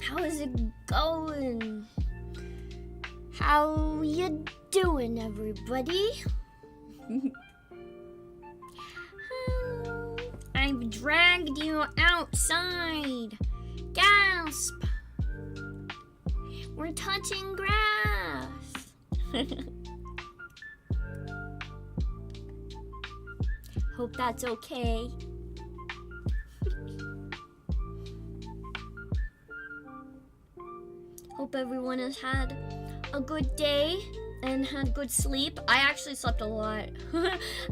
How is it going? How you doing, everybody? I've dragged you outside. Gasp! We're touching grass. Hope that's okay. Hope everyone has had a good day and had good sleep. I actually slept a lot.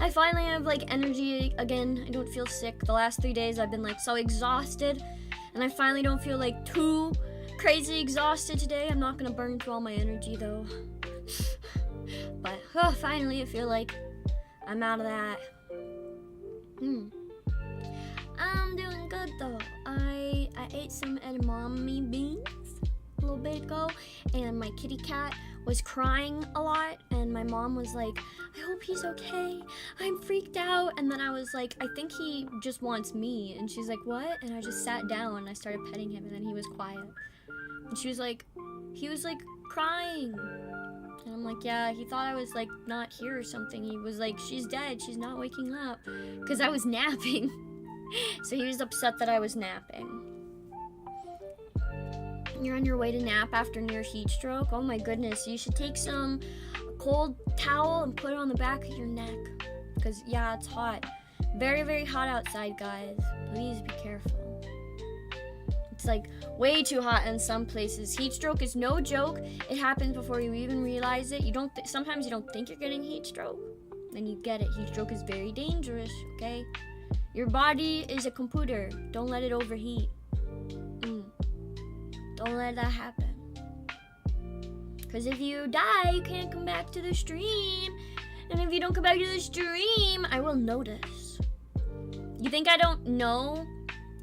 I finally have like energy again. I don't feel sick. The last 3 days I've been like so exhausted, and I finally don't feel like too crazy exhausted today. I'm not gonna burn through all my energy though. But finally I feel like I'm out of that. I'm doing good though. I ate some edamame beans a little bit ago, and my kitty cat was crying a lot, and my mom was like, I hope he's okay, I'm freaked out. And then I was like, I think he just wants me. And she's like, what? And I just sat down and I started petting him, and then he was quiet, and she was like, he was like crying. And I'm like, yeah, he thought I was like not here or something. He was like, she's dead, she's not waking up, because I was napping. So he was upset that I was napping. You're on your way to nap after near heat stroke? Oh my goodness, you should take some cold towel and put it on the back of your neck, because yeah, it's hot. Very, very hot outside, guys. Please be careful. It's like way too hot in some places. Heat stroke is no joke. It happens before you even realize it. You don't sometimes you don't think you're getting heat stroke, then you get it. Heat stroke is very dangerous, okay? Your body is a computer. Don't let it overheat. Don't let that happen. Because if you die, you can't come back to the stream. And if you don't come back to the stream, I will notice. You think I don't know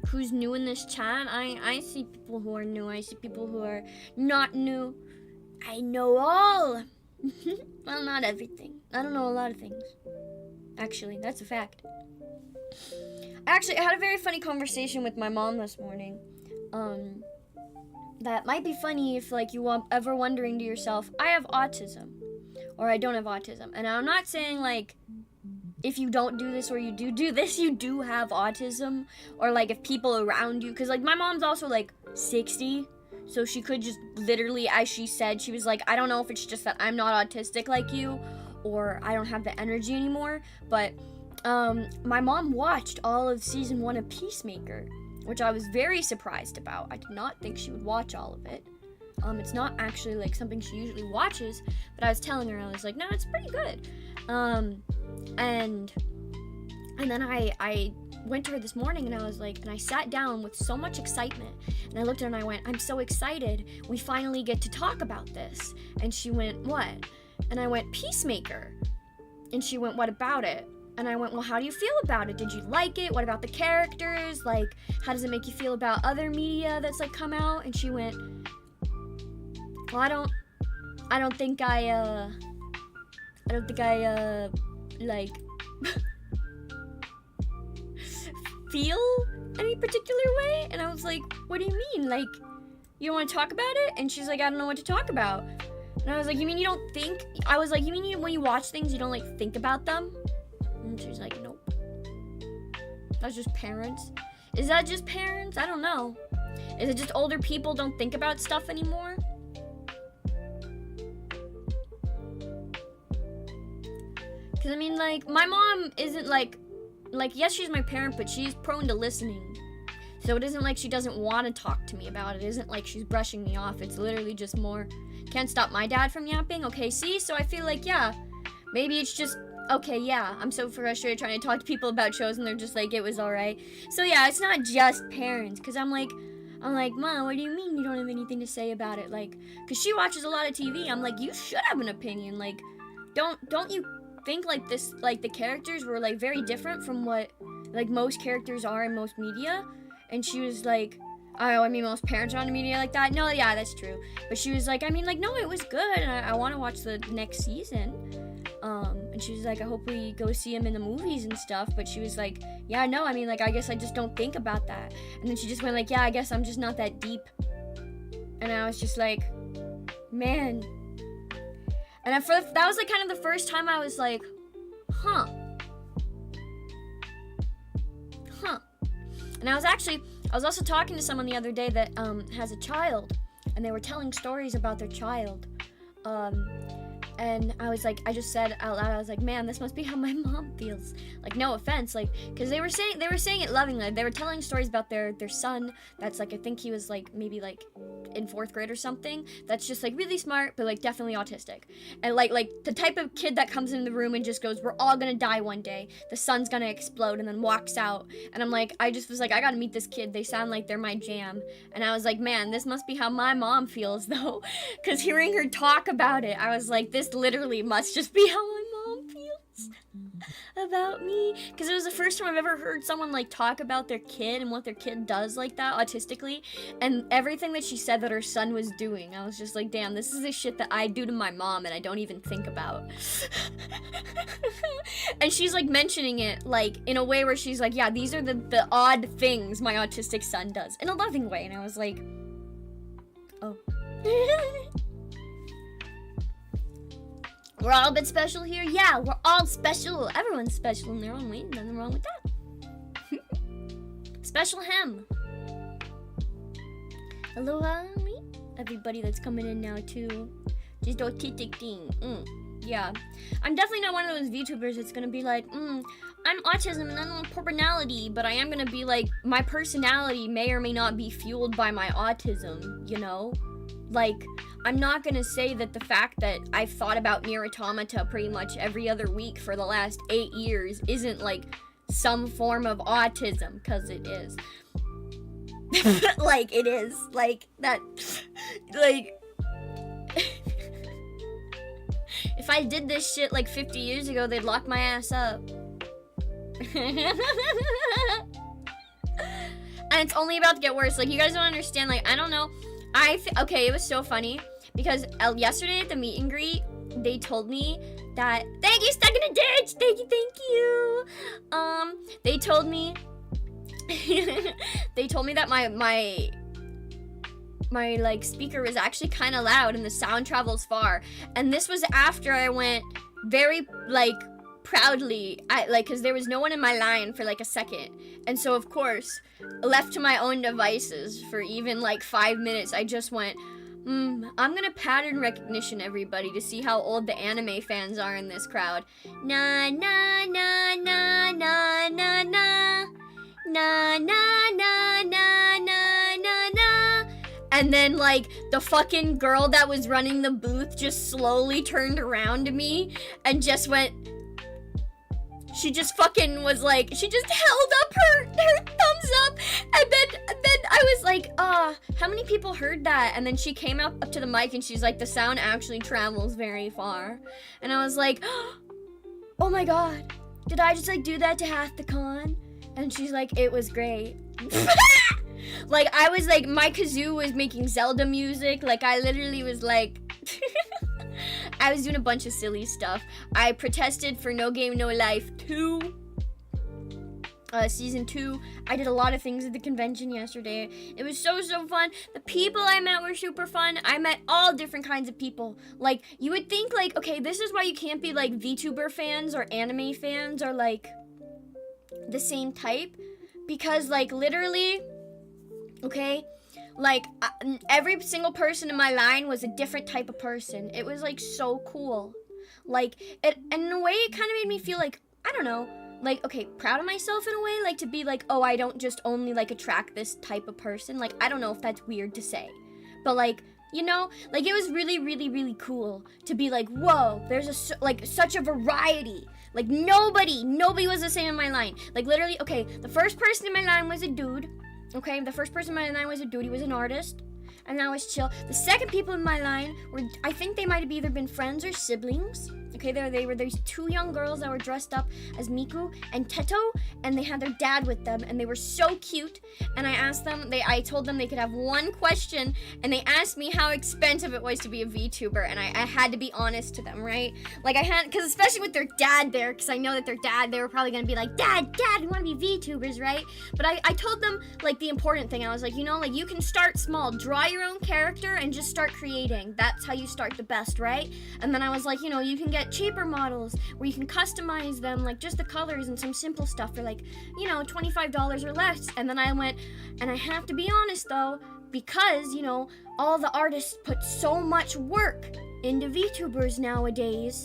who's new in this chat? I see people who are new. I see people who are not new. I know all. Well, not everything. I don't know a lot of things. Actually, that's a fact. I had a very funny conversation with my mom this morning. That might be funny if like you are ever wondering to yourself, I have autism, or I don't have autism. And I'm not saying like if you don't do this or you do this, you do have autism, or like if people around you, because like my mom's also like 60, so she could just literally, as she said, she was like, I don't know if it's just that I'm not autistic like you, or I don't have the energy anymore. But my mom watched all of season 1 of Peacemaker, which I was very surprised about. I did not think she would watch all of it. It's not actually like something she usually watches, but I was telling her, I was like, no, it's pretty good. And then I went to her this morning, and I was like, and I sat down with so much excitement, and I looked at her and I went, I'm so excited, we finally get to talk about this. And she went, what? And I went, Peacemaker. And she went, what about it? And I went, well, how do you feel about it? Did you like it? What about the characters? Like, how does it make you feel about other media that's like come out? And she went, well, I don't think I like feel any particular way. And I was like, what do you mean? Like, you don't want to talk about it? And she's like, I don't know what to talk about. And I was like, you mean you don't think? I was like, you mean when you watch things, you don't like think about them? And she's like, nope. That's just parents. Is that just parents? I don't know. Is it just older people don't think about stuff anymore? Because I mean, like, my mom isn't like, yes, she's my parent, but she's prone to listening. So it isn't like she doesn't want to talk to me about it. It isn't like she's brushing me off. It's literally just more, can't stop my dad from yapping. Okay, see? So I feel like, yeah, maybe it's just, okay, yeah, I'm so frustrated trying to talk to people about shows, and they're just like, it was alright. So yeah, it's not just parents, because I'm like, Mom, what do you mean you don't have anything to say about it? Like, because she watches a lot of TV. I'm like, you should have an opinion. Like, don't you think like this, like the characters were like very different from what like most characters are in most media? And she was like, oh, I mean, most parents are on the media like that. No, yeah, that's true. But she was like, I mean, like, no, it was good, and I want to watch the next season. And she was like, I hope we go see him in the movies and stuff. But she was like, yeah, no, I mean, like, I guess I just don't think about that. And then she just went like, yeah, I guess I'm just not that deep And I was just like, man. And that was like kind of the first time I was like, huh. And I was also talking to someone the other day that has a child, and they were telling stories about their child. And I was like, I just said out loud, I was like, man, this must be how my mom feels. Like, no offense, like, because they were saying it lovingly. They were telling stories about their son that's like, I think he was like maybe like in 4th grade or something, that's just like really smart, but like definitely autistic. And like the type of kid that comes in the room and just goes, we're all gonna die one day, the sun's gonna explode, and then walks out. And I'm like, I just was like, I gotta meet this kid, they sound like they're my jam. And I was like, man, this must be how my mom feels though. Because hearing her talk about it, I was like, this literally must just be how my mom feels about me. Because it was the first time I've ever heard someone like talk about their kid and what their kid does like that autistically, and everything that she said that her son was doing, I was just like, damn, this is the shit that I do to my mom and I don't even think about. And she's like mentioning it like in a way where she's like, yeah, these are the odd things my autistic son does, in a loving way. And I was like, oh. We're all a bit special here? Yeah, we're all special. Everyone's special in their own way. Nothing wrong with that. Special hem. Aloha, everybody that's coming in now too. Just autistic thing. Yeah. I'm definitely not one of those VTubers that's gonna be like, I'm autism and I don't have personality, but I am gonna be like, my personality may or may not be fueled by my autism, you know? Like, I'm not gonna say that the fact that I've thought about Nier Automata pretty much every other week for the last 8 years isn't like some form of autism, because it is. Like, it is. Like, that, like, if I did this shit like 50 years ago, they'd lock my ass up. And it's only about to get worse. Like, you guys don't understand. Like, I don't know. Okay, it was so funny because yesterday at the meet and greet, they told me that, thank you, stuck in a ditch, thank you. They told me, that my like speaker was actually kind of loud and the sound travels far. And this was after I went very like proudly, because there was no one in my line for like a second, and so of course, left to my own devices for even like 5 minutes, I just went, I'm gonna pattern recognition everybody to see how old the anime fans are in this crowd. Na na na na na na na na na na na na na. And then like the fucking girl that was running the booth just slowly turned around to me and just went, she just fucking was like, she just held up her thumbs up, and then I was like, how many people heard that? And then she came up to the mic and she's like, the sound actually travels very far. And I was like, oh my god, did I just like do that to half the con? And she's like, it was great. Like, I was like, my kazoo was making Zelda music, like I literally was like, I was doing a bunch of silly stuff. I protested for No Game No Life 2, season 2. I did a lot of things at the convention yesterday. It was so fun. The people I met were super fun. I met all different kinds of people. Like, you would think like, okay, this is why you can't be like VTuber fans or anime fans or like the same type, because like literally, okay, like every single person in my line was a different type of person. It was like so cool. Like, it, and in a way it kind of made me feel like, I don't know, like, okay, proud of myself in a way, like to be like, oh, I don't just only like attract this type of person. Like, I don't know if that's weird to say, but like, you know, like it was really cool to be like, whoa, there's like such a variety. Like nobody was the same in my line. Like literally, okay, the first person in my line was a dude. Okay, the first person in my line was a dude. He was an artist, and that was chill. The second people in my line were, I think they might have either been friends or siblings. Okay, they were these two young girls that were dressed up as Miku and Teto, and they had their dad with them, and they were so cute. And I told them they could have one question, and they asked me how expensive it was to be a VTuber, and I had to be honest to them, right? Like because especially with their dad there, because I know that their dad, they were probably gonna be like, Dad, we want to be VTubers, right? But I told them like the important thing. I was like, like you can start small, draw your own character, and just start creating. That's how you start the best, right? And then I was like, you can get cheaper models where you can customize them, like just the colors and some simple stuff for like, $25 or less. And then I went, and I have to be honest though, because, all the artists put so much work into VTubers nowadays,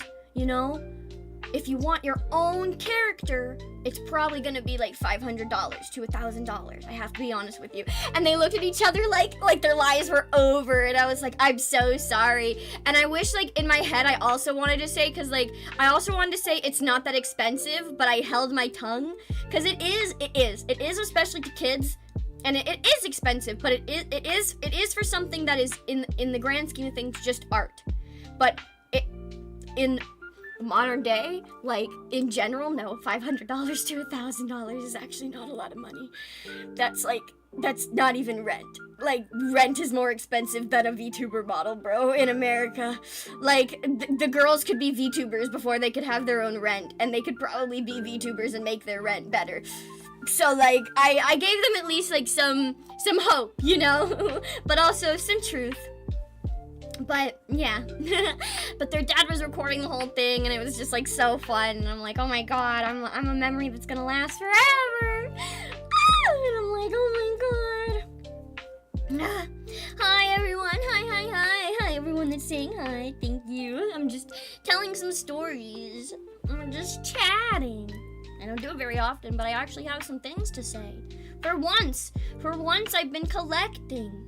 if you want your own character, it's probably gonna be like $500 to $1,000. I have to be honest with you. And they looked at each other like their lives were over. And I was like, I'm so sorry. And I wish like in my head I also wanted to say, because like I also wanted to say it's not that expensive, but I held my tongue, because it is especially to kids. And it is expensive, but it is for something that is in the grand scheme of things just art. But in modern day, like in general, no, $500 to $1,000 is actually not a lot of money. That's not even rent. Like, rent is more expensive than a VTuber model, bro, in America. Like, the girls could be VTubers before they could have their own rent, and they could probably be VTubers and make their rent better. So, like, I gave them at least, like, some hope, but also some truth. But, yeah. But their dad was recording the whole thing, and it was just, like, so fun. And I'm like, oh my god, I'm a memory that's gonna last forever. And I'm like, oh my god. Hi, everyone. Hi, everyone that's saying hi. Thank you. I'm just telling some stories. I'm just chatting. I don't do it very often, but I actually have some things to say. For once, I've been collecting.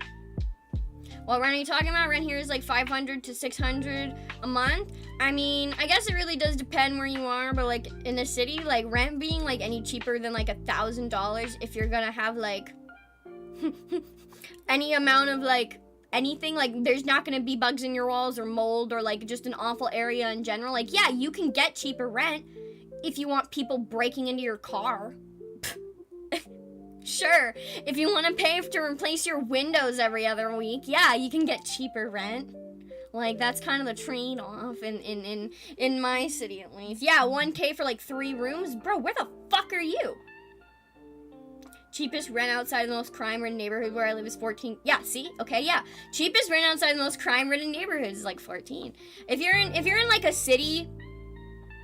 What rent are you talking about? Rent here is like $500 to $600 a month. I mean, I guess it really does depend where you are, but like in the city, like rent being like any cheaper than like $1,000 if you're gonna have like any amount of like anything, like there's not gonna be bugs in your walls or mold or like just an awful area in general. Like, yeah, you can get cheaper rent if you want people breaking into your car. Sure, if you want to pay to replace your windows every other week, yeah, you can get cheaper rent. Like, that's kind of the trade-off in my city, at least. Yeah, $1K for like 3 rooms? Bro, where the fuck are you? Cheapest rent outside the most crime-ridden neighborhood where I live is 14. Yeah, see? Okay, yeah. Cheapest rent outside the most crime-ridden neighborhood is like 14. If you're in like a city,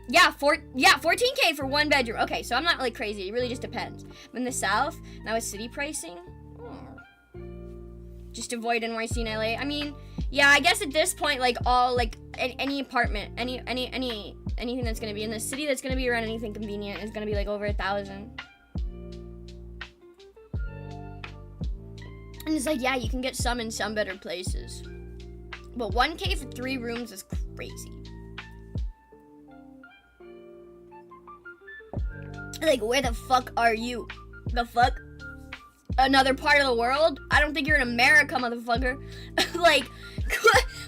yeah, 14K for 1 bedroom. Okay, so I'm not like crazy. It really just depends. In the South, now with city pricing, just avoid NYC and LA. I mean, yeah, I guess at this point, like all like any apartment, anything that's gonna be in the city that's gonna be around anything convenient is gonna be like over 1,000. And it's like, yeah, you can get some in some better places, but 1K for 3 rooms is crazy. Like, where the fuck are you? The fuck? Another part of the world? I don't think you're in America, motherfucker. Like,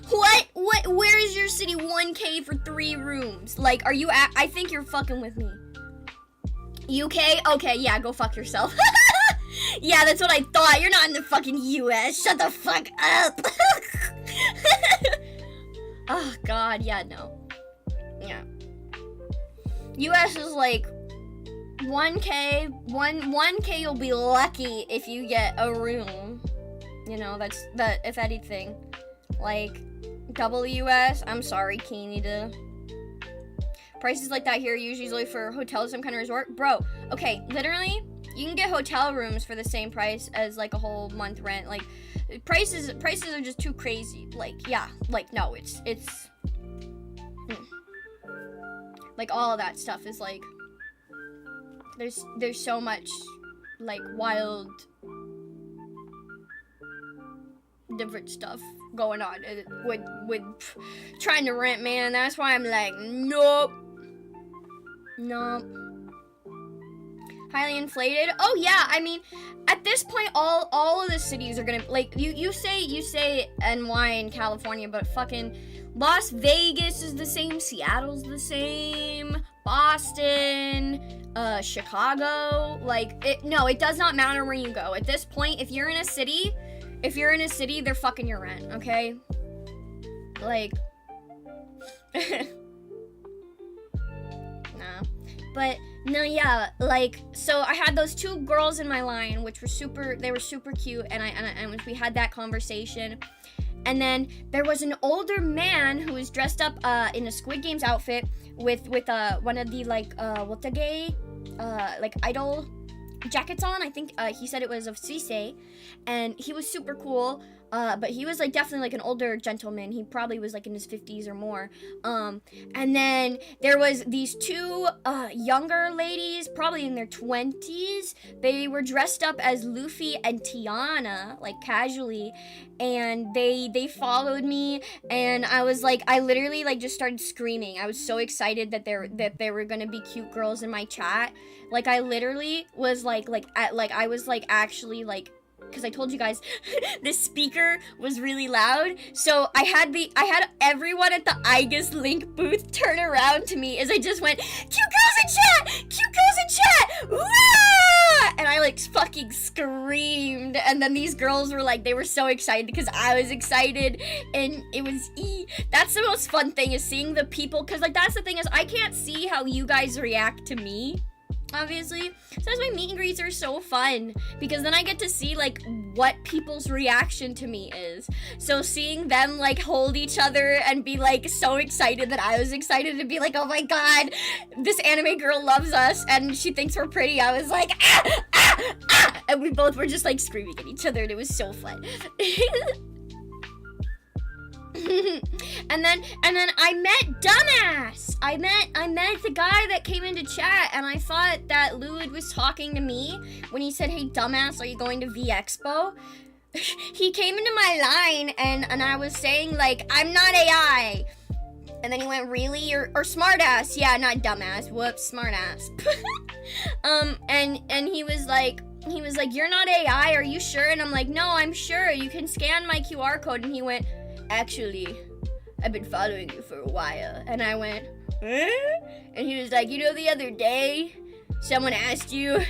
what, where is your city 1K for 3 rooms? Like, are you I think you're fucking with me. UK? Okay, yeah, go fuck yourself. Yeah, that's what I thought. You're not in the fucking US. Shut the fuck up. Oh, God, yeah, no. Yeah. US is like 1K you'll be lucky if you get a room. That's if anything. Like, double US, I'm sorry, Canada. Prices like that here are usually for hotels, some kind of resort. Bro, okay, literally, you can get hotel rooms for the same price as like a whole month rent. Like, prices are just too crazy. Like, yeah, like, no, it's like, all of that stuff is like, there's so much like wild different stuff going on with trying to rent, man. That's why I'm like, nope. highly inflated. Oh yeah, I mean, at this point, all of the cities are gonna, like, you say NY in California, but fucking Las Vegas is the same, Seattle's the same, Boston, Chicago, like, it does not matter where you go. At this point, if you're in a city, they're fucking your rent, okay? Like, nah. But no, yeah, like, so I had those 2 girls in my line, which were super cute, and we had that conversation. And then there was an older man who was dressed up in a Squid Games outfit with one of the like wotage like idol jackets on. I think he said it was of Sisei, and he was super cool. But he was like definitely like an older gentleman. He probably was like in his 50s or more. And then there was these 2 younger ladies, probably in their 20s. They were dressed up as Luffy and Tiana, like casually, and they followed me, and I literally like just started screaming. I was so excited that there were gonna be cute girls in my chat. Like I literally was I was actually like, because I told you guys the speaker was really loud, so I had everyone at the IGUS link booth turn around to me as I just went, cute girls in chat, wah! And I like fucking screamed, and then these girls were like, they were so excited because I was excited, and it was that's the most fun thing, is seeing the people, because like that's the thing, is I can't see how you guys react to me, obviously. So that's why meet and greets are so fun, because then I get to see like what people's reaction to me is. So seeing them like hold each other and be like so excited that I was excited to be like, oh my god, this anime girl loves us and she thinks we're pretty. I was like, ah, ah, ah, and we both were just like screaming at each other, and it was so fun. and then I met Dumbass. I met the guy that came into chat, and I thought that Luid was talking to me when he said, hey Dumbass, are you going to V Expo? He came into my line, and I was saying like, I'm not AI. And then he went, really? Or smartass? Yeah, not dumbass. Whoops, smartass. And he was like, you're not AI, are you sure? And I'm like, no, I'm sure. You can scan my QR code. And he went, actually, I've been following you for a while. And I went, eh? And he was like, you know, the other day, someone asked you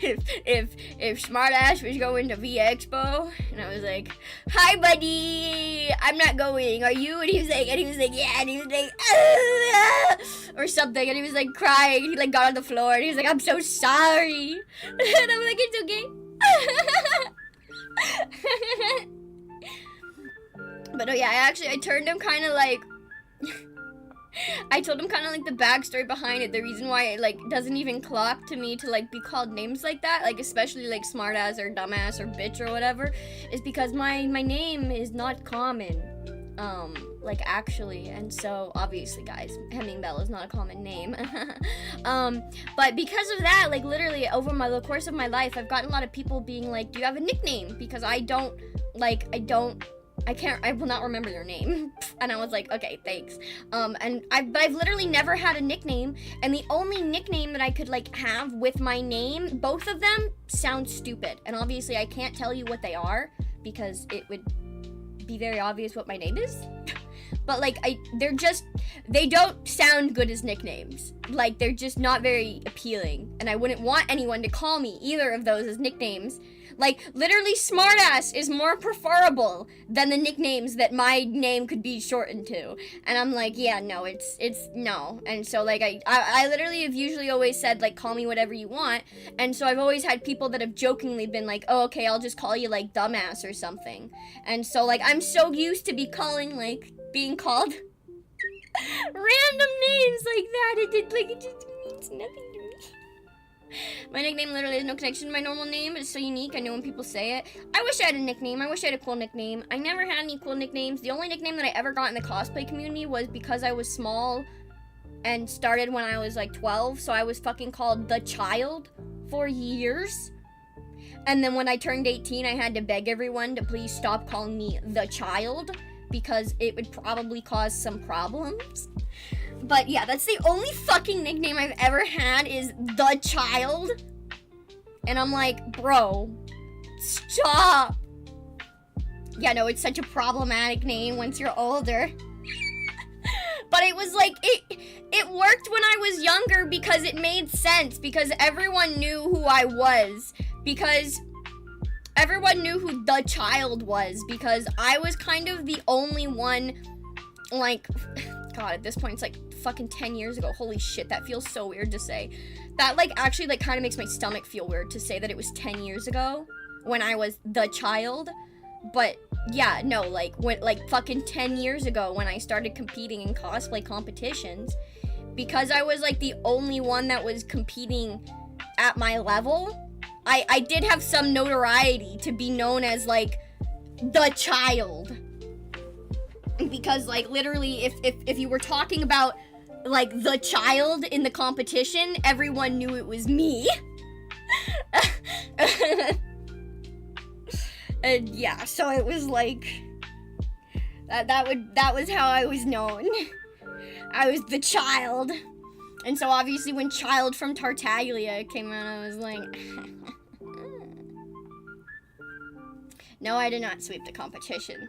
if Smartass was going to V Expo, and I was like, hi buddy, I'm not going, are you? And he was like, yeah, and he was like, or something, and he was like crying, and he like got on the floor, and he was like, I'm so sorry. And I'm like, it's okay. But oh yeah, I turned him kind of like, I told him kind of like the backstory behind it, the reason why it like doesn't even clock to me to like be called names like that, like especially like smartass or dumbass or bitch or whatever, is because my name is not common, like actually, and so obviously guys, Hemming Bell is not a common name. But because of that, like literally over the course of my life, I've gotten a lot of people being like, do you have a nickname? Because I will not remember your name. And I was like, okay, thanks. But I've literally never had a nickname, and the only nickname that I could like have with my name, both of them sound stupid. And obviously I can't tell you what they are because it would be very obvious what my name is. But like they don't sound good as nicknames. Like they're just not very appealing, and I wouldn't want anyone to call me either of those as nicknames. Like, literally, smartass is more preferable than the nicknames that my name could be shortened to. And I'm like, yeah, no, it's no. And so, like, I literally have usually always said, like, call me whatever you want. And so I've always had people that have jokingly been like, oh, okay, I'll just call you, like, dumbass or something. And so, like, I'm so used to being called random names like that. It just means nothing to me. My nickname literally has no connection to my normal name. It's so unique. I know when people say it. I wish I had a nickname. I wish I had a cool nickname. I never had any cool nicknames. The only nickname that I ever got in the cosplay community was because I was small and started when I was like 12. So I was fucking called The Child for years. And then when I turned 18, I had to beg everyone to please stop calling me The Child because it would probably cause some problems. But yeah, that's the only fucking nickname I've ever had, is the child. And I'm like, bro, stop. Yeah, no, it's such a problematic name once you're older. But it was like, it worked when I was younger because it made sense, because everyone knew who I was, because everyone knew who the child was, because I was kind of the only one, like, God, at this point, it's like fucking 10 years ago. Holy shit, that feels so weird to say. That, like, actually, like, kind of makes my stomach feel weird to say that it was 10 years ago when I was the child. But, yeah, no, like, when, like, fucking 10 years ago when I started competing in cosplay competitions, because I was, like, the only one that was competing at my level, I did have some notoriety to be known as, like, the child. Because, like, literally, if you were talking about, like, the child in the competition, everyone knew it was me. And yeah, so it was like, that was how I was known. I was the child. And so obviously when Child from Tartaglia came out, I was like, no, I did not sweep the competition.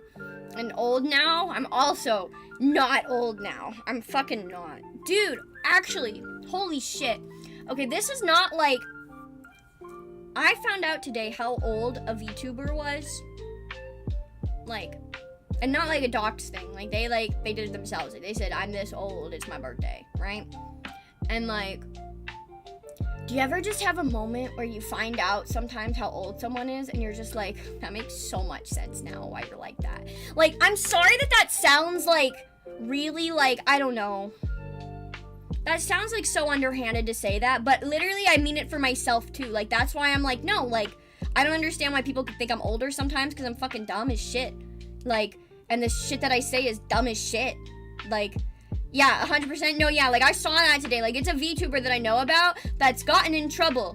And old now? I'm also not old now. I'm fucking not. Dude, actually, holy shit. Okay, this is not like, I found out today how old a VTuber was. Like, and not like a dox thing. Like, they did it themselves. Like, they said, I'm this old, it's my birthday, right? And like, do you ever just have a moment where you find out sometimes how old someone is and you're just like, that makes so much sense now why you're like that? Like, I'm sorry that sounds like really, like, I don't know. That sounds like so underhanded to say that, but literally I mean it for myself too. Like, that's why I'm like, no, like, I don't understand why people could think I'm older sometimes, because I'm fucking dumb as shit. Like, and the shit that I say is dumb as shit. Like, yeah, 100%. No, yeah, like, I saw that today. Like, it's a VTuber that I know about that's gotten in trouble,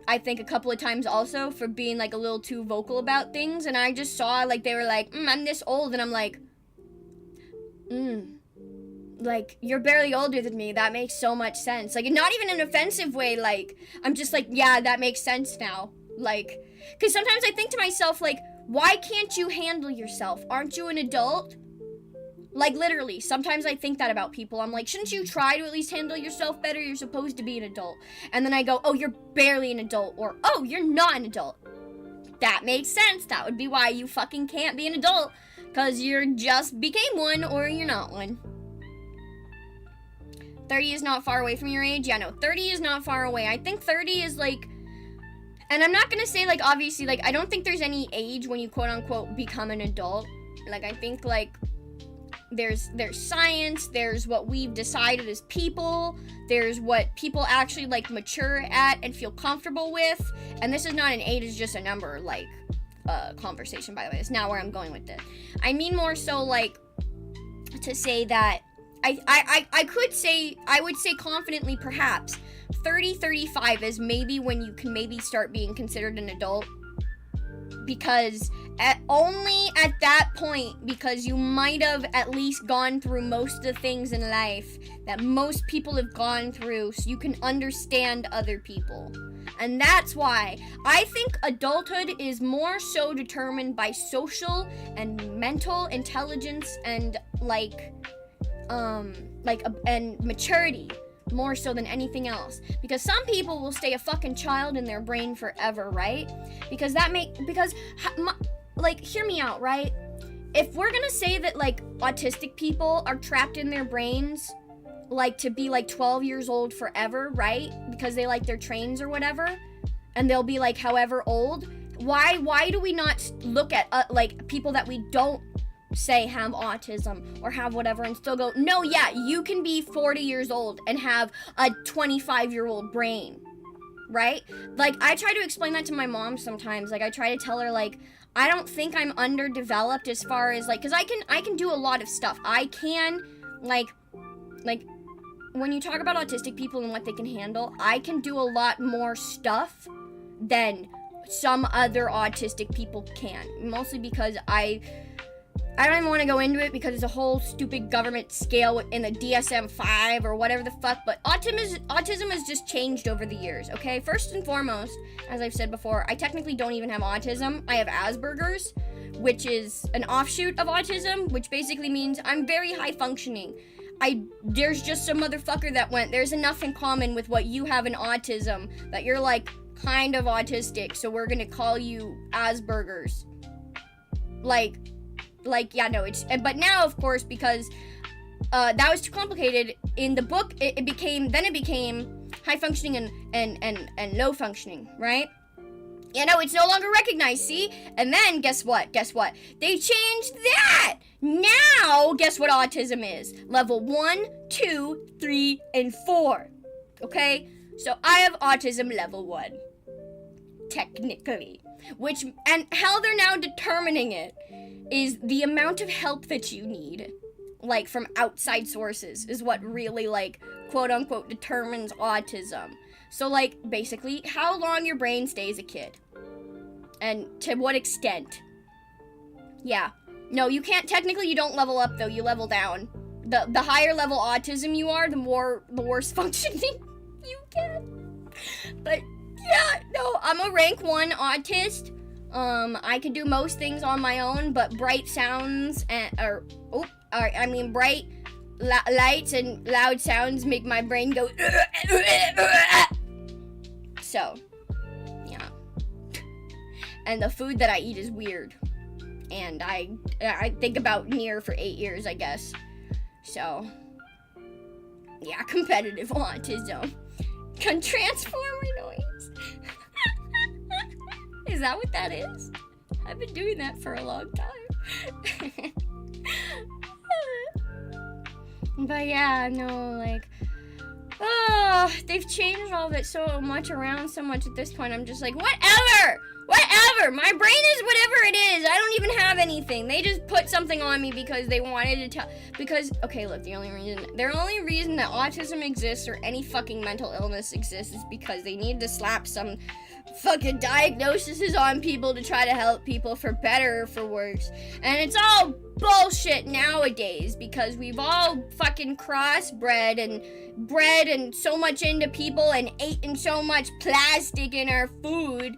I think, a couple of times also for being, like, a little too vocal about things. And I just saw, like, they were like, I'm this old. And I'm like, like, you're barely older than me. That makes so much sense. Like, not even in an offensive way. Like, I'm just like, yeah, that makes sense now. Like, because sometimes I think to myself, like, why can't you handle yourself? Aren't you an adult? Like, literally, sometimes I think that about people. I'm like, shouldn't you try to at least handle yourself better? You're supposed to be an adult. And then I go, oh, you're barely an adult. Or, oh, you're not an adult. That makes sense. That would be why you fucking can't be an adult. Because you just became one, or you're not one. 30 is not far away from your age? Yeah, no, 30 is not far away. I think 30 is, like, and I'm not gonna say, like, obviously, like, I don't think there's any age when you quote-unquote become an adult. Like, I think, like, there's science, there's what we've decided as people, there's what people actually, like, mature at and feel comfortable with, and this is not an age, it's just a number, like, conversation, by the way. It's not where I'm going with this. I mean more so, like, to say that I would say confidently perhaps 30, 35 is maybe when you can maybe start being considered an adult, because only at that point, because you might have at least gone through most of the things in life that most people have gone through, so you can understand other people. And that's why I think adulthood is more so determined by social and mental intelligence and and maturity more so than anything else, because some people will stay a fucking child in their brain forever, right? Because hear me out, right? If we're gonna say that, like, autistic people are trapped in their brains, like, to be, like, 12 years old forever, right? Because they like their trains or whatever, and they'll be, like, however old, why do we not look at, like, people that we don't say have autism or have whatever and still go, no, yeah, you can be 40 years old and have a 25-year-old brain, right? Like, I try to explain that to my mom sometimes. Like, I try to tell her, like, I don't think I'm underdeveloped as far as, like, because I can do a lot of stuff. I can, like, when you talk about autistic people and what they can handle, I can do a lot more stuff than some other autistic people can, mostly because I don't even want to go into it because it's a whole stupid government scale in the DSM-5 or whatever the fuck, but autism has just changed over the years, okay? First and foremost, as I've said before, I technically don't even have autism. I have Asperger's, which is an offshoot of autism, which basically means I'm very high functioning. There's just some motherfucker that went, there's enough in common with what you have in autism that you're like kind of autistic, so we're gonna call you Asperger's. Yeah, no, but now, of course, because that was too complicated, in the book, it became high functioning and low functioning, right? Yeah, no, it's no longer recognized, see? And then, guess what? They changed that! Now, guess what autism is? Level 1, 2, 3, and 4. Okay? So, I have autism level 1. Technically. And how they're now determining it is the amount of help that you need, like, from outside sources, is what really, like, quote-unquote, determines autism. So, like, basically, how long your brain stays a kid. And to what extent. Yeah. No, you can't, technically you don't level up, though, you level down. The higher level autism you are, the worse functioning you get. But, yeah, no, I'm a rank 1 autist. I can do most things on my own, but bright sounds bright lights and loud sounds make my brain go. So, yeah. And the food that I eat is weird, and I think about Nier for 8 years, I guess. So, yeah, competitive autism. Transformer noise. Is that what that is? I've been doing that for a long time. But yeah, no, like, they've changed all of it so much around so much at this point. I'm just like, whatever. My brain is whatever it is. I don't even have anything. They just put something on me because they wanted to tell. Because, okay, look, the only reason that autism exists or any fucking mental illness exists is because they need to slap some fucking diagnoses on people to try to help people for better or for worse. And it's all bullshit nowadays because we've all fucking crossbred and bred and so much into people and eaten so much plastic in our food.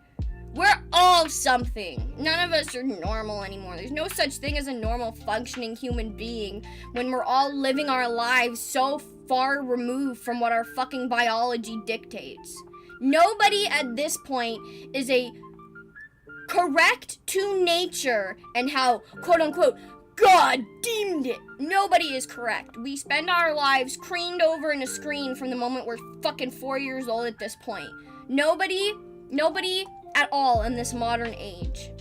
We're all something. None of us are normal anymore. There's no such thing as a normal functioning human being when we're all living our lives so far removed from what our fucking biology dictates. Nobody at this point is a correct to nature and how, quote unquote, God deemed it. Nobody is correct. We spend our lives creamed over in a screen from the moment we're fucking 4 years old at this point. Nobody at all in this modern age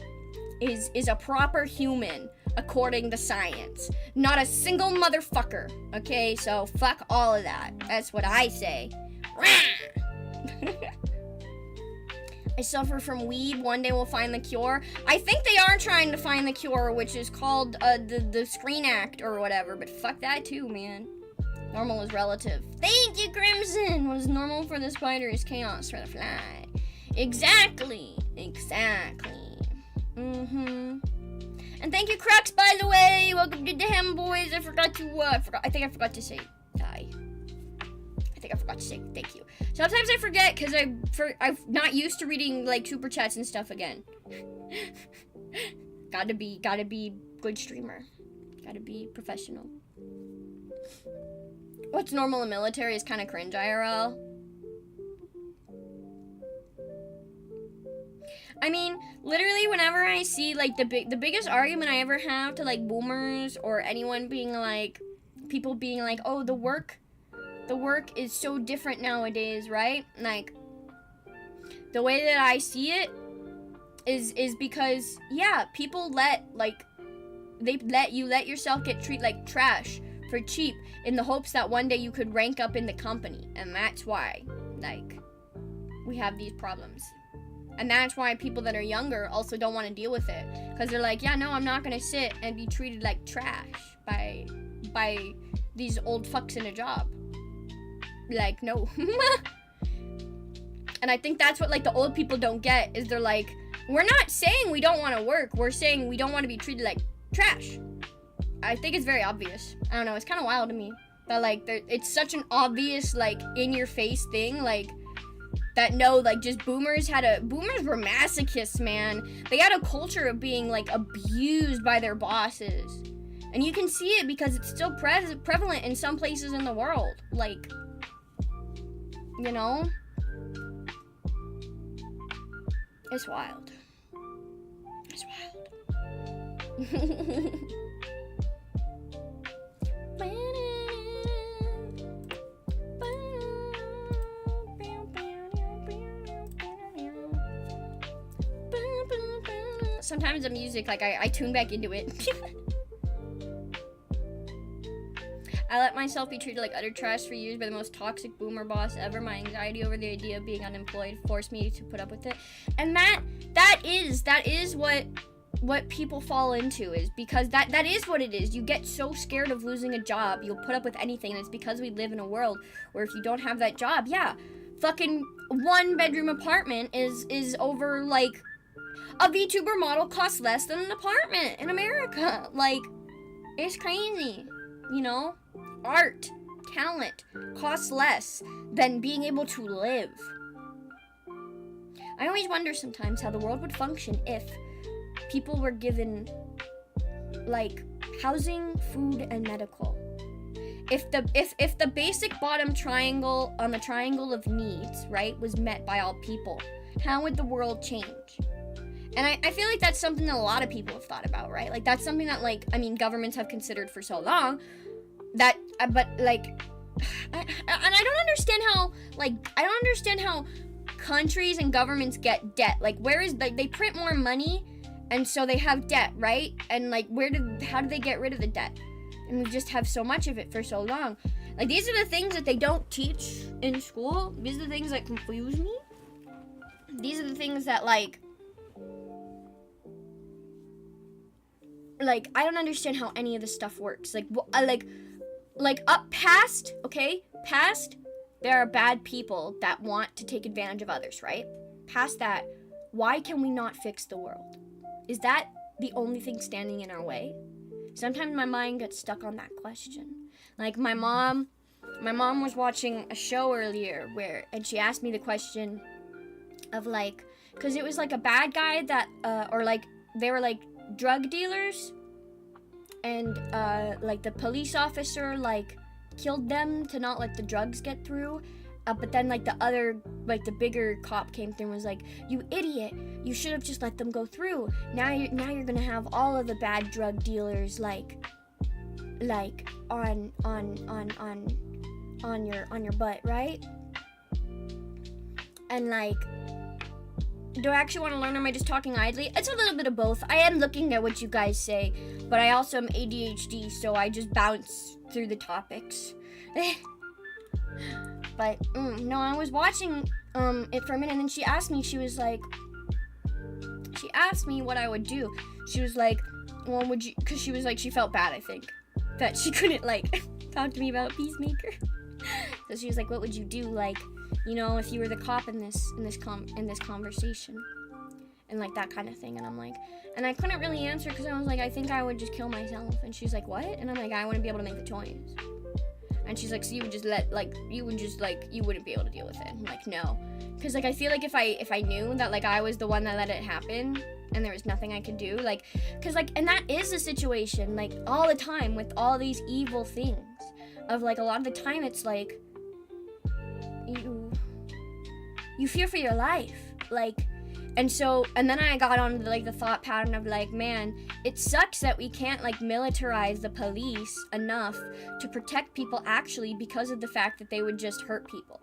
is a proper human according to science. Not a single motherfucker. Okay, so fuck all of that. That's what I say. I suffer from weed. One day we'll find the cure. I think they are trying to find the cure, which is called the Screen Act or whatever. But fuck that too, man. Normal is relative. Thank you, Crimson. What is normal for the spider is chaos for the fly. Exactly. And thank you, Crux, by the way. Welcome to the Hem Boys. I forgot to say hi. I forgot to say thank you. Sometimes I forget because I'm not used to reading like super chats and stuff again. Gotta be good streamer. Gotta be professional. What's normal in military is kind of cringe, IRL. I mean, literally whenever I see like the biggest argument I ever have to like boomers or anyone being like, people being like, oh, the work is so different nowadays, right? Like, the way that I see it is because, yeah, people let yourself get treated like trash for cheap in the hopes that one day you could rank up in the company. And that's why, like, we have these problems. And that's why people that are younger also don't want to deal with it. Because they're like, yeah, no, I'm not going to sit and be treated like trash by these old fucks in a job. Like, no. And I think that's what, like, the old people don't get, is they're like, we're not saying we don't want to work. We're saying we don't want to be treated like trash. I think it's very obvious. I don't know, it's kind of wild to me that like it's such an obvious like in your face thing, like that no, like just boomers were masochists, man. They had a culture of being like abused by their bosses. And you can see it because it's still prevalent in some places in the world. Like, you know? It's wild. It's wild. Sometimes the music, like, I tune back into it. I let myself be treated like utter trash for years by the most toxic boomer boss ever. My anxiety over the idea of being unemployed forced me to put up with it. And that is what people fall into, is because that is what it is. You get so scared of losing a job, you'll put up with anything, and it's because we live in a world where if you don't have that job, yeah, fucking 1-bedroom apartment is over, like, a VTuber model costs less than an apartment in America. Like, it's crazy, you know? Art, talent costs less than being able to live. I always wonder sometimes how the world would function if people were given, like, housing, food, and medical. If the basic bottom triangle on the triangle of needs, right, was met by all people, how would the world change? And I feel like that's something that a lot of people have thought about, right? Like, that's something that, like, I mean, governments have considered for so long. That, but, like, and I don't understand how, like, I don't understand how countries and governments get debt. Like, where is, like, they print more money, and so they have debt, right? And, like, how do they get rid of the debt? And we just have so much of it for so long. Like, these are the things that they don't teach in school. These are the things that confuse me. These are the things that, like, I don't understand how any of this stuff works. Like, up past, okay? Past, there are bad people that want to take advantage of others, right? Past that, why can we not fix the world? Is that the only thing standing in our way? Sometimes my mind gets stuck on that question. Like, my mom was watching a show earlier and she asked me the question of, like, because it was, like, a bad guy that, or, like, they were, like, drug dealers, and like the police officer like killed them to not let the drugs get through, but then like the other, like the bigger cop came through and was like, you idiot, you should have just let them go through. Now you're gonna have all of the bad drug dealers like on your butt, right? And like, do I actually want to learn, or am I just talking idly? It's a little bit of both. I am looking at what you guys say, but I also am ADHD, so I just bounce through the topics. But, no, I was watching it for a minute, and then she asked me what I would do. She was like, well, would you, because she was like, she felt bad, I think, that she couldn't, like, talk to me about Peacemaker. So she was like, what would you do, like, you know, if you were the cop in this conversation, and like that kind of thing. And I'm like, and I couldn't really answer because I was like, I think I would just kill myself. And she's like, what? And I'm like, I wouldn't be able to make the choice. And she's like, so you would just you wouldn't be able to deal with it. I'm like, no, because like I feel like if I knew that like I was the one that let it happen and there was nothing I could do, like, because like, and that is the situation like all the time with all these evil things. Of like a lot of the time it's like you fear for your life, like, and then I got on like the thought pattern of like, man, it sucks that we can't like militarize the police enough to protect people actually, because of the fact that they would just hurt people.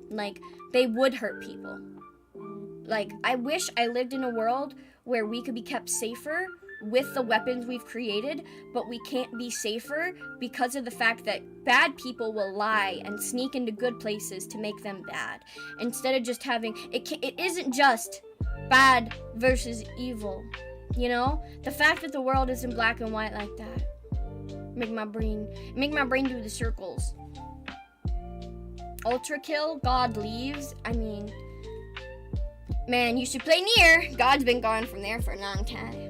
Like, they would hurt people. Like, I wish I lived in a world where we could be kept safer with the weapons we've created, but we can't be safer because of the fact that bad people will lie and sneak into good places to make them bad. Instead of just having, it isn't just bad versus evil, you know? The fact that the world isn't black and white like that make my brain do the circles. Ultra kill, God leaves. I mean, man, you should play Nier. God's been gone from there for a long time.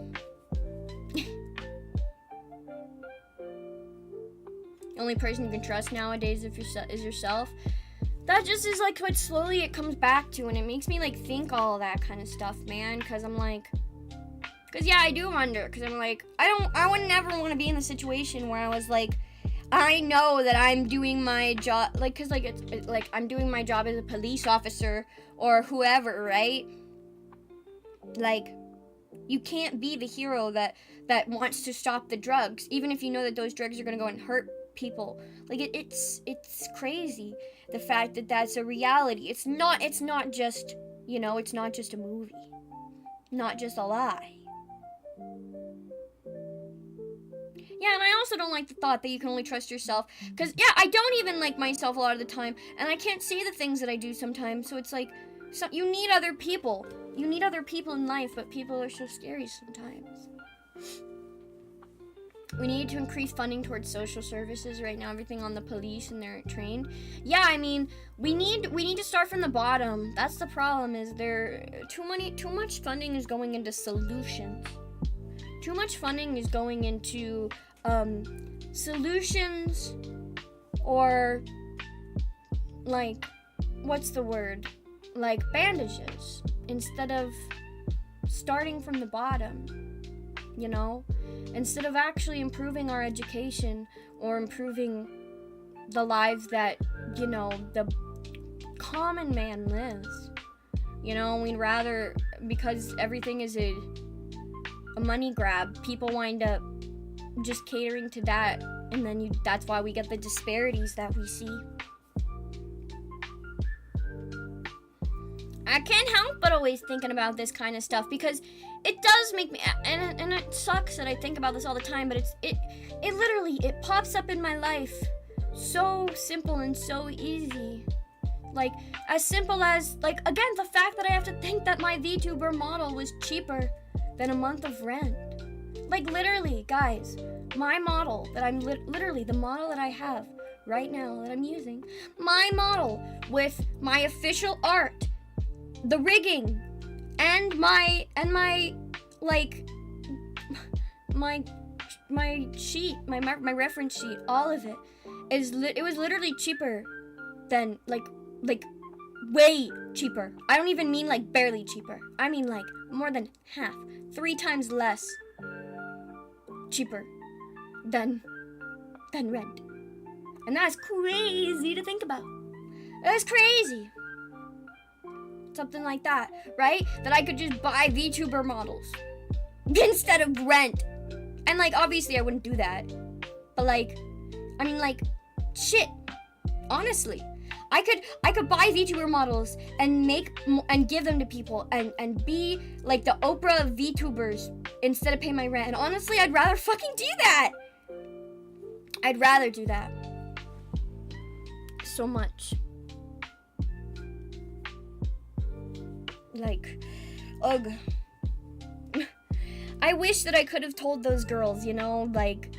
The only person you can trust nowadays is yourself. That just is like what slowly it comes back to, and it makes me like think all that kind of stuff, man. Because I'm like, because yeah, I do wonder. Because I'm like, I would never want to be in a situation where I was like, I know that I'm doing my job, like, because like it's like I'm doing my job as a police officer or whoever, right? Like, you can't be the hero that wants to stop the drugs, even if you know that those drugs are gonna go and hurt people. Like, it's crazy, the fact that that's a reality. It's not just, you know, it's not just a movie, not just a lie. Yeah, and I also don't like the thought that you can only trust yourself, because yeah, I don't even like myself a lot of the time, and I can't say the things that I do sometimes. So it's like, you need other people in life, but people are so scary sometimes. We need to increase funding towards social services. Right now, everything on the police, and they're trained. Yeah, I mean, we need to start from the bottom. That's the problem. Is there too much funding is going into solutions. Too much funding is going into solutions, or like, what's the word? Like bandages, instead of starting from the bottom, you know? Instead of actually improving our education or improving the lives that, you know, the common man lives. You know, we'd rather, because everything is a money grab, people wind up just catering to that, and then that's why we get the disparities that we see. I can't help but always thinking about this kind of stuff, because it does make me, and it sucks that I think about this all the time, but it literally, it pops up in my life so simple and so easy. Like, as simple as, like, again, the fact that I have to think that my VTuber model was cheaper than a month of rent. Like, literally, guys, my model that I'm literally the model that I have right now that I'm using, my model with my official art, the rigging, and my like my sheet, my reference sheet, all of it it was literally cheaper than like way cheaper. I don't even mean like barely cheaper. I mean like more than half, 3 times less cheaper than rent. And that's crazy to think about. That's crazy. Something like that, right? That I could just buy VTuber models instead of rent. And like, obviously I wouldn't do that, but like, I mean, like, shit, honestly, I could buy VTuber models and give them to people and be like the Oprah of VTubers instead of pay my rent. And honestly, I'd rather fucking do that. I'd rather do that so much. Like, ugh. I wish that I could have told those girls, you know, like,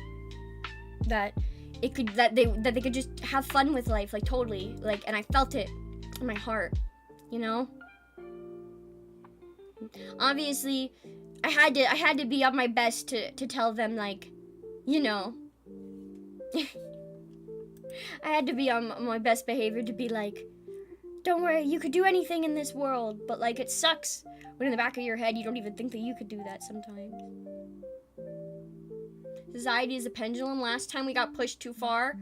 that they could just have fun with life, like, totally, like, and I felt it in my heart, you know. Obviously, I had to be on my best to tell them, like, you know. I had to be on my best behavior to be like, don't worry, you could do anything in this world. But like, it sucks when in the back of your head you don't even think that you could do that sometimes. Society is a pendulum. Last time we got pushed too far.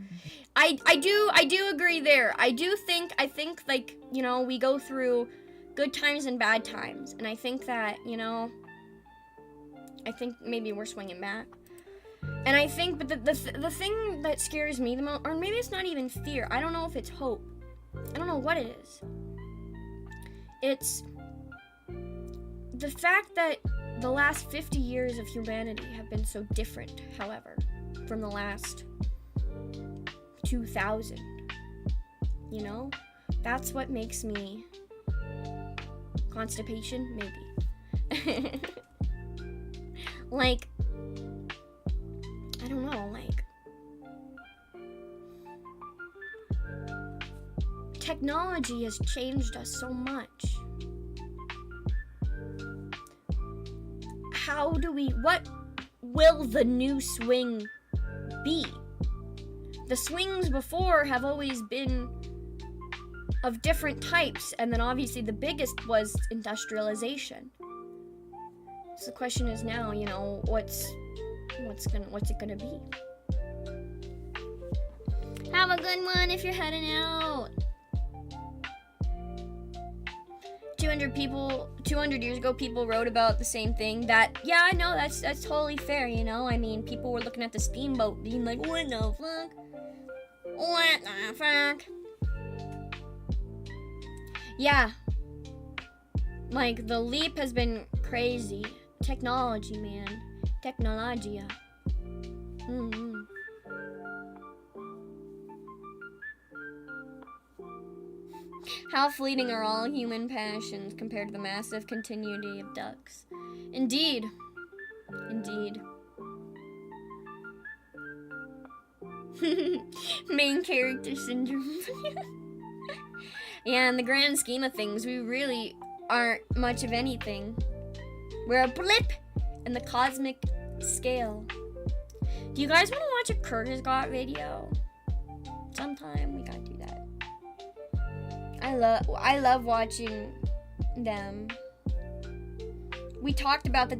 I do agree there. I think like, you know, we go through good times and bad times, and I think that, you know, I think maybe we're swinging back. And I think, but the thing that scares me the most, or maybe it's not even fear, I don't know if it's hope. I don't know what it is. It's the fact that the last 50 years of humanity have been so different, however, from the last 2000. You know? That's what makes me... Constipation? Maybe. Like, I don't know, like... Technology has changed us so much. What will the new swing be. The swings before have always been of different types, and then obviously the biggest was industrialization. So the question is now, you know, what's it gonna be? Have a good one if you're heading out. 200 years ago, people wrote about the same thing. That, yeah, I know, that's totally fair, you know? I mean, people were looking at the steamboat being like, what the fuck? What the fuck? Yeah. Like, the leap has been crazy. Technology, man. Technologia. How fleeting are all human passions compared to the massive continuity of ducks. Indeed. Indeed. Main character syndrome. Yeah, in the grand scheme of things, we really aren't much of anything. We're a blip in the cosmic scale. Do you guys want to watch a Kyrgyzstan video? Sometime we gotta do that. I love watching them. We talked about that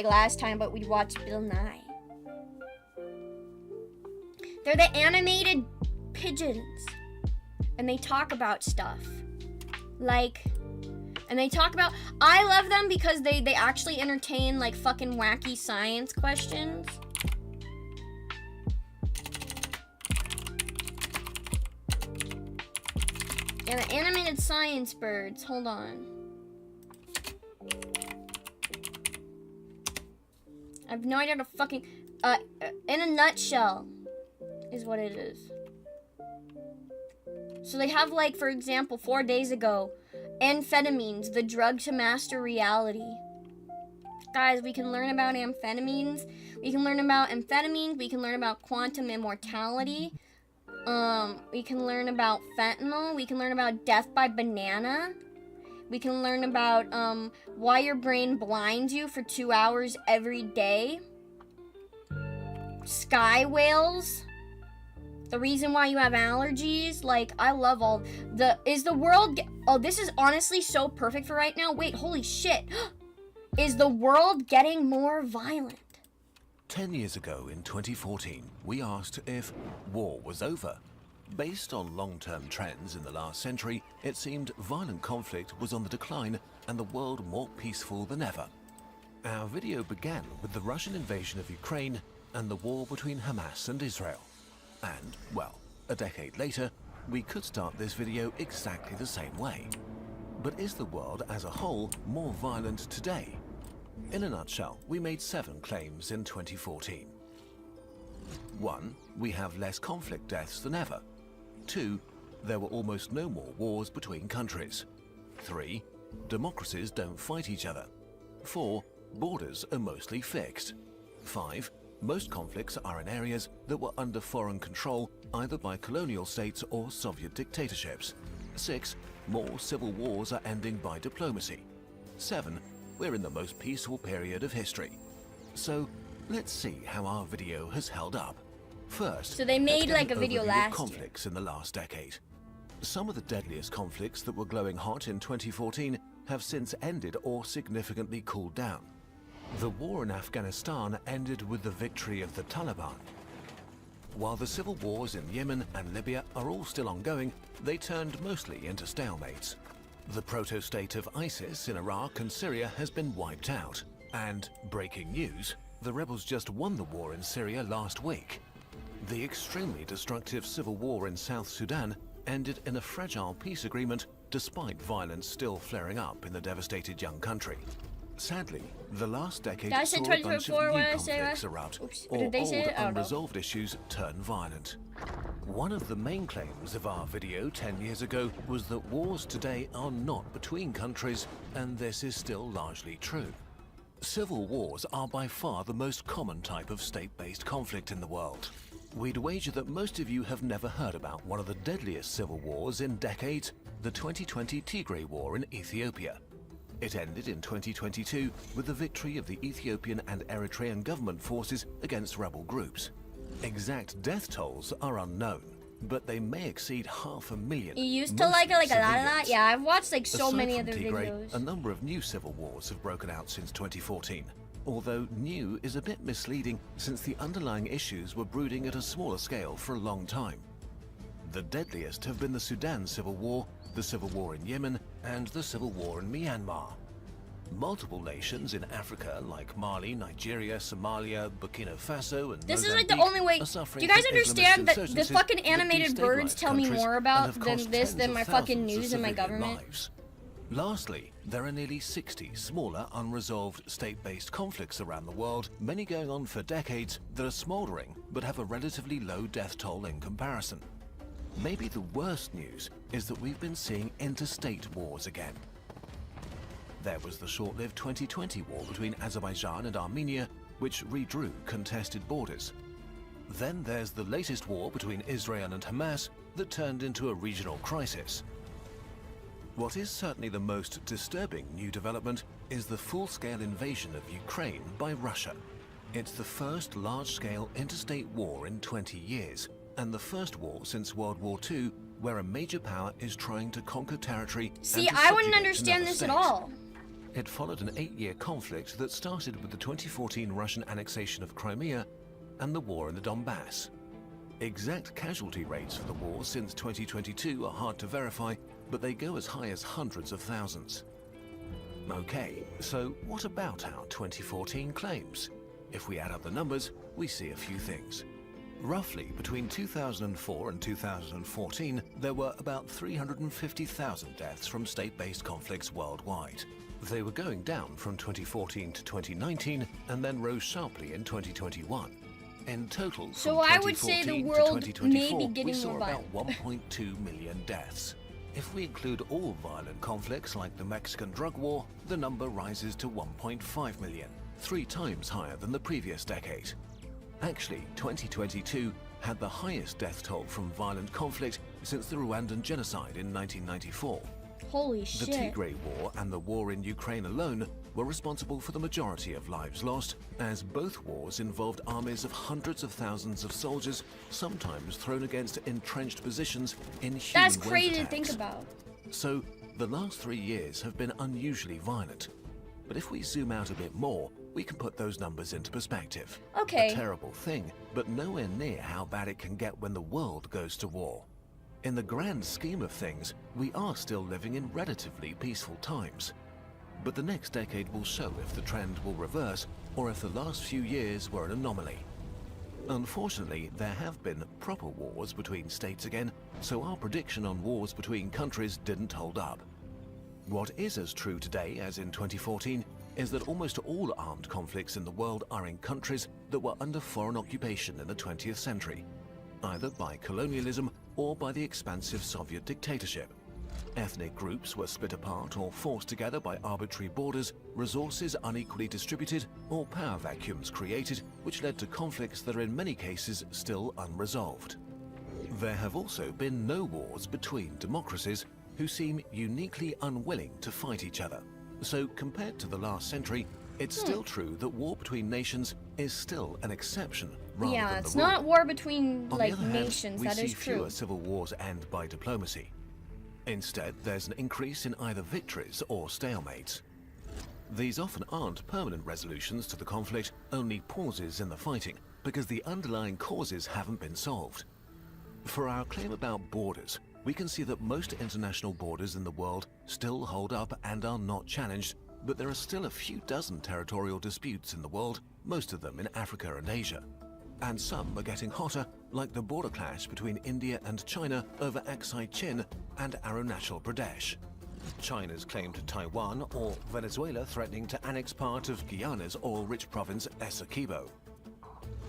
last time, but we watched Bill Nye. They're the animated pigeons, and they talk about stuff. I love them because they actually entertain like fucking wacky science questions. Yeah, the animated science birds. Hold on. I have no idea how to fucking... in a nutshell is what it is. So they have, like, for example, 4 days ago, amphetamines, the drug to master reality. Guys, we can learn about amphetamines. We can learn about amphetamines. We can learn about quantum immortality. We can learn about fentanyl. We can learn about death by banana. We can learn about, why your brain blinds you for 2 hours every day. Sky whales. The reason why you have allergies. Like, I love all is the world, this is honestly so perfect for right now. Wait, holy shit. Is the world getting more violent? 10 years ago, in 2014, we asked if war was over. Based on long-term trends in the last century, it seemed violent conflict was on the decline and the world more peaceful than ever. Our video began with the Russian invasion of Ukraine and the war between Hamas and Israel. And, well, a decade later, we could start this video exactly the same way. But is the world as a whole more violent today? In a nutshell, we made 7 claims in 2014. 1. We have less conflict deaths than ever. 2. There were almost no more wars between countries. 3. Democracies don't fight each other. 4. Borders are mostly fixed. 5. Most conflicts are in areas that were under foreign control either by colonial states or Soviet dictatorships. 6. More civil wars are ending by diplomacy. 7. We're in the most peaceful period of history. So, let's see how our video has held up. First, so they made like a video last conflicts in the last decade. Some of the deadliest conflicts that were glowing hot in 2014 have since ended or significantly cooled down. The war in Afghanistan ended with the victory of the Taliban. While the civil wars in Yemen and Libya are all still ongoing, they turned mostly into stalemates. The proto-state of ISIS in Iraq and Syria has been wiped out. And, breaking news, the rebels just won the war in Syria last week. The extremely destructive civil war in South Sudan ended in a fragile peace agreement despite violence still flaring up in the devastated young country. Sadly, the last decade saw a bunch of new conflicts erupt, or old unresolved issues turn violent. One of the main claims of our video 10 years ago was that wars today are not between countries, and this is still largely true. Civil wars are by far the most common type of state-based conflict in the world. We'd wager that most of you have never heard about one of the deadliest civil wars in decades, the 2020 Tigray War in Ethiopia. It ended in 2022 with the victory of the Ethiopian and Eritrean government forces against rebel groups. Exact death tolls are unknown, but they may exceed 500,000. You used to like it like a lot of that? civilians. Yeah, I've watched like so Aside many from other Tigray, videos. a number of new civil wars have broken out since 2014. Although new is a bit misleading since the underlying issues were brooding at a smaller scale for a long time. The deadliest have been the Sudan Civil War, the Civil War in Yemen, and the Civil War in Myanmar. Multiple nations in Africa like Mali, Nigeria, Somalia, Burkina Faso, and This is Mozambique like the only way. are Do suffering you guys from understand Islamist that the insurgencies fucking that animated birds destabilize tell me countries more and about have than cost this than tens my of fucking thousands of news and my civilian government? lives. Lastly, there are nearly 60 smaller, unresolved state-based conflicts around the world, many going on for decades, that are smouldering but have a relatively low death toll in comparison. Maybe the worst news is that we've been seeing interstate wars again. There was the short-lived 2020 war between Azerbaijan and Armenia, which redrew contested borders. Then there's the latest war between Israel and Hamas that turned into a regional crisis. What is certainly the most disturbing new development is the full-scale invasion of Ukraine by Russia. It's the first large-scale interstate war in 20 years, and the first war since World War II where a major power is trying to conquer territory. See, and to I wouldn't subjugate understand another this at state. all. It followed an 8-year conflict that started with the 2014 Russian annexation of Crimea and the war in the Donbass. Exact casualty rates for the war since 2022 are hard to verify, but they go as high as hundreds of thousands. Okay, so what about our 2014 claims? If we add up the numbers, we see a few things. Roughly, between 2004 and 2014, there were about 350,000 deaths from state-based conflicts worldwide. They were going down from 2014 to 2019 and then rose sharply in 2021. In total, So from I would say the 2014 to world may be 2024, getting we saw more about violent. 1.2 million deaths. If we include all violent conflicts like the Mexican drug war, the number rises to 1.5 million, 3 times higher than the previous decade. Actually, 2022 had the highest death toll from violent conflict since the Rwandan genocide in 1994. Holy The shit. Tigray War and the war in Ukraine alone were responsible for the majority of lives lost, as both wars involved armies of hundreds of thousands of soldiers, sometimes thrown against entrenched positions in human That's wave crazy to attacks. think about. So, the last 3 years have been unusually violent. But if we zoom out a bit more, we can put those numbers into perspective. Okay. A terrible thing, but nowhere near how bad it can get when the world goes to war. In the grand scheme of things, we are still living in relatively peaceful times. But the next decade will show if the trend will reverse or if the last few years were an anomaly. Unfortunately, there have been proper wars between states again, so our prediction on wars between countries didn't hold up. What is as true today as in 2014 is that almost all armed conflicts in the world are in countries that were under foreign occupation in the 20th century, either by colonialism or by the expansive Soviet dictatorship. Ethnic groups were split apart or forced together by arbitrary borders, resources unequally distributed, or power vacuums created, which led to conflicts that are in many cases still unresolved. There have also been no wars between democracies who seem uniquely unwilling to fight each other. So compared to the last century, it's still true that war between nations is still an exception rather Yeah, than it's the rule. not war between On like the other nations. hand, we That see is true. fewer civil wars end by diplomacy. Instead, there's an increase in either victories or stalemates. These often aren't permanent resolutions to the conflict, only pauses in the fighting, because the underlying causes haven't been solved. For our claim about borders, we can see that most international borders in the world still hold up and are not challenged, but there are still a few dozen territorial disputes in the world, most of them in Africa and Asia. And some are getting hotter, like the border clash between India and China over Aksai Chin and Arunachal Pradesh. China's claim to Taiwan, or Venezuela threatening to annex part of Guyana's oil-rich province Essequibo.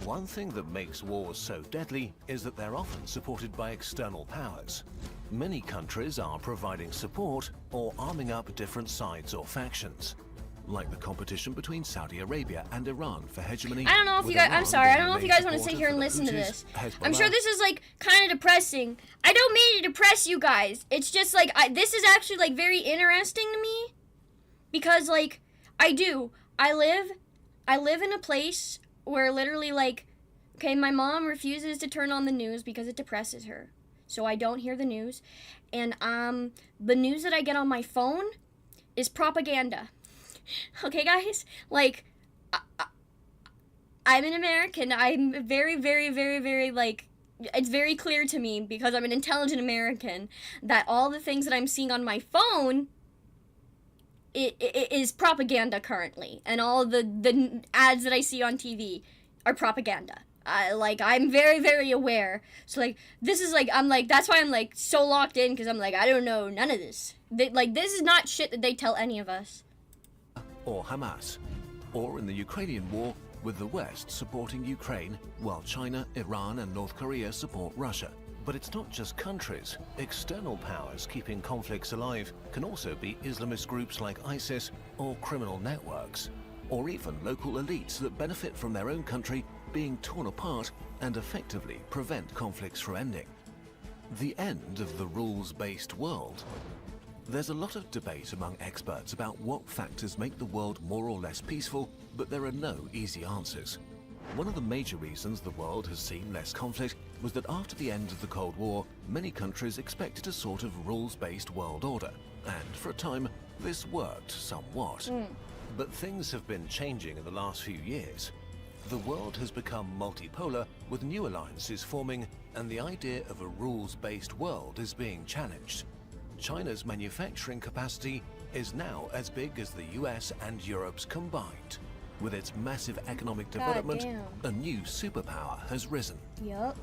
One thing that makes wars so deadly is that they're often supported by external powers. Many countries are providing support or arming up different sides or factions, like the competition between Saudi Arabia and Iran for hegemony. I don't know if with you guys. I'm Iran sorry. I being don't know the if you main guys want to sit supporter here for and the listen to Houthis, this. I'm Hezbollah. sure this is like kind of depressing. I don't mean to depress you guys. It's just like this is actually like very interesting to me, because like I live in a place where literally like Okay, my mom refuses to turn on the news because it depresses her. So I don't hear the news. And the news that I get on my phone is propaganda. Okay, guys? Like, I'm an American. I'm very, very, very, very, like, it's very clear to me because I'm an intelligent American that all the things that I'm seeing on my phone it is propaganda currently. And all the ads that I see on TV are propaganda. I'm very, very aware. So, like, this is, like, I'm, like, that's why I'm, like, so locked in, because I'm, like, I don't know none of this. This is not shit that they tell any of us. Or Hamas, or in the Ukrainian war, with the West supporting Ukraine, while China, Iran and North Korea support Russia. But it's not just countries. External powers keeping conflicts alive can also be Islamist groups like ISIS, or criminal networks, or even local elites that benefit from their own country being torn apart and effectively prevent conflicts from ending. The end of the rules-based world. There's a lot of debate among experts about what factors make the world more or less peaceful, but there are no easy answers. One of the major reasons the world has seen less conflict was that after the end of the Cold War, many countries expected a sort of rules-based world order, and for a time, this worked somewhat. But things have been changing in the last few years. The world has become multipolar, with new alliances forming, and the idea of a rules-based world is being challenged. China's manufacturing capacity is now as big as the US and Europe's combined. With its massive economic development, a new superpower has risen. Yup.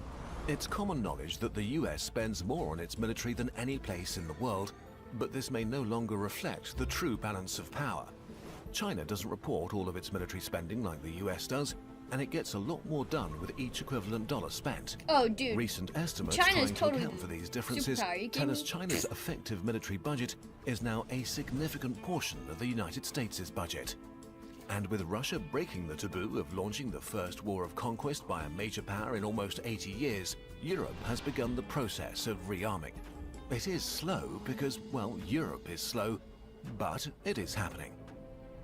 It's common knowledge that the US spends more on its military than any place in the world, but this may no longer reflect the true balance of power. China doesn't report all of its military spending like the US does, and it gets a lot more done with each equivalent dollar spent. Oh, dude. Recent estimates China's trying totally to account for these differences tell us China's effective military budget is now a significant portion of the United States' budget. And with Russia breaking the taboo of launching the first war of conquest by a major power in almost 80 years, Europe has begun the process of rearming. It is slow because, well, Europe is slow, but it is happening.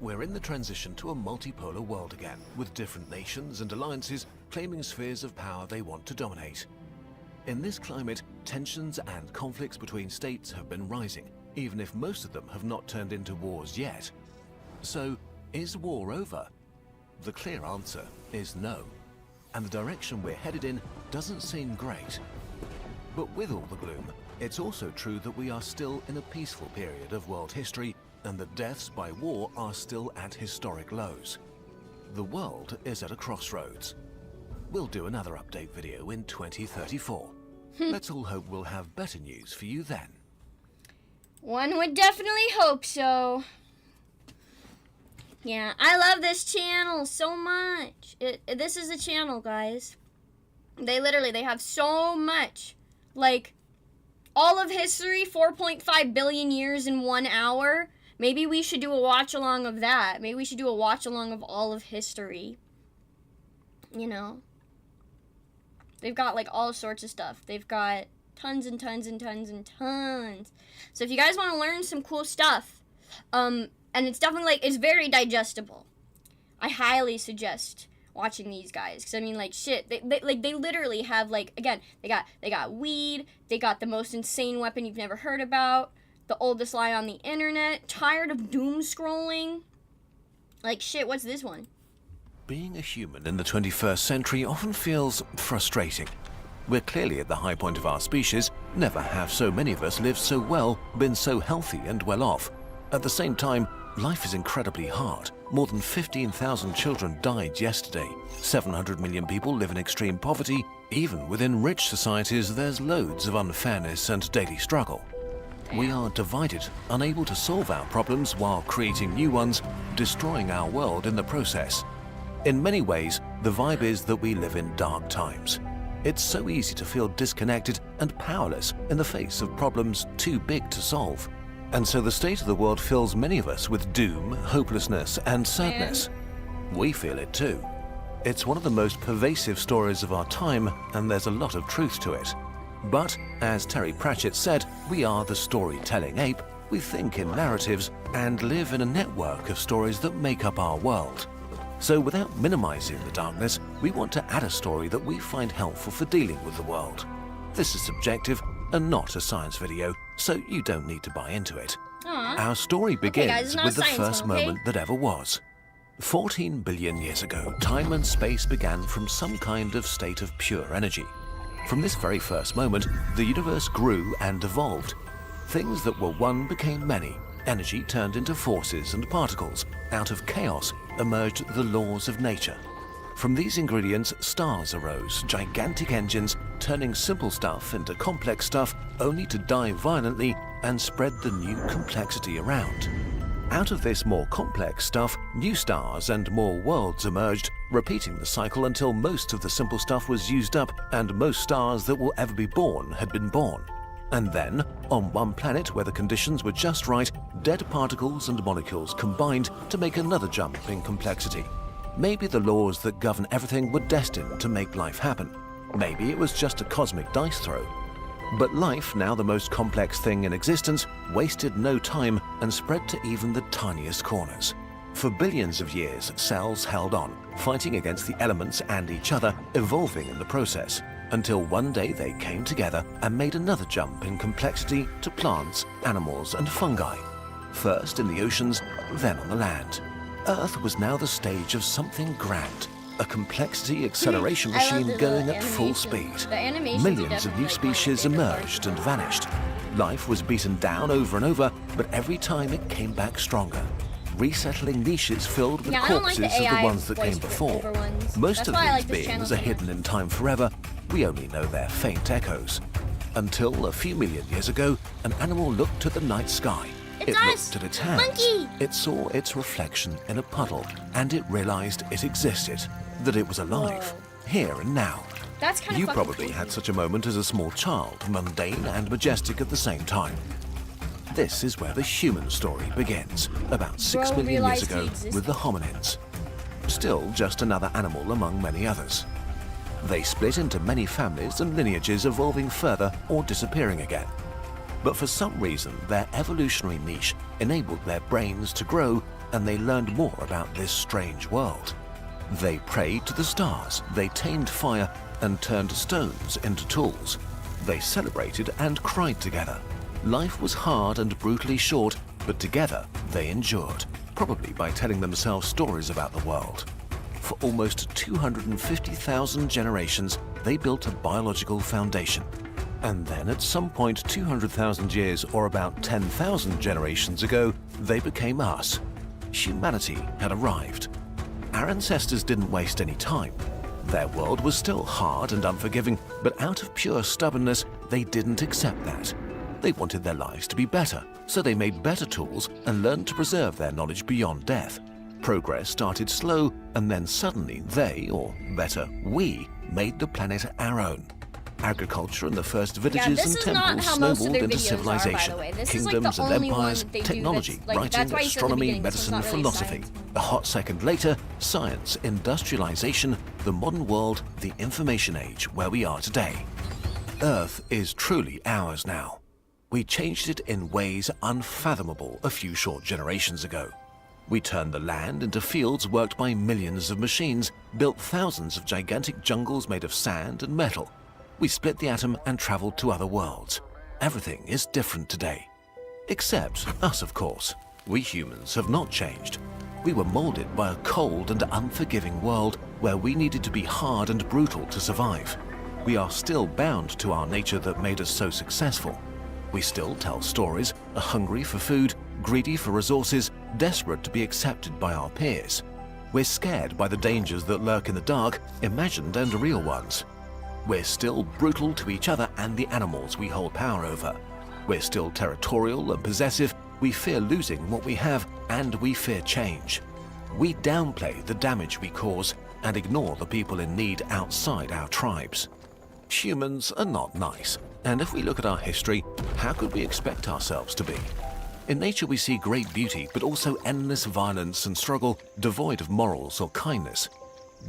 We're in the transition to a multipolar world again, with different nations and alliances claiming spheres of power they want to dominate. In this climate, tensions and conflicts between states have been rising, even if most of them have not turned into wars yet. So, is war over? The clear answer is no, and the direction we're headed in doesn't seem great. But with all the gloom, it's also true that we are still in a peaceful period of world history, and that deaths by war are still at historic lows. The world is at a crossroads. We'll do another update video in 2034. Let's all hope we'll have better news for you then. One would definitely hope so. Yeah, I love this channel so much. This is a channel, guys. They have so much. Like, all of history, 4.5 billion years in 1 hour. Maybe we should do a watch-along of that. Maybe we should do a watch-along of all of history. You know? They've got, like, all sorts of stuff. They've got tons and tons and tons and tons. So if you guys want to learn some cool stuff, and it's definitely, like, it's very digestible. I highly suggest watching these guys. Because, I mean, like, shit. They literally have, like, again, they got weed. They got the most insane weapon you've never heard about. The oldest lie on the internet. Tired of doom scrolling. Like, shit, what's this one? Being a human in the 21st century often feels frustrating. We're clearly at the high point of our species. Never have so many of us lived so well, been so healthy and well off. At the same time, life is incredibly hard. More than 15,000 children died yesterday. 700 million people live in extreme poverty. Even within rich societies, there's loads of unfairness and daily struggle. We are divided, unable to solve our problems while creating new ones, destroying our world in the process. In many ways, the vibe is that we live in dark times. It's so easy to feel disconnected and powerless in the face of problems too big to solve. And so the state of the world fills many of us with doom, hopelessness, and sadness. We feel it too. It's one of the most pervasive stories of our time, and there's a lot of truth to it. But, as Terry Pratchett said, we are the storytelling ape. We think in narratives and live in a network of stories that make up our world. So without minimizing the darkness, we want to add a story that we find helpful for dealing with the world. This is subjective and not a science video, so you don't need to buy into it. Aw. Our story begins guys, it's not a with the science first one, okay? moment that ever was. 14 billion years ago, time and space began from some kind of state of pure energy. From this very first moment, the universe grew and evolved. Things that were one became many. Energy turned into forces and particles. Out of chaos emerged the laws of nature. From these ingredients, stars arose, gigantic engines, turning simple stuff into complex stuff, only to die violently and spread the new complexity around. Out of this more complex stuff, new stars and more worlds emerged, repeating the cycle until most of the simple stuff was used up and most stars that will ever be born had been born. And then, on one planet where the conditions were just right, dead particles and molecules combined to make another jump in complexity. Maybe the laws that govern everything were destined to make life happen. Maybe it was just a cosmic dice throw. But life, now the most complex thing in existence, wasted no time and spread to even the tiniest corners. For billions of years, cells held on, fighting against the elements and each other, evolving in the process, until one day they came together and made another jump in complexity to plants, animals, and fungi. First in the oceans, then on the land. Earth was now the stage of something grand, a complexity acceleration machine going at full speed. Millions of new species emerged and vanished. Life was beaten down over and over, but every time it came back stronger, resettling niches filled with corpses of the ones that came before. Most of these beings are hidden in time forever. We only know their faint echoes. Until a few million years ago, an animal looked at the night sky. It looked at its hands. Monkey! It saw its reflection in a puddle, and it realized it existed, that it was alive, here and now. That's kind of You fucking probably creepy. had such a moment as a small child, mundane and majestic at the same time. This is where the human story begins, about 6 Bro million years realized he ago existed. with the hominids. Still just another animal among many others. They split into many families and lineages, evolving further or disappearing again. But for some reason, their evolutionary niche enabled their brains to grow, and they learned more about this strange world. They prayed to the stars, they tamed fire, and turned stones into tools. They celebrated and cried together. Life was hard and brutally short, but together they endured, probably by telling themselves stories about the world. For almost 250,000 generations, they built a biological foundation. And then at some point 200,000 years or about 10,000 generations ago, they became us. Humanity had arrived. Our ancestors didn't waste any time. Their world was still hard and unforgiving, but out of pure stubbornness, they didn't accept that. They wanted their lives to be better, so they made better tools and learned to preserve their knowledge beyond death. Progress started slow, and then suddenly they, or better, we, made the planet our own. Agriculture and the first villages this and is not temples how most of snowballed their into videos are, by the civilization, way. This is, like, kingdoms the and only one empires, that they do technology, that's, like, writing, that's why you said in the astronomy, beginning, this one's medicine, not really philosophy. science. A hot second later, science, industrialization, the modern world, the information age where we are today. Earth is truly ours now. We changed it in ways unfathomable a few short generations ago. We turned the land into fields worked by millions of machines, built thousands of gigantic jungles made of sand and metal. We split the atom and traveled to other worlds. Everything is different today. Except us, of course. We humans have not changed. We were molded by a cold and unforgiving world where we needed to be hard and brutal to survive. We are still bound to our nature that made us so successful. We still tell stories, are hungry for food, greedy for resources, desperate to be accepted by our peers. We're scared by the dangers that lurk in the dark, imagined and real ones. We're still brutal to each other and the animals we hold power over. We're still territorial and possessive. We fear losing what we have, and we fear change. We downplay the damage we cause and ignore the people in need outside our tribes. Humans are not nice, and if we look at our history, how could we expect ourselves to be? In nature we see great beauty, but also endless violence and struggle, devoid of morals or kindness.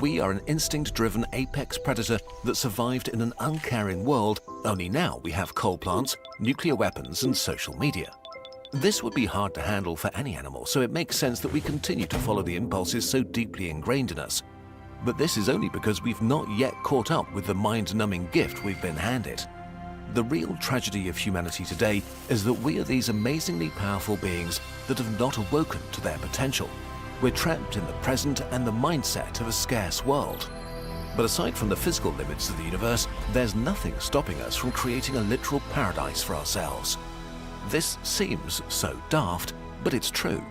We are an instinct-driven apex predator that survived in an uncaring world, only now we have coal plants, nuclear weapons, and social media. This would be hard to handle for any animal, so it makes sense that we continue to follow the impulses so deeply ingrained in us. But this is only because we've not yet caught up with the mind-numbing gift we've been handed. The real tragedy of humanity today is that we are these amazingly powerful beings that have not awoken to their potential. We're trapped in the present and the mindset of a scarce world. But aside from the physical limits of the universe, there's nothing stopping us from creating a literal paradise for ourselves. This seems so daft, but it's true.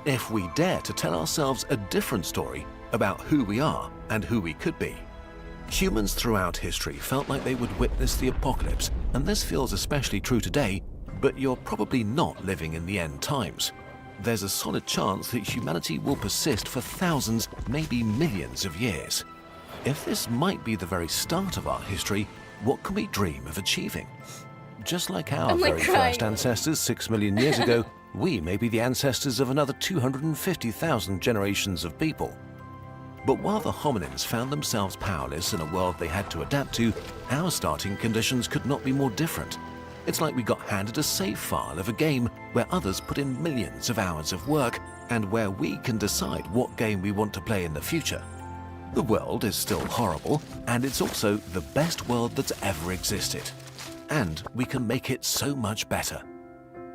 If we dare to tell ourselves a different story about who we are and who we could be. Humans throughout history felt like they would witness the apocalypse, and this feels especially true today, but you're probably not living in the end times. There's a solid chance that humanity will persist for thousands, maybe millions of years. If this might be the very start of our history, what can we dream of achieving? Just like our very first ancestors 6 million years ago, we may be the ancestors of another 250,000 generations of people. But while the hominins found themselves powerless in a world they had to adapt to, our starting conditions could not be more different. It's like we got handed a save file of a game where others put in millions of hours of work and where we can decide what game we want to play in the future. The world is still horrible, and it's also the best world that's ever existed. And we can make it so much better.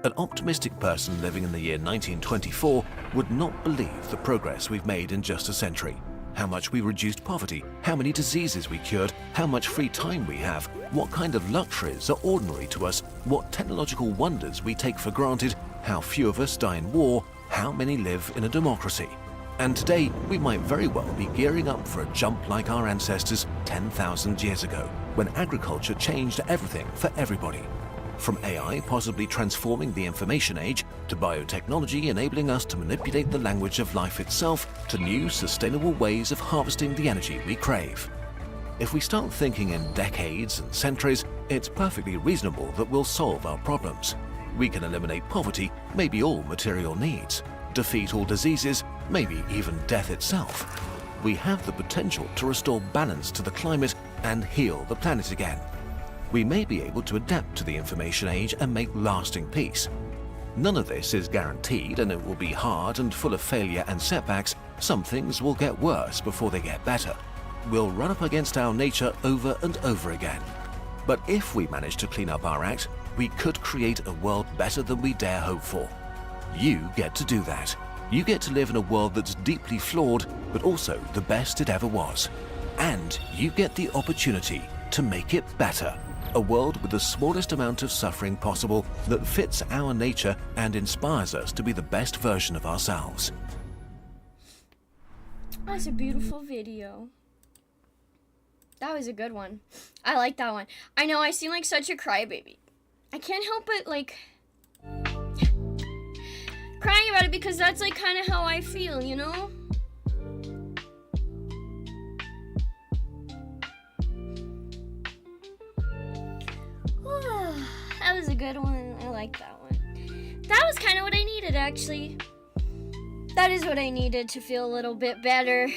An optimistic person living in the year 1924 would not believe the progress we've made in just a century. How much we reduced poverty, how many diseases we cured, how much free time we have, what kind of luxuries are ordinary to us, what technological wonders we take for granted, how few of us die in war, how many live in a democracy. And today, we might very well be gearing up for a jump like our ancestors 10,000 years ago, when agriculture changed everything for everybody. From AI possibly transforming the information age, to biotechnology enabling us to manipulate the language of life itself, to new sustainable ways of harvesting the energy we crave. If we start thinking in decades and centuries, it's perfectly reasonable that we'll solve our problems. We can eliminate poverty, maybe all material needs, defeat all diseases, maybe even death itself. We have the potential to restore balance to the climate and heal the planet again. We may be able to adapt to the information age and make lasting peace. None of this is guaranteed, and it will be hard and full of failure and setbacks. Some things will get worse before they get better. We'll run up against our nature over and over again. But if we manage to clean up our act, we could create a world better than we dare hope for. You get to do that. You get to live in a world that's deeply flawed, but also the best it ever was. And you get the opportunity to make it better. A world with the smallest amount of suffering possible that fits our nature and inspires us to be the best version of ourselves. That's a beautiful video. That was a good one. I like that one. I know I seem like such a crybaby. I can't help but like crying about it because that's like kind of how I feel, you know? That was a good one. I like that one. That was kind of what I needed, actually. That is what I needed to feel a little bit better.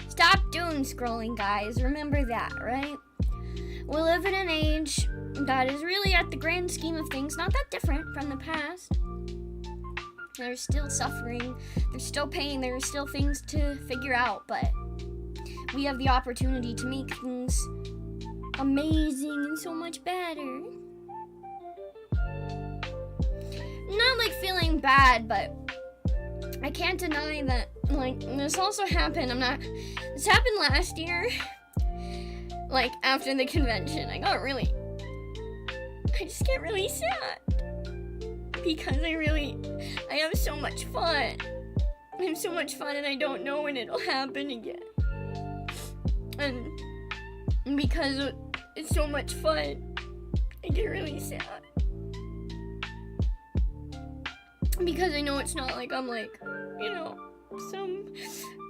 Stop doom scrolling, guys. Remember that, right? We live in an age that is really, at the grand scheme of things, not that different from the past. There's still suffering, there's still pain, there's still things to figure out, but we have the opportunity to make things amazing and so much better. Not like feeling bad, but I can't deny that, like, this also happened. This happened last year. Like, after the convention, I just get really sad. Because I have so much fun. I have so much fun and I don't know when it'll happen again. And because it's so much fun, I get really sad. Because I know it's not like I'm like, you know, some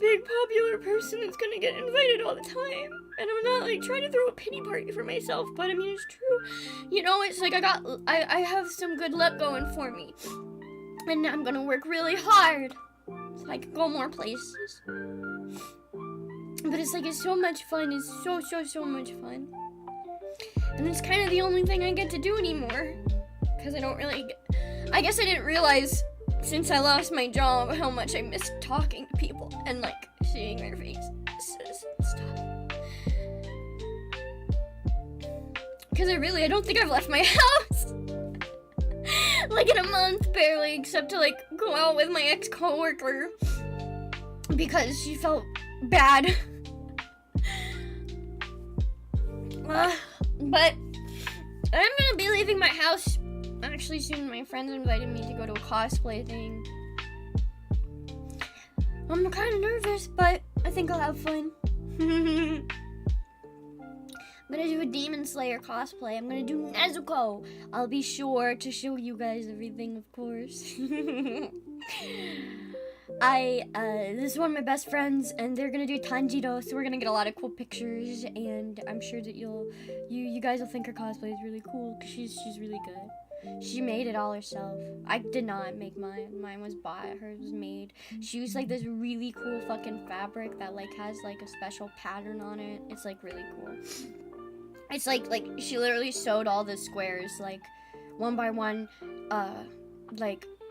big popular person that's gonna get invited all the time. And I'm not like trying to throw a pity party for myself, but I mean, it's true. You know, it's like I have some good luck going for me. And I'm gonna work really hard so I can go more places. But it's like, it's so much fun. It's so much fun. And it's kind of the only thing I get to do anymore. Because I guess I didn't realize since I lost my job how much I missed talking to people and like seeing their faces and stuff. Because I don't think I've left my house. Like in a month, barely, except to like go out with my ex-coworker. Because she felt bad. But I'm gonna be leaving my house actually soon. My friends invited me to go to a cosplay thing. I'm kind of nervous, but I think I'll have fun. I'm gonna do a Demon Slayer cosplay. I'm gonna do Nezuko. I'll be sure to show you guys everything, of course. This is one of my best friends, and they're gonna do Tanjiro, so we're gonna get a lot of cool pictures, and I'm sure that you guys will think her cosplay is really cool, because she's really good. She made it all herself. I did not make mine. Mine was bought. Hers was made. She used like this really cool fucking fabric that like has like a special pattern on it. It's like really cool. It's like she literally sewed all the squares like one by one.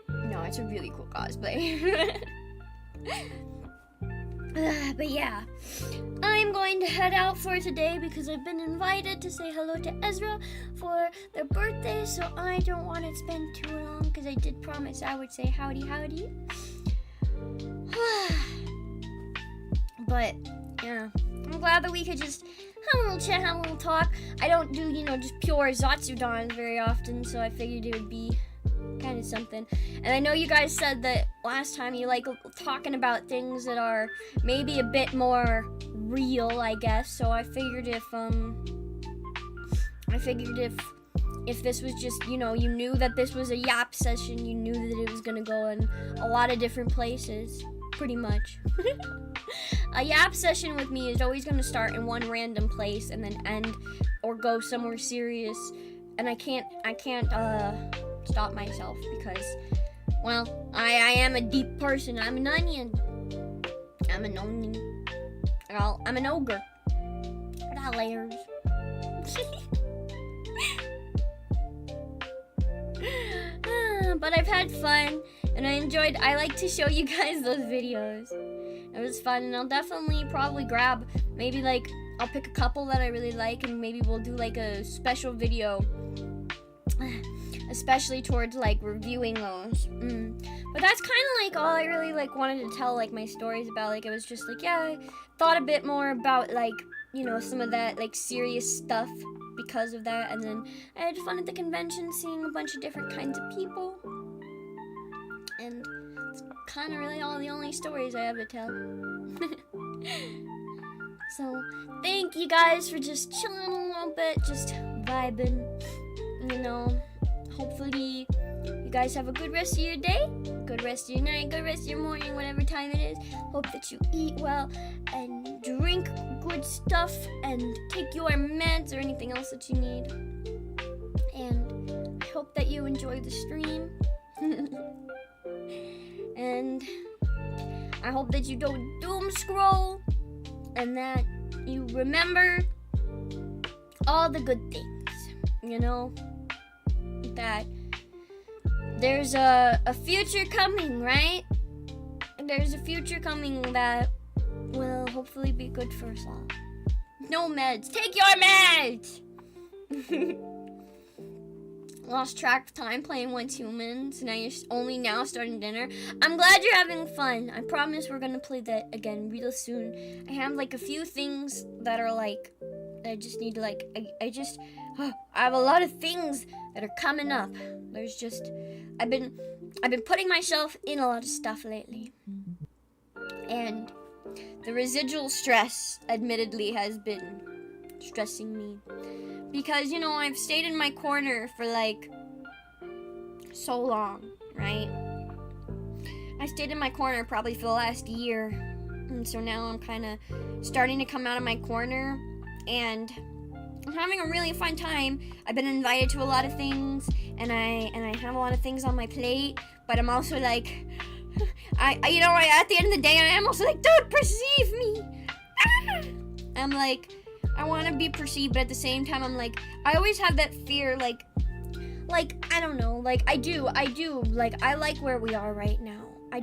No, it's a really cool cosplay. But yeah, I'm going to head out for today because I've been invited to say hello to Ezra for their birthday, so I don't want to spend too long because I did promise I would say howdy. But yeah, I'm glad that we could just have a little chat, have a little talk. I don't do, just pure Zatsudan very often, so I figured it would be kind of something. And I know you guys said that last time you like talking about things that are maybe a bit more real, I guess. So I figured if this was just, you knew that this was a yap session, you knew that it was gonna go in a lot of different places, pretty much. A yap session with me is always gonna start in one random place and then end or go somewhere serious, and I can't stop myself because, well, I am a deep person. I'm an onion. I'm an onion. Well, I'm an ogre. I got layers. But I've had fun, and I like to show you guys those videos. It was fun, and I'll definitely probably grab, maybe like, I'll pick a couple that I really like, and maybe we'll do like a special video especially towards like reviewing those. But that's kind of like all I really like wanted to tell like my stories about. Like it was just like, yeah, I thought a bit more about like, some of that like serious stuff because of that, and then I had fun at the convention seeing a bunch of different kinds of people, and it's kind of really all the only stories I have to tell. So thank you guys for just chilling a little bit, just vibing, Hopefully you guys have a good rest of your day, good rest of your night, good rest of your morning, whatever time it is. Hope that you eat well and drink good stuff and take your meds or anything else that you need. And I hope that you enjoy the stream. And I hope that you don't doom scroll and that you remember all the good things, that there's a future coming, right? There's a future coming that will hopefully be good for us all. No meds. Take your meds! Lost track of time playing Once Humans. Now you're only now starting dinner. I'm glad you're having fun. I promise we're gonna play that again real soon. I have like a few things that are like, I just need to like, I have a lot of things that are coming up. There's just, I've been putting myself in a lot of stuff lately. And the residual stress, admittedly, has been stressing me. Because, I've stayed in my corner for like so long, right? I stayed in my corner probably for the last year. And so now I'm kind of starting to come out of my corner, and I'm having a really fun time. I've been invited to a lot of things, and I have a lot of things on my plate, but I'm also like, at the end of the day, I am also like, don't perceive me. I'm like, I want to be perceived, but at the same time, I'm like, I always have that fear, like, I don't know, like, I do, like, I like where we are right now. I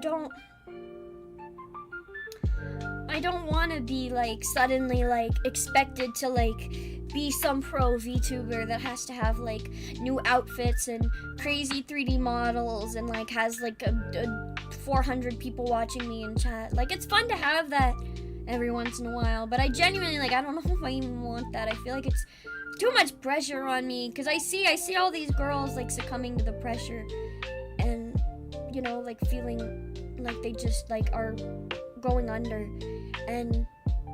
I don't want to be like suddenly like expected to like be some pro VTuber that has to have like new outfits and crazy 3D models and like has like a 400 people watching me in chat. Like, it's fun to have that every once in a while, but I genuinely, like, I don't know if I even want that. I feel like it's too much pressure on me, because I see all these girls like succumbing to the pressure and, you know, like feeling like they just like are going under. And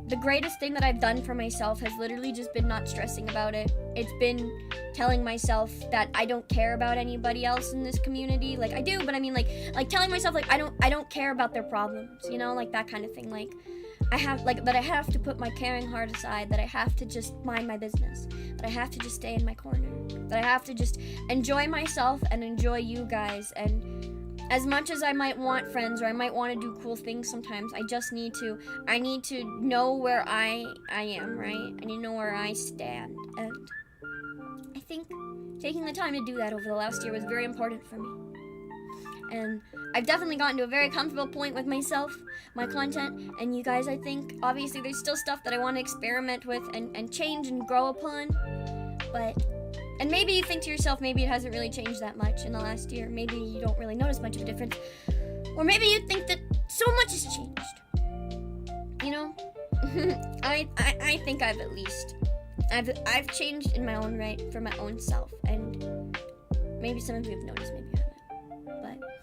the greatest thing that I've done for myself has literally just been not stressing about it. It's been telling myself that I don't care about anybody else in this community. Like, I do, but I mean, like telling myself like I don't care about their problems, you know, like that kind of thing. Like, I have to put my caring heart aside, that I have to just mind my business, that I have to just stay in my corner, that I have to just enjoy myself and enjoy you guys. And as much as I might want friends, or I might want to do cool things sometimes, I need to know where I am, right? I need to know where I stand. And I think taking the time to do that over the last year was very important for me. And I've definitely gotten to a very comfortable point with myself, my content, and you guys. I think obviously there's still stuff that I want to experiment with and change and grow upon, and maybe you think to yourself, maybe it hasn't really changed that much in the last year. Maybe you don't really notice much of a difference. Or maybe you think that so much has changed. You know? I think I've changed in my own right for my own self. And maybe some of you have noticed, maybe you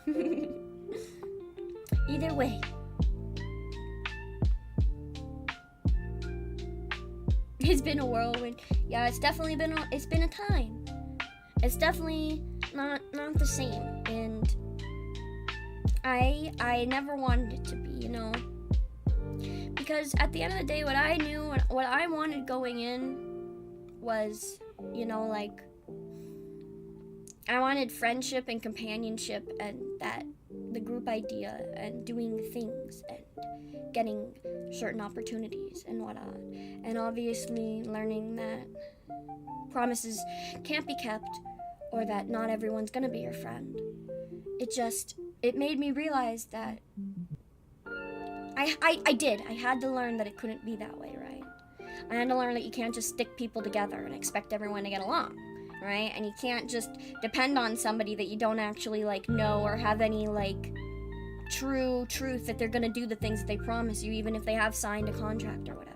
haven't. But either way, it's been a whirlwind. Yeah, it's definitely been a time. It's definitely not the same, and I never wanted it to be, you know, because at the end of the day, what I knew, what I wanted going in was, you know, like, I wanted friendship and companionship, and that the group idea, and doing things and getting certain opportunities and whatnot. And obviously learning that promises can't be kept, or that not everyone's gonna be your friend. It made me realize that I had to learn that it couldn't be that way, right? I had to learn that you can't just stick people together and expect everyone to get along, right? And you can't just depend on somebody that you don't actually like know or have any like truth that they're gonna do the things that they promise you, even if they have signed a contract or whatever.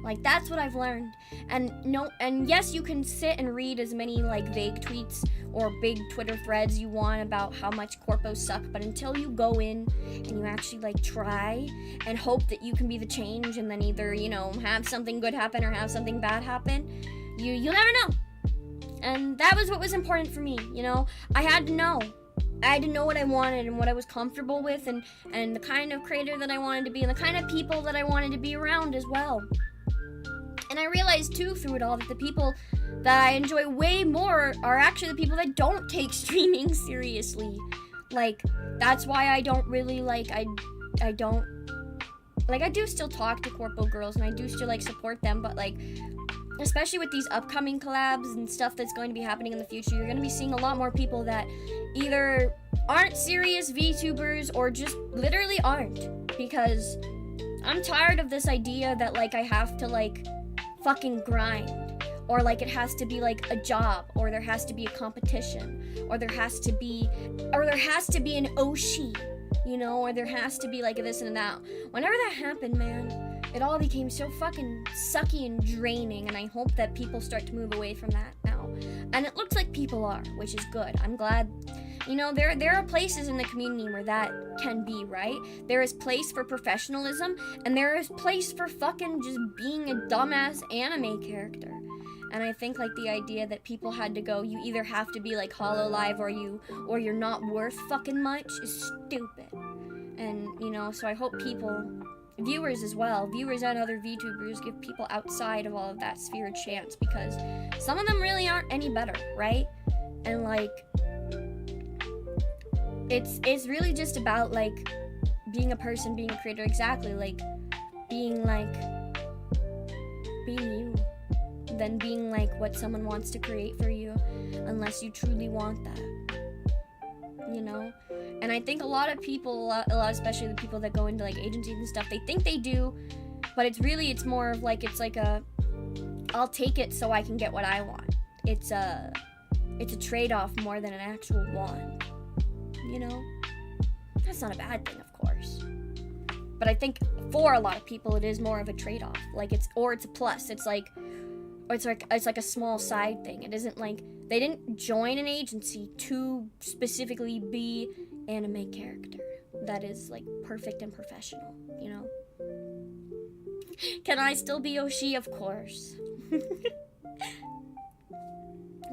Like, that's what I've learned. And yes, you can sit and read as many like vague tweets or big Twitter threads you want about how much corpos suck, but until you go in and you actually like try and hope that you can be the change, and then either, you know, have something good happen or have something bad happen, you'll never know. And that was what was important for me, you know? I had to know what I wanted and what I was comfortable with, and the kind of creator that I wanted to be, and the kind of people that I wanted to be around as well. And I realized too through it all that the people that I enjoy way more are actually the people that don't take streaming seriously. Like, that's why I don't really like, I do still talk to corpo girls, and I do still like support them, but like, especially with these upcoming collabs and stuff that's going to be happening in the future, you're going to be seeing a lot more people that either aren't serious VTubers or just literally aren't. Because I'm tired of this idea that like I have to like fucking grind, or like it has to be like a job, or there has to be a competition, or there has to be an Oshi, you know, or there has to be like this and that. Whenever that happened, man, it all became so fucking sucky and draining, and I hope that people start to move away from that now. And it looks like people are, which is good. I'm glad. You know, there are places in the community where that can be, right? There is place for professionalism, and there is place for fucking just being a dumbass anime character. And I think like the idea that people had to go, you either have to be like Hololive or you're not worth fucking much, is stupid. And, you know, so I hope people, viewers as well, viewers and other VTubers, give people outside of all of that sphere a chance, because some of them really aren't any better, right? And like, it's really just about like being a person, being a creator, exactly, like being you, than being like what someone wants to create for you, unless you truly want that, you know? And And I think a lot of people, a lot, especially the people that go into like agencies and stuff, they think they do, but it's more of like, it's like a, I'll take it so I can get what I want. It's a trade-off more than an actual want, you know? That's not a bad thing, of course. But I think for a lot of people, it is more of a trade-off. Like it's a plus. It's like a small side thing. It isn't like, they didn't join an agency to specifically be anime character that is like perfect and professional, you know? Can I still be Oshi? Of course.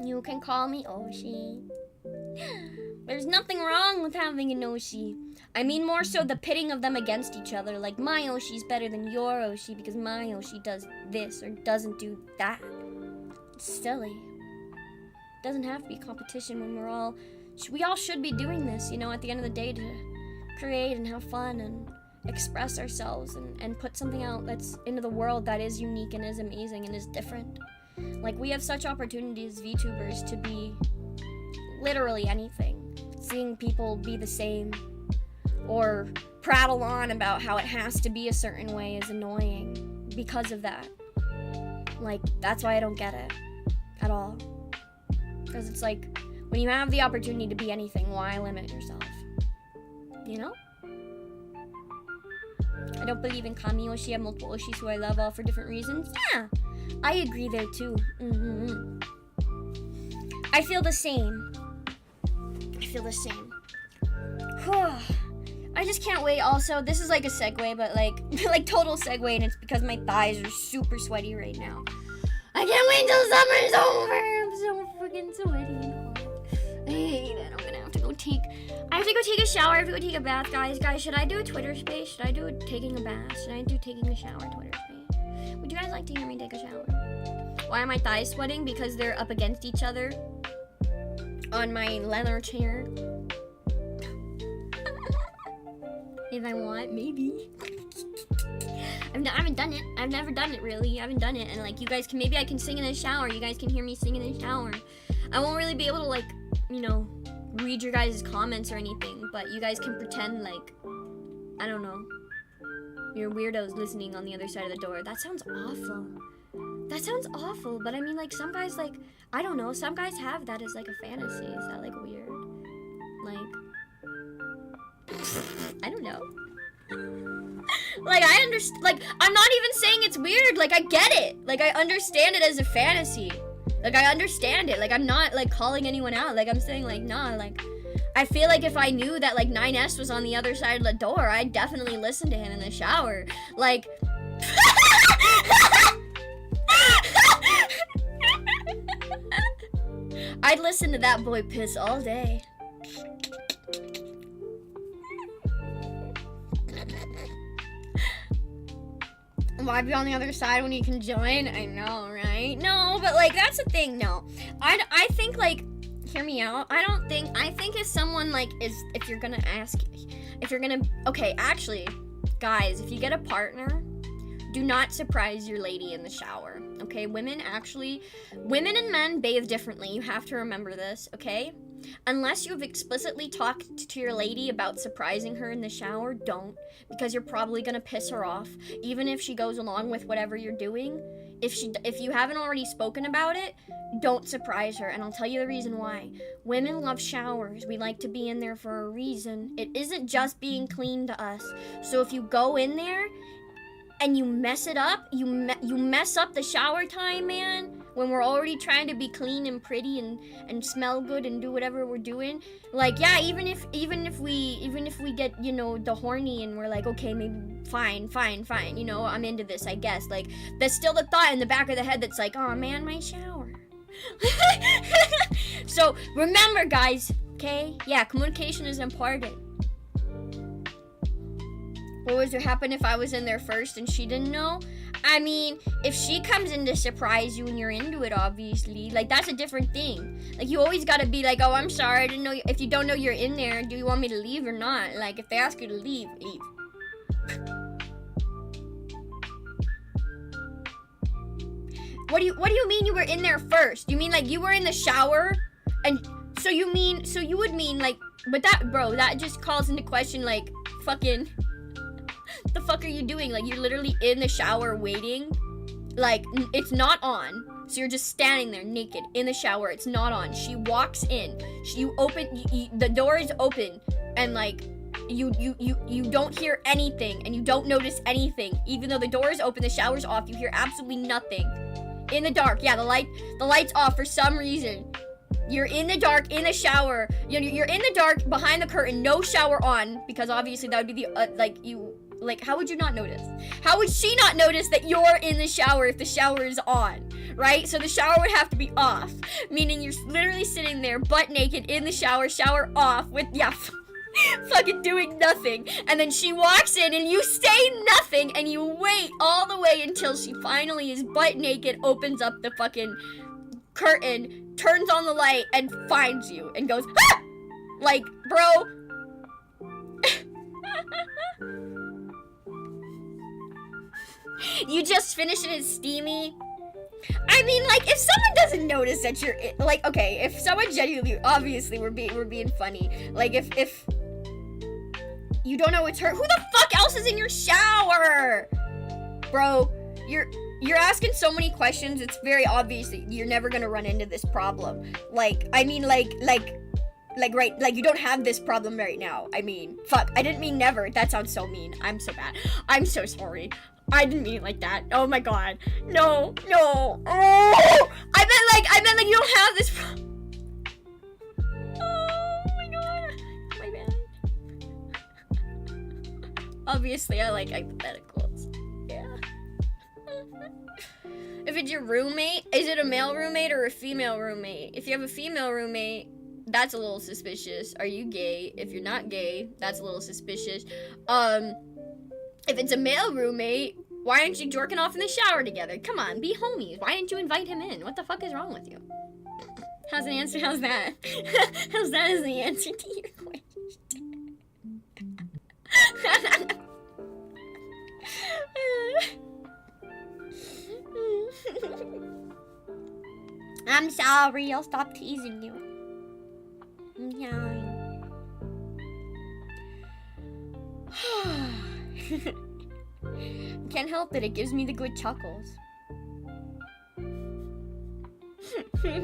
You can call me Oshi. There's nothing wrong with having an Oshi. I mean more so the pitting of them against each other. Like, my Oshi's better than your Oshi because my Oshi does this or doesn't do that. It's silly. It doesn't have to be competition when we all should be doing this, you know, at the end of the day, to create and have fun and express ourselves and put something out that's into the world that is unique and is amazing and is different. Like, we have such opportunities as VTubers to be literally anything. Seeing people be the same or prattle on about how it has to be a certain way is annoying because of that. Like, that's why I don't get it at all. Because it's like, when you have the opportunity to be anything, why limit yourself? You know? I don't believe in Kami Oshi. I have multiple Oshis who I love, all for different reasons. Yeah, I agree there too. I feel the same. I just can't wait. Also, this is like a segue, but like total segue, and it's because my thighs are super sweaty right now. I can't wait till summer's over. I'm so freaking sweaty and hot. I hate it. I'm gonna have to go take a shower. I have to go take a bath, guys. Guys, should I do a Twitter space? Should I do taking a bath? Should I do taking a shower Twitter space? Would you guys like to hear me take a shower? Why are my thighs sweating? Because they're up against each other on my leather chair. If I want, maybe. I haven't done it. I've never done it, really. I haven't done it. And, like, you guys can... Maybe I can sing in the shower. You guys can hear me sing in the shower. I won't really be able to, like, you know, read your guys' comments or anything. But you guys can pretend, like... I don't know. You're weirdos listening on the other side of the door. That sounds awful. That sounds awful. But, I mean, like, some guys, like... I don't know. Some guys have that as, like, a fantasy. Is that, like, weird? Like... I don't know. Like, I understand. Like, I'm not even saying it's weird. Like, I get it. Like, I understand it as a fantasy. Like, I understand it. Like, I'm not, like, calling anyone out. Like, I'm saying, like, nah, like, I feel like if I knew that, like, 9S was on the other side of the door, I'd definitely listen to him in the shower. Like... I'd listen to that boy piss all day. Why be on the other side when you can join? I know, right? No, but, like, that's the thing, no. I think, like, hear me out. I think if someone, like, if you're gonna okay, actually, guys, if you get a partner, do not surprise your lady in the shower, okay? Women and men bathe differently. You have to remember this, okay? Unless you've explicitly talked to your lady about surprising her in the shower, don't, because you're probably gonna piss her off, even if she goes along with whatever you're doing. If you haven't already spoken about it, don't surprise her, and I'll tell you the reason why. Women love showers. We like to be in there for a reason. It isn't just being clean to us. So if you go in there and you mess it up, you mess up the shower time, man. When we're already trying to be clean and pretty and smell good and do whatever we're doing, like, yeah, even if we get, you know, the horny and we're like, okay, maybe fine, you know, I'm into this, I guess. Like, that's still the thought in the back of the head that's like, oh man, my shower. So remember, guys, okay? Yeah, communication is important. What would happen if I was in there first and she didn't know? I mean, if she comes in to surprise you and you're into it, obviously, like, that's a different thing. Like, you always gotta be like, oh, I'm sorry, I didn't know. If you don't know you're in there, do you want me to leave or not? Like, if they ask you to leave, leave. What do you mean you were in there first? You mean, like, you were in the shower and So you would mean like, but that, bro, that just calls into question like, fucking, the fuck are you doing? Like, you're literally in the shower waiting, like, it's not on. So you're just standing there naked in the shower. It's not on. She walks in. The door is open, and like, you don't hear anything, and you don't notice anything. Even though the door is open, the shower's off. You hear absolutely nothing. In the dark. Yeah, the light's off for some reason. You're in the dark, in the shower. You're in the dark, behind the curtain, no shower on, because obviously that would be the, how would you not notice? How would she not notice that you're in the shower if the shower is on, right? So the shower would have to be off, meaning you're literally sitting there butt naked in the shower off with, fucking doing nothing. And then she walks in and you say nothing and you wait all the way until she finally is butt naked, opens up the fucking curtain, turns on the light, and finds you and goes, ah! Like, bro. You just finished and it's steamy. I mean, like, if someone doesn't notice that you're, like, okay, if someone genuinely, obviously, we're being funny. Like, if you don't know it's her, who the fuck else is in your shower? Bro, you're asking so many questions, it's very obvious that you're never gonna run into this problem. Like, I mean, right, like, you don't have this problem right now. I mean, fuck, I didn't mean never. That sounds so mean. I'm so bad. I'm so sorry. I didn't mean it like that. Oh my god. No. Oh! I meant like you don't have this problem. Oh my god. My bad. Obviously, I like hypotheticals. Yeah. If it's your roommate, is it a male roommate or a female roommate? If you have a female roommate, that's a little suspicious. Are you gay? If you're not gay, that's a little suspicious. If it's a male roommate, why aren't you jorking off in the shower together? Come on, be homies. Why didn't you invite him in? What the fuck is wrong with you? How's the answer? How's that? How's that as the answer to your question? I'm sorry, I'll stop teasing you. Yeah. Can't help it, it gives me the good chuckles. No!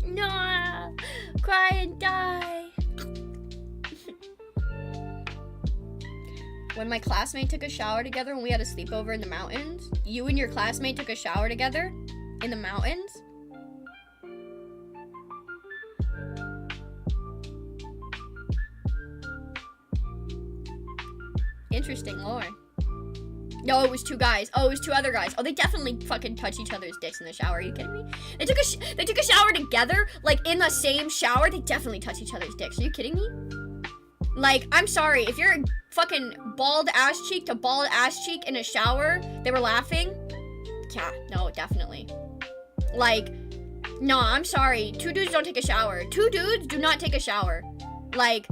No! Cry and die. When my classmate took a shower together when we had a sleepover in the mountains, you and your classmate took a shower together in the mountains? Interesting lore. No, it was two guys. Oh, it was two other guys. Oh, they definitely fucking touch each other's dicks in the shower. Are you kidding me? They took a shower together, like in the same shower. They definitely touch each other's dicks. Are you kidding me? Like, I'm sorry, if you're a fucking bald ass cheek to bald ass cheek in a shower, they were laughing. Yeah, no, definitely. Like, no, I'm sorry. Two dudes don't take a shower. Two dudes do not take a shower. Like,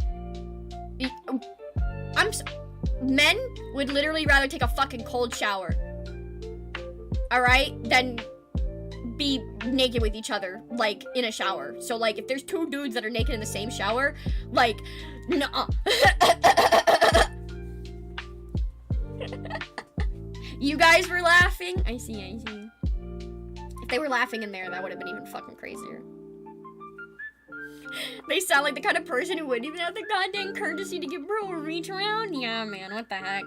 men would literally rather take a fucking cold shower, alright, than be naked with each other, like, in a shower. So, like, if there's two dudes that are naked in the same shower, like, nuh-uh. You guys were laughing? I see. If they were laughing in there, that would have been even fucking crazier. They sound like the kind of person who wouldn't even have the goddamn courtesy to give bro a reach around. Yeah, man, what the heck?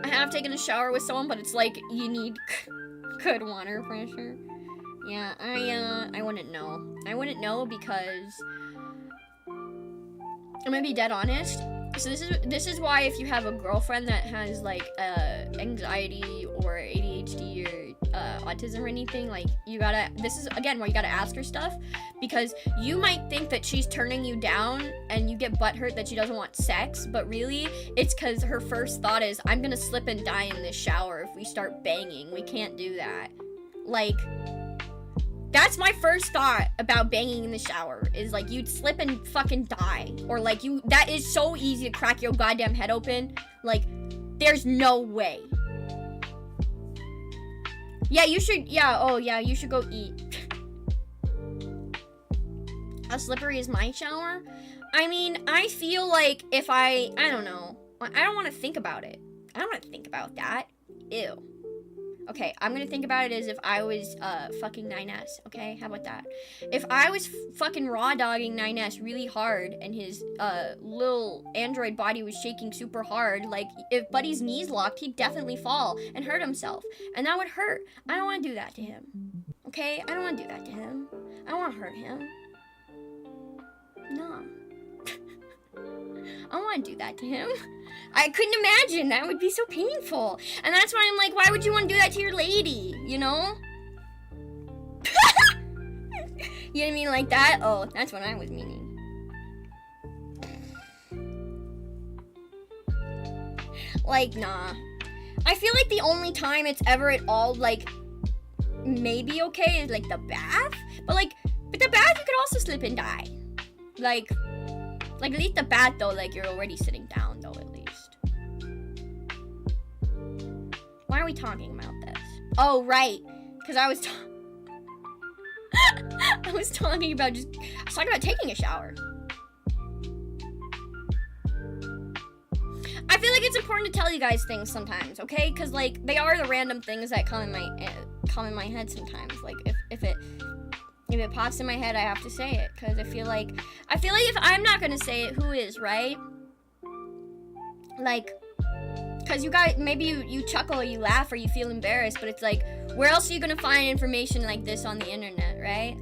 I have taken a shower with someone, but it's like you need good water pressure. Yeah, I wouldn't know. I wouldn't know because I'm gonna be dead honest. So this is why if you have a girlfriend that has like anxiety or ADHD or autism or anything, like this is again where you gotta ask her stuff, because you might think that she's turning you down and you get butthurt that she doesn't want sex, but really it's because her first thought is, I'm gonna slip and die in this shower if we start banging. We can't do that. Like, that's my first thought about banging in the shower, is like you'd slip and fucking die, or like that is so easy to crack your goddamn head open. Like, there's no way. Yeah, you should, yeah, oh yeah, you should go eat. How slippery is my shower? I mean, I feel like if I don't know. I don't want to think about it. I don't want to think about that. Ew. Okay, I'm gonna think about it as if I was fucking 9S, okay? How about that? If I was fucking raw dogging 9S really hard and his little android body was shaking super hard, like if Buddy's knees locked, he'd definitely fall and hurt himself. And that would hurt. I don't want to do that to him. Okay? I don't want to do that to him. I don't want to hurt him. No. I don't want to do that to him. I couldn't imagine. That would be so painful. And that's why I'm like, why would you want to do that to your lady? You know? You know what I mean? Like that? Oh, that's what I was meaning. Like, nah. I feel like the only time it's ever at all, like, maybe okay is, like, the bath. But the bath, you could also slip and die. Like, at least the bath, though, like, you're already sitting down, though, at least. Why are we talking about this? Oh, right. Because I was talking about taking a shower. I feel like it's important to tell you guys things sometimes, okay? Because, like, they are the random things that come in my head sometimes. Like, if it pops in my head, I have to say it. Because I feel like if I'm not going to say it, who is, right? Like, because you guys, maybe you chuckle or you laugh or you feel embarrassed, but it's like, where else are you going to find information like this on the internet, right?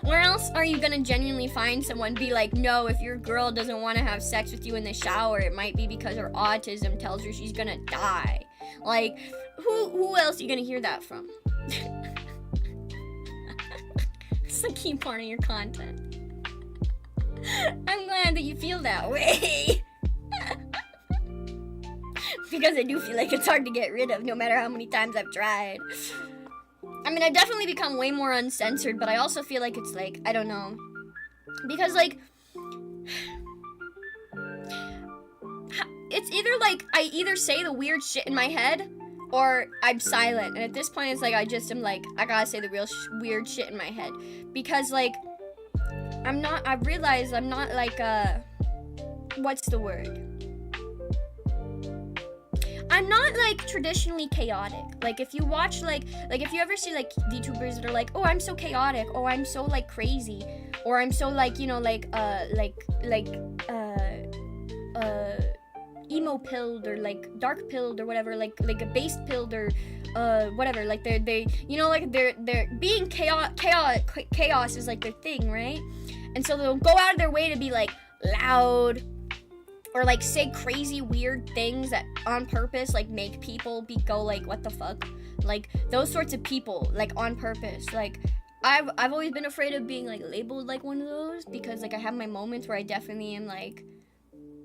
Where else are you going to genuinely find someone be like, no, if your girl doesn't want to have sex with you in the shower, it might be because her autism tells her she's going to die. Like, who else are you going to hear that from? It's a key part of your content. I'm glad that you feel that way. Because I do feel like it's hard to get rid of no matter how many times I've tried. I mean, I've definitely become way more uncensored, but I also feel like it's like, I don't know. Because, like, it's either like I either say the weird shit in my head or I'm silent. And at this point, it's like I just am like, I gotta say the real weird shit in my head. Because, like, I've realized I'm not like, what's the word? I'm not, like, traditionally chaotic. Like, if you watch, like, if you ever see, like, VTubers that are like, oh, I'm so chaotic, or I'm so, like, crazy, or I'm so, like, you know, emo-pilled, or, like, dark-pilled, or whatever, like a base-pilled, or, whatever, like, they, you know, like, they're being chaos is, like, their thing, right? And so they'll go out of their way to be, like, loud, or, like, say crazy weird things that on purpose, like, make people go, like, what the fuck? Like, those sorts of people, like, on purpose. Like, I've always been afraid of being, like, labeled, like, one of those. Because, like, I have my moments where I definitely am, like,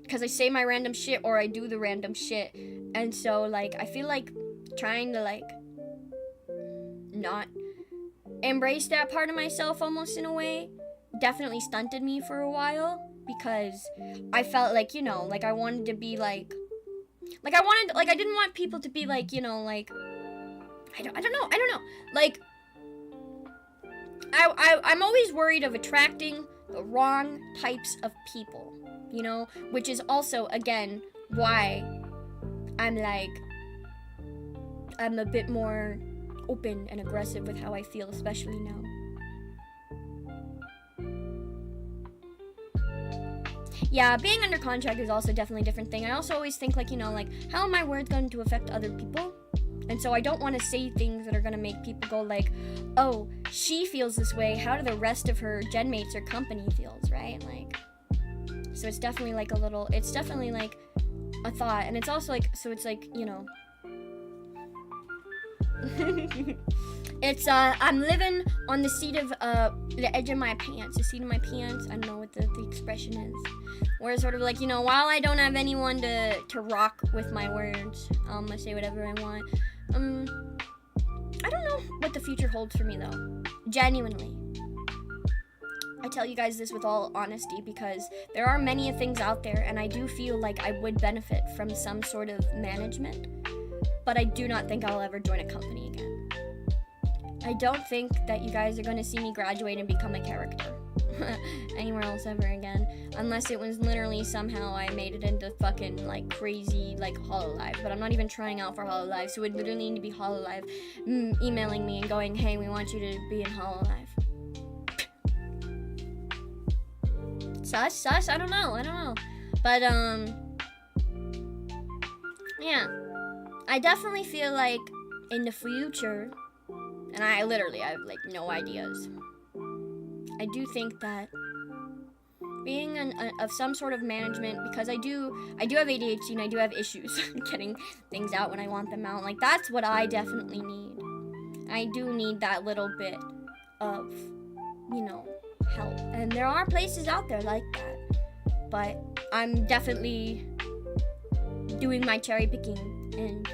because I say my random shit or I do the random shit. And so, like, I feel like trying to, like, not embrace that part of myself almost in a way definitely stunted me for a while. Because I felt like, you know, like I wanted to be like I didn't want people to be like, you know, like, I don't know. Like, I'm always worried of attracting the wrong types of people, you know, which is also, again, why I'm a bit more open and aggressive with how I feel, especially now. Yeah, being under contract is also definitely a different thing. I also always think, like, you know, like, how are my words going to affect other people? And so I don't want to say things that are going to make people go, like, oh, she feels this way. How do the rest of her gen mates or company feels, right? Like, so it's definitely, like, it's definitely, like, a thought. And it's also, like, so it's, like, you know. It's, I'm living on the seat of, the edge of my pants. The seat of my pants. I don't know what the expression is. Where it's sort of like, you know, while I don't have anyone to rock with my words, I say whatever I want. I don't know what the future holds for me, though. Genuinely. I tell you guys this with all honesty because there are many things out there, and I do feel like I would benefit from some sort of management, but I do not think I'll ever join a company again. I don't think that you guys are going to see me graduate and become a character anywhere else ever again, unless it was literally somehow I made it into fucking like crazy like Hololive. But I'm not even trying out for Hololive, so it would literally need to be Hololive emailing me and going, hey, we want you to be in Hololive. Sus, I don't know, but yeah, I definitely feel like in the future, and I have like no ideas, I do think that being of some sort of management, because I do have ADHD and I do have issues getting things out when I want them out. Like, that's what I definitely need. I do need that little bit of, help. And there are places out there like that. But I'm definitely doing my cherry picking and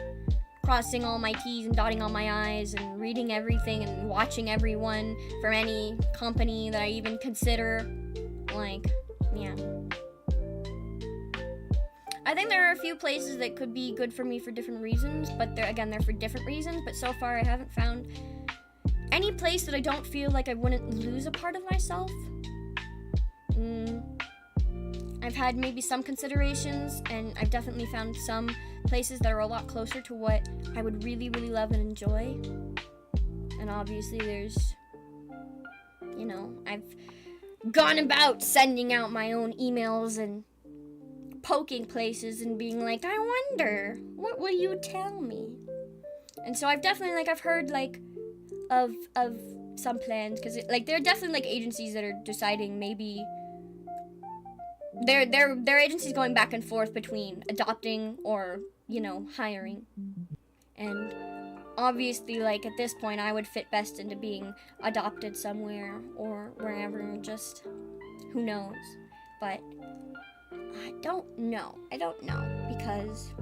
crossing all my T's and dotting all my I's and reading everything and watching everyone from any company that I even consider. Like, yeah. I think there are a few places that could be good for me for different reasons, but they're for different reasons. But so far, I haven't found any place that I don't feel like I wouldn't lose a part of myself. I've had maybe some considerations, and I've definitely found some places that are a lot closer to what I would really, really love and enjoy. And obviously there's, I've gone about sending out my own emails and poking places and being like, I wonder, what will you tell me? And so I've definitely, I've heard, of some plans, because, there are definitely, agencies that are deciding maybe their agencies going back and forth between adopting or, hiring. And obviously, at this point, I would fit best into being adopted somewhere or wherever, just who knows. But I don't know, because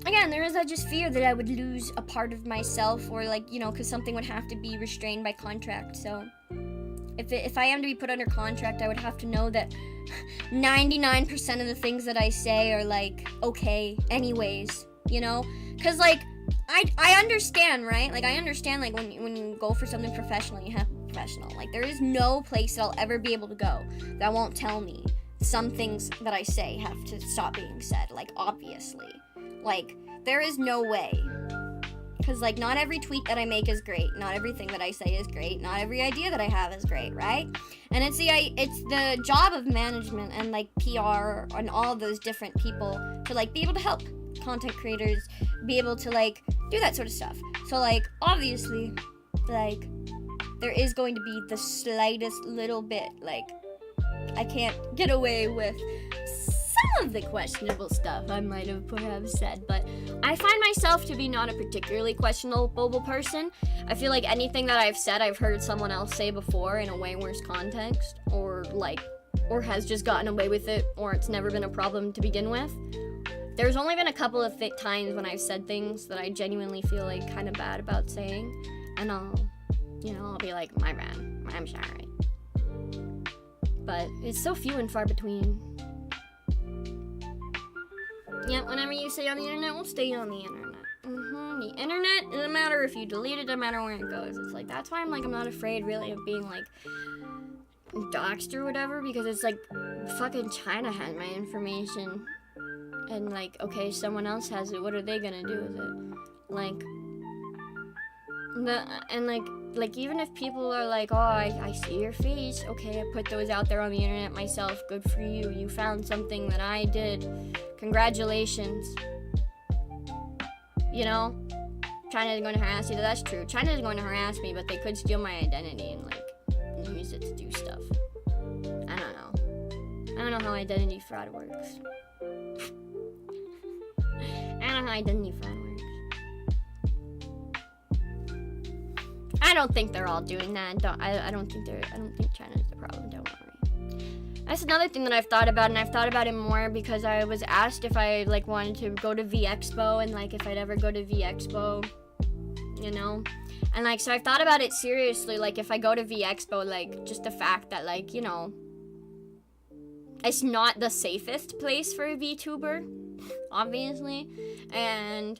again, there is that just fear that I would lose a part of myself, or because something would have to be restrained by contract. So if I am to be put under contract, I would have to know that 99% of the things that I say are okay anyways, because I understand, right? I understand when you go for something professional, you have to be professional. There is no place that I'll ever be able to go that won't tell me some things that I say have to stop being said, obviously. There is no way. Because, not every tweet that I make is great. Not everything that I say is great. Not every idea that I have is great, right? And it's the job of management and, PR and all of those different people to, be able to help content creators be able to, do that sort of stuff. So, obviously, there is going to be the slightest little bit, I can't get away with some of the questionable stuff I might have perhaps said, but I find myself to be not a particularly questionable person. I feel like anything that I've said, I've heard someone else say before in a way worse context, or has just gotten away with it, or it's never been a problem to begin with. There's only been a couple of times when I've said things that I genuinely feel kind of bad about saying, and I'll be like, my bad, I'm sorry. But it's so few and far between. Yeah, whatever you say on the internet will stay on the internet. The internet, it doesn't matter if you delete it, doesn't matter where it goes. It's that's why I'm not afraid really of being doxxed or whatever, because it's fucking China has my information. And okay, someone else has it, what are they gonna do with it? Even if people are oh, I see your face, okay, I put those out there on the internet myself, good for you, you found something that I did, congratulations. China is going to harass you, that's true. China is going to harass me, but they could steal my identity and use it to do stuff. I don't know how identity fraud works. I don't know how identity fraud works. I don't think they're all doing that. I don't think China's the problem, don't worry. That's another thing that I've thought about, and I've thought about it more because I was asked if I wanted to go to V Expo, and if I'd ever go to V Expo. you know? And like, so I've thought about it seriously, like if I go to V Expo, like just the fact that like, you know, it's not the safest place for a VTuber, obviously, and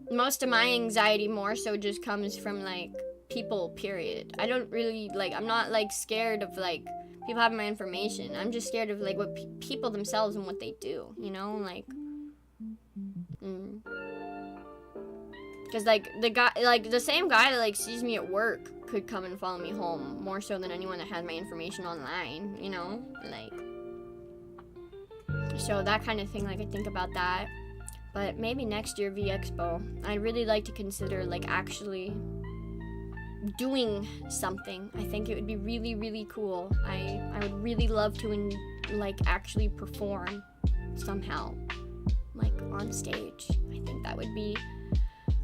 most of my anxiety more so just comes from like people, period. I don't really like, I'm not like scared of like people having my information. I'm just scared of like what people themselves and what they do, you know, like because like the guy, like the same guy that like sees me at work could come and follow me home more so than anyone that has my information online, you know, like, so that kind of thing, like I think about that. But maybe next year, V Expo, I'd really like to consider like actually doing something. I think it would be really, really cool. I would really love to like actually perform somehow, like on stage. I think that would be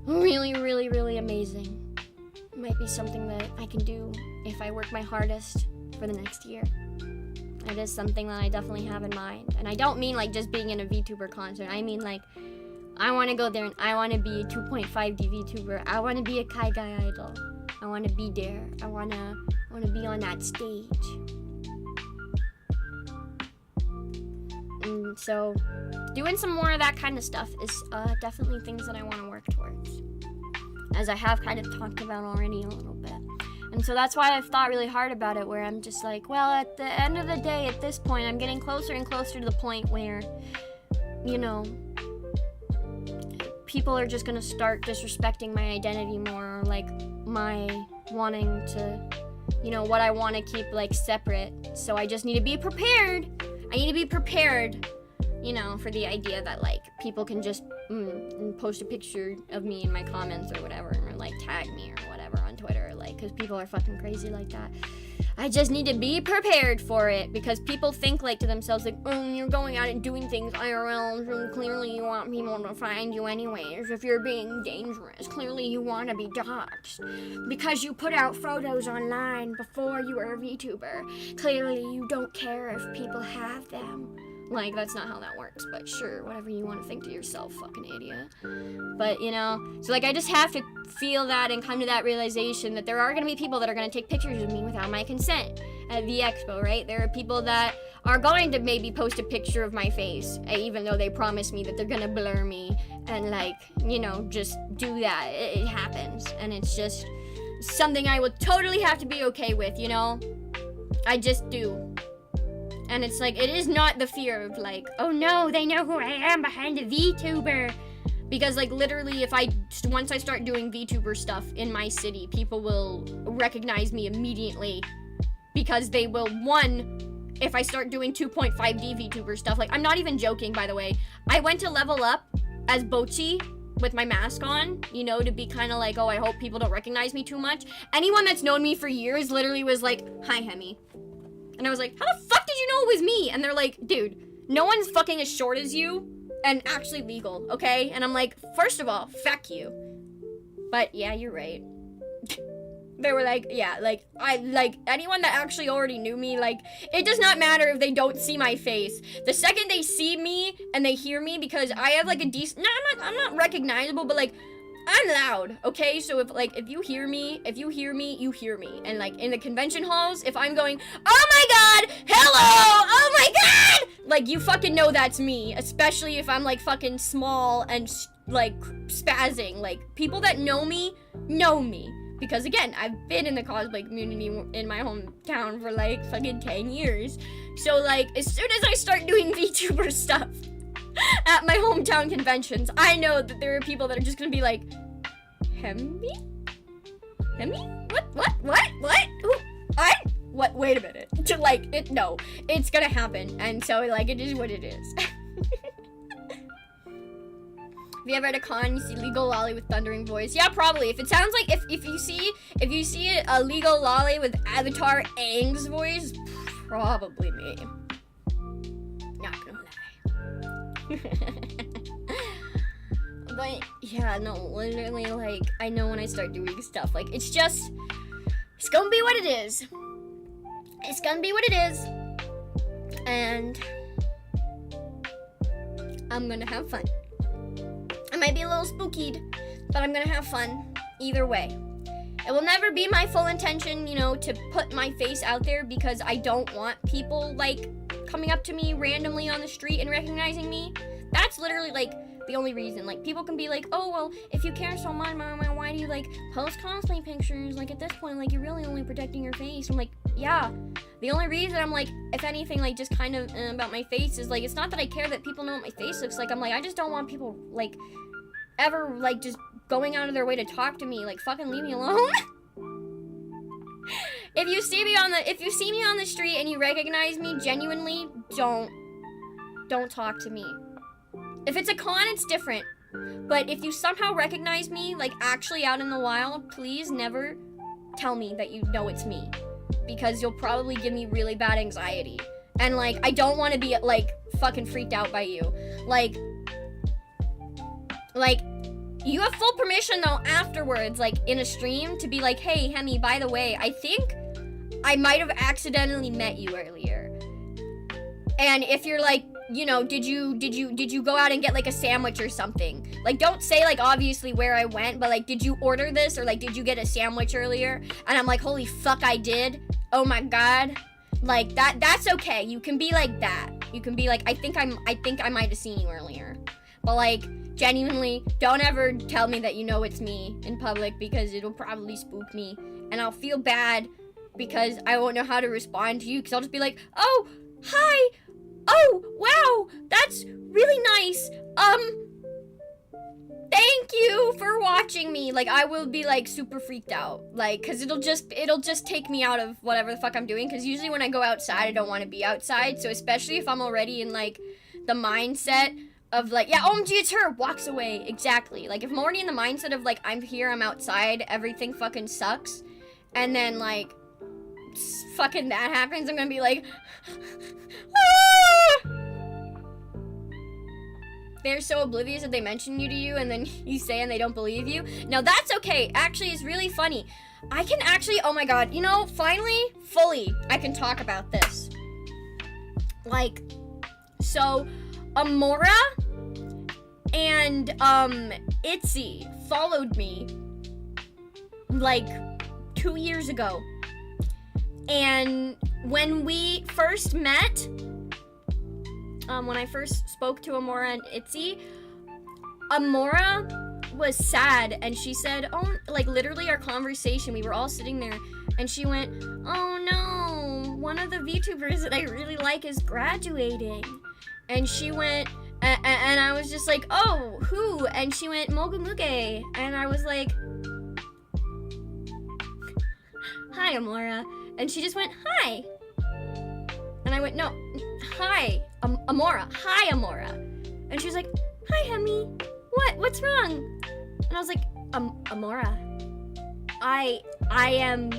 really, really, really amazing. It might be something that I can do if I work my hardest for the next year. It is something that I definitely have in mind. And I don't mean like just being in a VTuber concert. I mean like, I want to go there and I want to be a 2.5D VTuber. I want to be a Kai Guy idol. I want to be there. I want to be on that stage. And so doing some more of that kind of stuff is definitely things that I want to work towards, as I have kind of talked about already a little bit. And so that's why I've thought really hard about it, where I'm just like, well, at the end of the day, at this point, I'm getting closer and closer to the point where, you know, people are just gonna start disrespecting my identity more, or like my wanting to, you know, what I want to keep like separate. So I just need to be prepared. I need to be prepared, you know, for the idea that like people can just post a picture of me in my comments or whatever, or like tag me or whatever on Twitter, like, because people are fucking crazy like that. I just need to be prepared for it, because people think like to themselves like, oh, you're going out and doing things IRL, so clearly you want people to find you anyways. If you're being dangerous, clearly you want to be doxxed because you put out photos online before you were a VTuber. Clearly you don't care if people have them. Like, that's not how that works, but sure, whatever you want to think to yourself, fucking idiot. But, you know, so, like, I just have to feel that and come to that realization that there are going to be people that are going to take pictures of me without my consent at the expo, right? There are people that are going to maybe post a picture of my face, even though they promise me that they're going to blur me and, like, you know, just do that. It happens, and it's just something I would totally have to be okay with, you know? I just do. And it's like, it is not the fear of like, oh no, they know who I am behind a VTuber. Because like literally once I start doing VTuber stuff in my city, people will recognize me immediately. Because they will, one, if I start doing 2.5D VTuber stuff, like I'm not even joking, by the way. I went to level up as Bochi with my mask on, you know, to be kind of like, oh, I hope people don't recognize me too much. Anyone that's known me for years literally was like, hi, Hemi. And I was like, how the fuck did you know it was me? And they're like, dude, no one's fucking as short as you and actually legal, okay? And I'm like, first of all, fuck you. But yeah, you're right. They were like, yeah, like, anyone that actually already knew me, like, it does not matter if they don't see my face. The second they see me and they hear me, because I have like a decent, no, I'm not recognizable, but like, I'm loud, okay? So if you hear me, you hear me. And like in the convention halls, if I'm going, oh my god, hello, oh my god! Like you fucking know that's me, especially if I'm like fucking small and like spazzing. Like people that know me. Because again, I've been in the cosplay community in my hometown for like fucking 10 years. So like as soon as I start doing VTuber stuff at my hometown conventions, I know that there are people that are just gonna be like, Hemi? What? Who? What? Wait a minute. To like, no, it's gonna happen, and so like, it is what it is. Have you ever at a con, you see legal lolly with thundering voice? Yeah, probably. If it sounds like, if you see a legal lolly with Avatar Aang's voice, probably me. Not gonna lie. But yeah, no, literally, like, I know when I start doing stuff, like, it's gonna be what it is. It's gonna be what it is. And I'm gonna have fun. I might be a little spookied, but I'm gonna have fun. either way. It will never be my full intention, you know, to put my face out there because I don't want people, like, coming up to me randomly on the street and recognizing me. That's literally, like, the only reason. Like, people can be like, oh, well, if you care so much, why do you, like, post cosplay pictures? Like, at this point, like, you're really only protecting your face. I'm like, yeah. The only reason I'm, like, if anything, like, just kind of about my face is, like, it's not that I care that people know what my face looks like. I'm like, I just don't want people, like, ever, like, just going out of their way to talk to me. Like, fucking leave me alone. If you see me on the street and you recognize me, genuinely, don't talk to me. If it's a con, it's different. But if you somehow recognize me, like, actually out in the wild, please never tell me that you know it's me. Because you'll probably give me really bad anxiety. And, like, I don't want to be, like, fucking freaked out by you. Like, you have full permission, though, afterwards, like, in a stream, to be like, hey, Hemi, by the way, I think I might have accidentally met you earlier. And if you're like, you know, did you go out and get, like, a sandwich or something? Like, don't say, like, obviously where I went, but, like, did you order this? Or, like, did you get a sandwich earlier? And I'm like, holy fuck, I did. Oh my god. Like, that's okay. You can be like that. You can be like, I think I might have seen you earlier. But, like, genuinely, don't ever tell me that you know it's me in public because it'll probably spook me. And I'll feel bad because I won't know how to respond to you because I'll just be like, oh, hi. Oh, wow, that's really nice. Thank you for watching me. Like, I will be, like, super freaked out. Like, because it'll just take me out of whatever the fuck I'm doing. Because usually when I go outside, I don't want to be outside. So especially if I'm already in, like, the mindset of, like, yeah, OMG, it's her, walks away. Exactly. Like, if I'm already in the mindset of, like, I'm here, I'm outside, everything fucking sucks. And then, like, fucking that happens, I'm gonna be like, ah! They're so oblivious that they mention you to you and then you say and they don't believe you. No, that's okay. Actually, it's really funny. I can actually, oh my god, you know, finally, fully, I can talk about this. Like, so, Amora and, Itzy followed me, like, 2 years ago. And when we first met, when I first spoke to Amora and Itzy, Amora was sad, and she said, oh, like, literally our conversation, we were all sitting there, and she went, oh no, one of the VTubers that I really like is graduating. And she went, and I was just like, oh, who? And she went, Mogumuge. And I was like, hi, Amora. And she just went, hi. And I went, no, hi, Amora. Hi, Amora. And she was like, hi, Hemi. What's wrong? And I was like, Amora, I am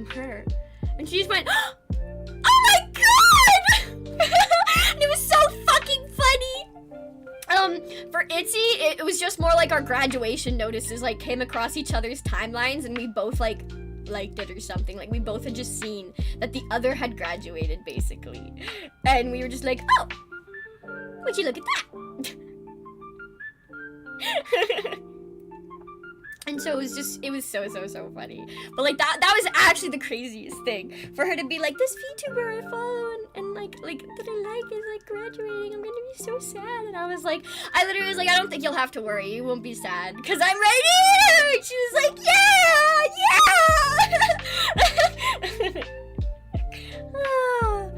her. And she just went, oh my god! And it was so fucking funny. For Itzy, it was just more like our graduation notices, like, came across each other's timelines, and we both, like, liked it or something. Like, we both had just seen that the other had graduated, basically. And we were just like, oh, would you look at that? And so it was so funny. But, like, that was actually the craziest thing. For her to be like, this VTuber I follow and like, that I like is, like, graduating. I'm gonna be so sad. And I literally was like, I don't think you'll have to worry. You won't be sad. Because I'm right here! And she was like, yeah! Oh,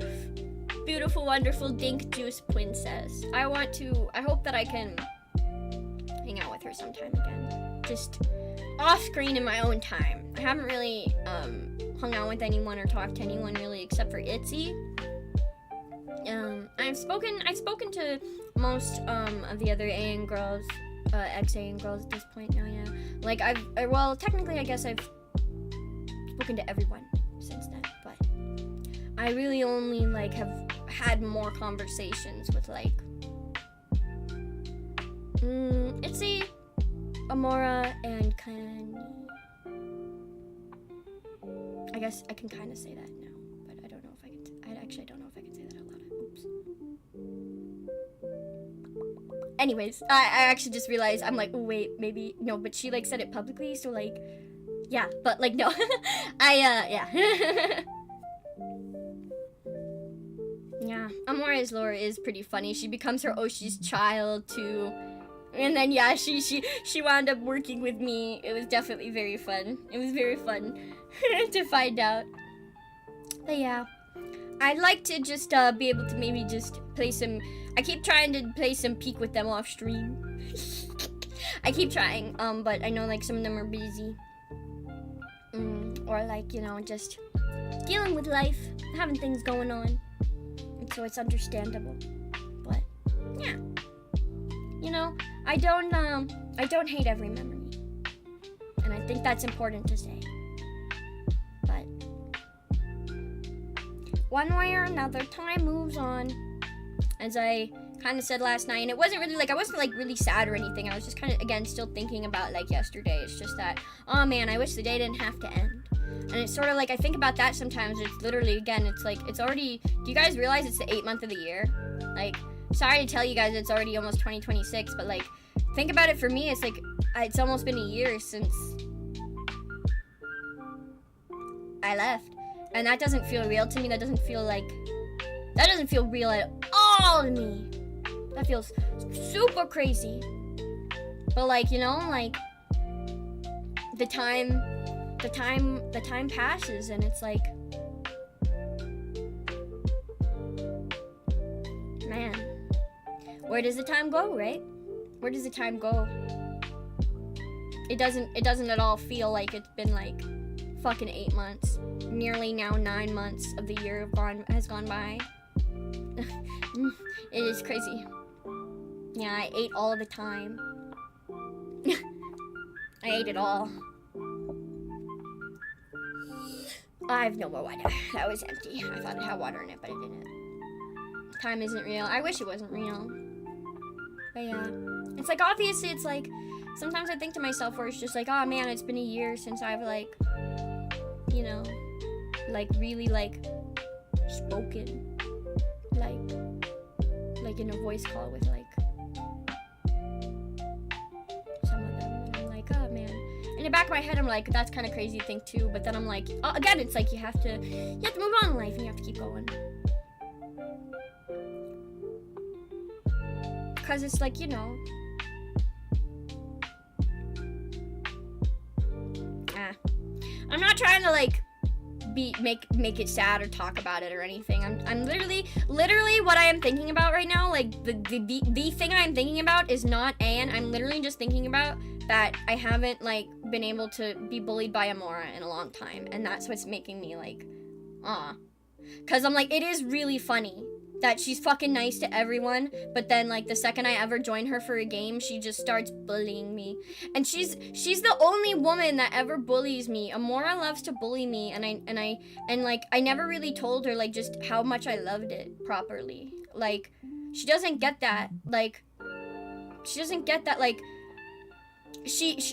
beautiful, wonderful Dink Juice Princess. I hope that I can hang out with her sometime again. Just off screen in my own time. I haven't really hung out with anyone or talked to anyone really except for Itzy. I've spoken to most of the other AN girls, ex-AN girls at this point now, yeah. Like, well, technically I guess I've spoken to everyone since then, but I really only, like, have had more conversations with, like, Itzy, Amora, and Kanye. I guess I can kind of say that now, but I don't know if I can. I don't know if I can say that out loud. Oops. Anyways, I actually just realized, I'm like, oh wait, maybe, no, but she like said it publicly, so like, yeah, but like, no. Yeah. Yeah, Amora's lore is pretty funny. She becomes her Oshi's child too. And then yeah, she wound up working with me. It was definitely very fun. It was very fun to find out. But yeah, I'd like to just be able to maybe just play some. I keep trying to play some Peak with them off stream. I keep trying, but I know like some of them are busy, or like, you know, just dealing with life, having things going on, and so it's understandable. But yeah, you know, I don't hate every memory, and I think that's important to say. But one way or another, time moves on. As I kind of said last night, and it wasn't really like, I wasn't like really sad or anything. I was just kind of, again, still thinking about like yesterday. It's just that, oh man, I wish the day didn't have to end. And it's sort of like, I think about that sometimes. It's literally, again, it's like, it's already, do you guys realize it's the 8th month of the year? Like, sorry to tell you guys it's already almost 2026, but like, think about it. For me, it's like, it's almost been a year since I left. And that doesn't feel real to me. That doesn't feel real at all to me. That feels super crazy. But like, you know, like the time passes, and it's like, man, where does the time go, right? Where does the time go? It doesn't at all feel like it's been like fucking 8 months. Nearly now 9 months of the year has gone by. It is crazy. Yeah, I ate all the time. I ate it all. I have no more water. That was empty. I thought it had water in it, but it didn't. Time isn't real. I wish it wasn't real. But yeah. It's like, obviously, it's like, sometimes I think to myself where it's just like, oh man, it's been a year since I've like, you know, like really like spoken. Like in a voice call with like some of them, and I'm like, oh man. In the back of my head, I'm like, that's kind of crazy to think too. But then I'm like, again, it's like you have to move on in life, and you have to keep going. Cause it's like, you know, I'm not trying to like make it sad or talk about it or anything. I'm literally what I am thinking about right now, like the thing I'm thinking about is not Anne. I'm literally just thinking about that I haven't like been able to be bullied by Amora in a long time, and that's what's making me like, cause I'm like, it is really funny that she's fucking nice to everyone, but then like the second I ever join her for a game, she just starts bullying me. And she's the only woman that ever bullies me. Amora loves to bully me, and like I never really told her like just how much I loved it properly. Like she doesn't get that. Like she doesn't get that. Like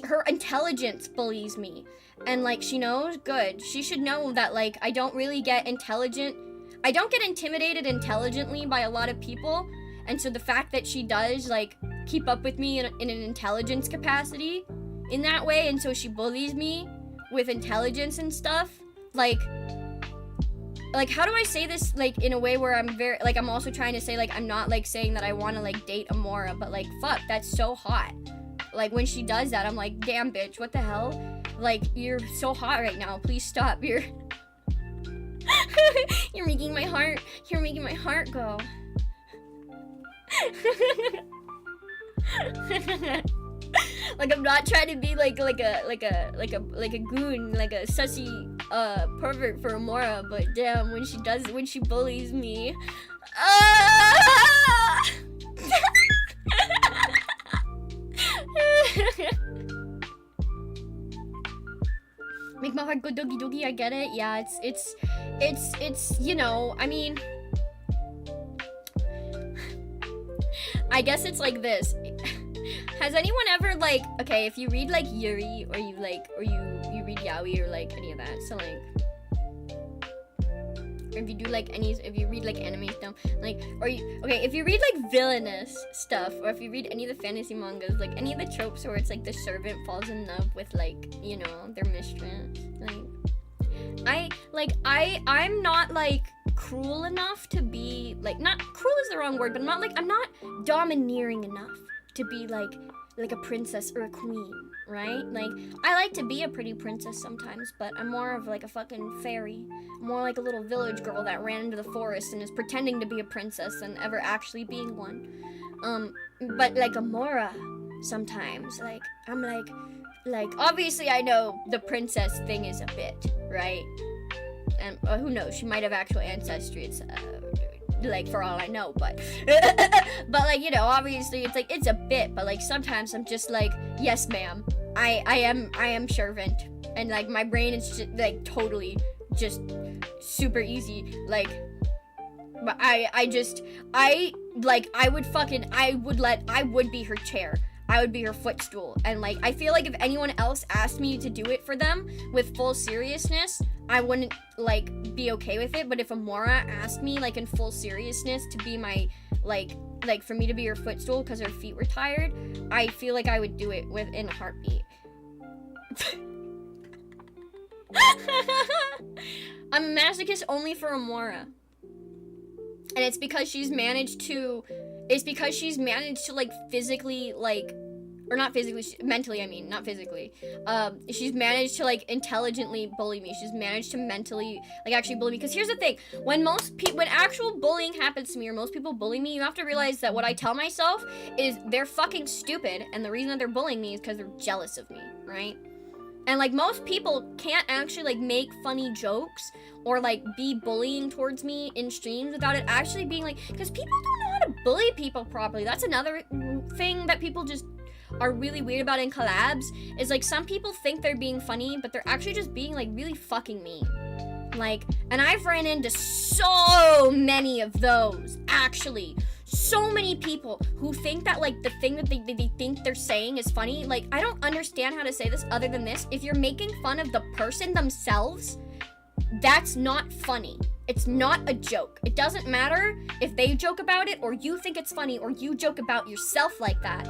her intelligence bullies me, and like she knows good. She should know that like I don't really get intelligent. I don't get intimidated intelligently by a lot of people, and so the fact that she does like keep up with me in an intelligence capacity in that way, and so she bullies me with intelligence and stuff, like how do I say this like in a way where I'm very like, I'm also trying to say like, I'm not like saying that I want to like date Amora, but like fuck, that's so hot. Like when she does that, I'm like, damn bitch, what the hell? Like you're so hot right now, please stop. You're making my heart go. Like I'm not trying to be like a goon, like a sussy pervert for Amora, but damn, when she bullies me, make my heart go doogie doogie. I get it. Yeah, it's you know, I mean, I guess it's like this. Has anyone ever like, okay, if you read like Yuri or you read Yaoi or like any of that, so like if you do like if you read like anime stuff, like, if you read like villainous stuff, or if you read any of the fantasy mangas, like any of the tropes where it's like the servant falls in love with like, you know, their mistress, I'm not like cruel enough to be like, not cruel is the wrong word, but I'm not domineering enough to be like a princess or a queen, right? Like, I like to be a pretty princess sometimes, but I'm more of like a fucking fairy. I'm more like a little village girl that ran into the forest and is pretending to be a princess than ever actually being one. But like Amora, sometimes, like, I'm like, obviously I know the princess thing is a bit, right? And who knows, she might have actual ancestry, it's, like, for all I know, but but like, you know, obviously it's like, it's a bit, but like sometimes I'm just like, yes ma'am, I am servant, and like my brain is just like totally just super easy, like, but I would be her chair, I would be her footstool, and like, I feel like if anyone else asked me to do it for them with full seriousness, I wouldn't like be okay with it. But if Amora asked me like in full seriousness to be my like for me to be her footstool because her feet were tired, I feel like I would do it within a heartbeat. I'm a masochist only for Amora, and it's because she's managed to like physically, like, or not physically, mentally, I mean, not physically. She's managed to like intelligently bully me. She's managed to mentally like actually bully me. Because here's the thing, when actual bullying happens to me, or most people bully me, you have to realize that what I tell myself is they're fucking stupid, and the reason that they're bullying me is because they're jealous of me, right? And like, most people can't actually like make funny jokes or like be bullying towards me in streams without it actually being like, because people don't know how to bully people properly. That's another thing that people just are really weird about in collabs, is like, some people think they're being funny, but they're actually just being like really fucking mean. Like, and I've ran into so many of those, actually. So many people who think that like the thing that they think they're saying is funny. Like, I don't understand how to say this other than this. If you're making fun of the person themselves, that's not funny. It's not a joke. It doesn't matter if they joke about it or you think it's funny or you joke about yourself like that.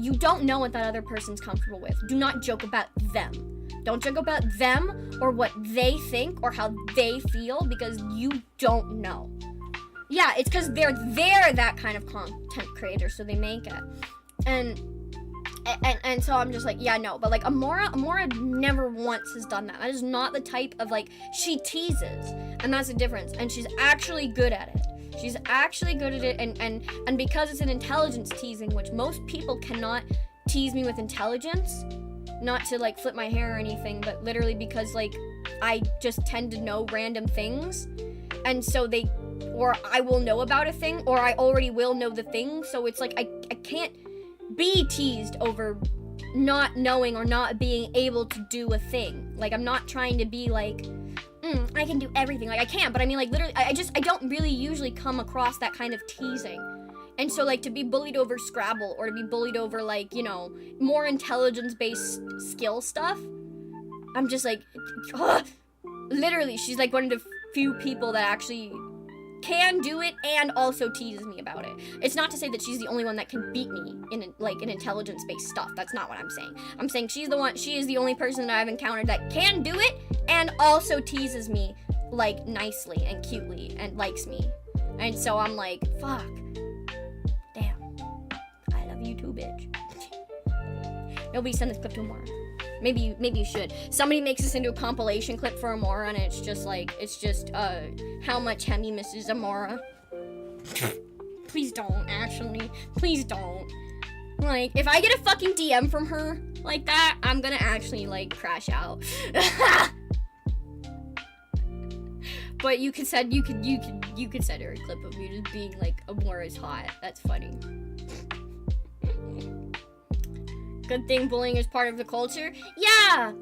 You don't know what that other person's comfortable with. Do not joke about them. Don't joke about them or what they think or how they feel, because you don't know. Yeah, it's because they're that kind of content creator, so they make it. And so I'm just like, yeah, no. But like, Amora never once has done that. That is not the type of, like, she teases, and that's the difference. And she's actually good at it. She's actually good at it, and because it's an intelligence teasing, which most people cannot tease me with intelligence, not to like flip my hair or anything, but literally because like I just tend to know random things, and so or I will know about a thing, or I already will know the thing, so it's like I can't be teased over not knowing or not being able to do a thing. Like, I'm not trying to be like, I can do everything. Like, I can't, but I mean, like, literally, I don't really usually come across that kind of teasing. And so, like, to be bullied over Scrabble, or to be bullied over, like, you know, more intelligence-based skill stuff, I'm just like, ugh. Literally, she's like one of the few people that actually can do it and also teases me about it. It's not to say that she's the only one that can beat me in like in intelligence-based stuff. That's not what I'm saying. I'm saying she is the only person that I've encountered that can do it and also teases me like nicely and cutely and likes me. And so I'm like, fuck. Damn. I love you too, bitch. Nobody send this clip to Amora. Maybe you should. Somebody makes this into a compilation clip for Amora, and it's just how much Hemi misses Amora. Please don't, actually. Please don't. Like, if I get a fucking DM from her like that, I'm gonna actually, like, crash out. But you could send her a clip of you just being like, Amora's hot. That's funny. Good thing bullying is part of the culture. Yeah.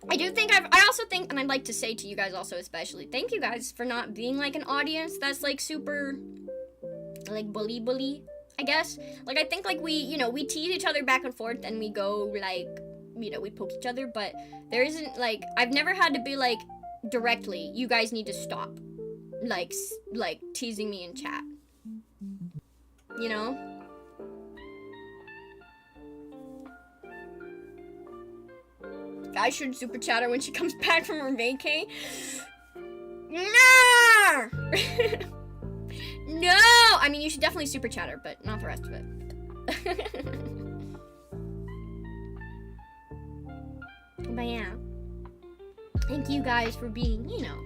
I also think, and I'd like to say to you guys also especially, thank you guys for not being like an audience that's like super, like bully, I guess. Like, I think like we tease each other back and forth and we go like, we poke each other, but there isn't like, I've never had to be like, directly, you guys need to stop, like teasing me in chat. You know? I should super chat her when she comes back from her vacay. No! No! I mean, you should definitely super chat her, but not the rest of it. But yeah. Thank you guys for being, you know,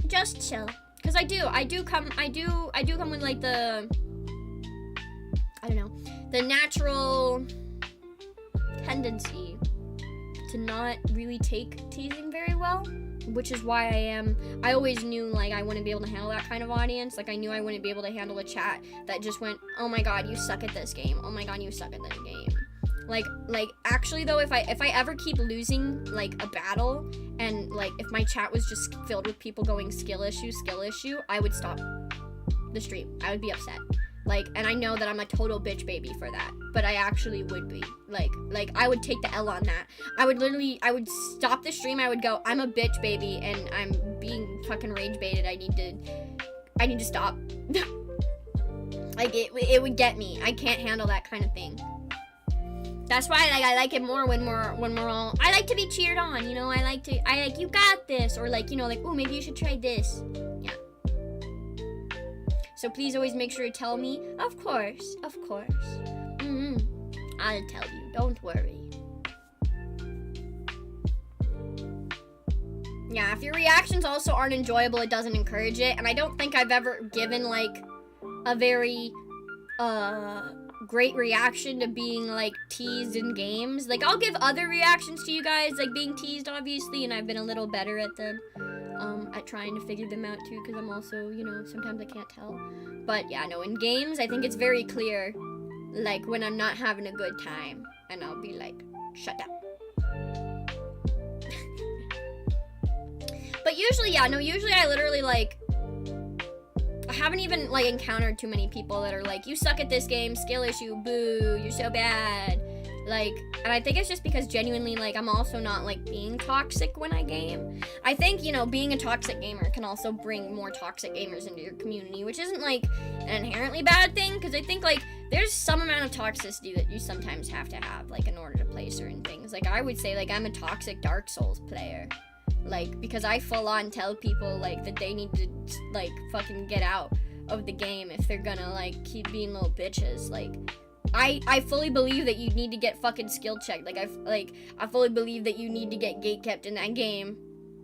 just chill. Cause I do come with like the, I don't know, the natural tendency to not really take teasing very well, which is why I always knew like I wouldn't be able to handle that kind of audience. Like I knew I wouldn't be able to handle a chat that just went, oh my god, you suck at this game. Oh my god, you suck at this game. Like actually though, if I ever keep losing like a battle, and like if my chat was just filled with people going skill issue, I would stop the stream. I would be upset. Like, and I know that I'm a total bitch baby for that, but I actually would be. Like I would take the L on that. I would stop the stream. I would go, I'm a bitch baby and I'm being fucking rage baited. I need to stop. Like it would get me. I can't handle that kind of thing. That's why I like it more when we're all, I like to be cheered on, you know. I like you got this, or like, you know, like, oh, maybe you should try this. Yeah. So please always make sure to tell me. Of course. I'll tell you. Don't worry. Yeah, if your reactions also aren't enjoyable, it doesn't encourage it. And I don't think I've ever given like a very great reaction to being like teased in games. Like I'll give other reactions to you guys, like being teased obviously, and I've been a little better at them. At trying to figure them out too, because I'm also, you know, sometimes I can't tell. But yeah, no, in games, I think it's very clear, like, when I'm not having a good time, and I'll be like, shut down. But usually, yeah, no, usually I literally, like, I haven't even, like, encountered too many people that are like, you suck at this game, skill issue, boo, you're so bad. Like, and I think it's just because genuinely, like, I'm also not, like, being toxic when I game. I think, you know, being a toxic gamer can also bring more toxic gamers into your community, which isn't, like, an inherently bad thing, because I think, like, there's some amount of toxicity that you sometimes have to have, like, in order to play certain things. Like, I would say, like, I'm a toxic Dark Souls player. Like, because I full on tell people, like, that they need to, like, fucking get out of the game if they're gonna, like, keep being little bitches. Like, I fully believe that you need to get fucking skill checked. Like, I fully believe that you need to get gate kept in that game,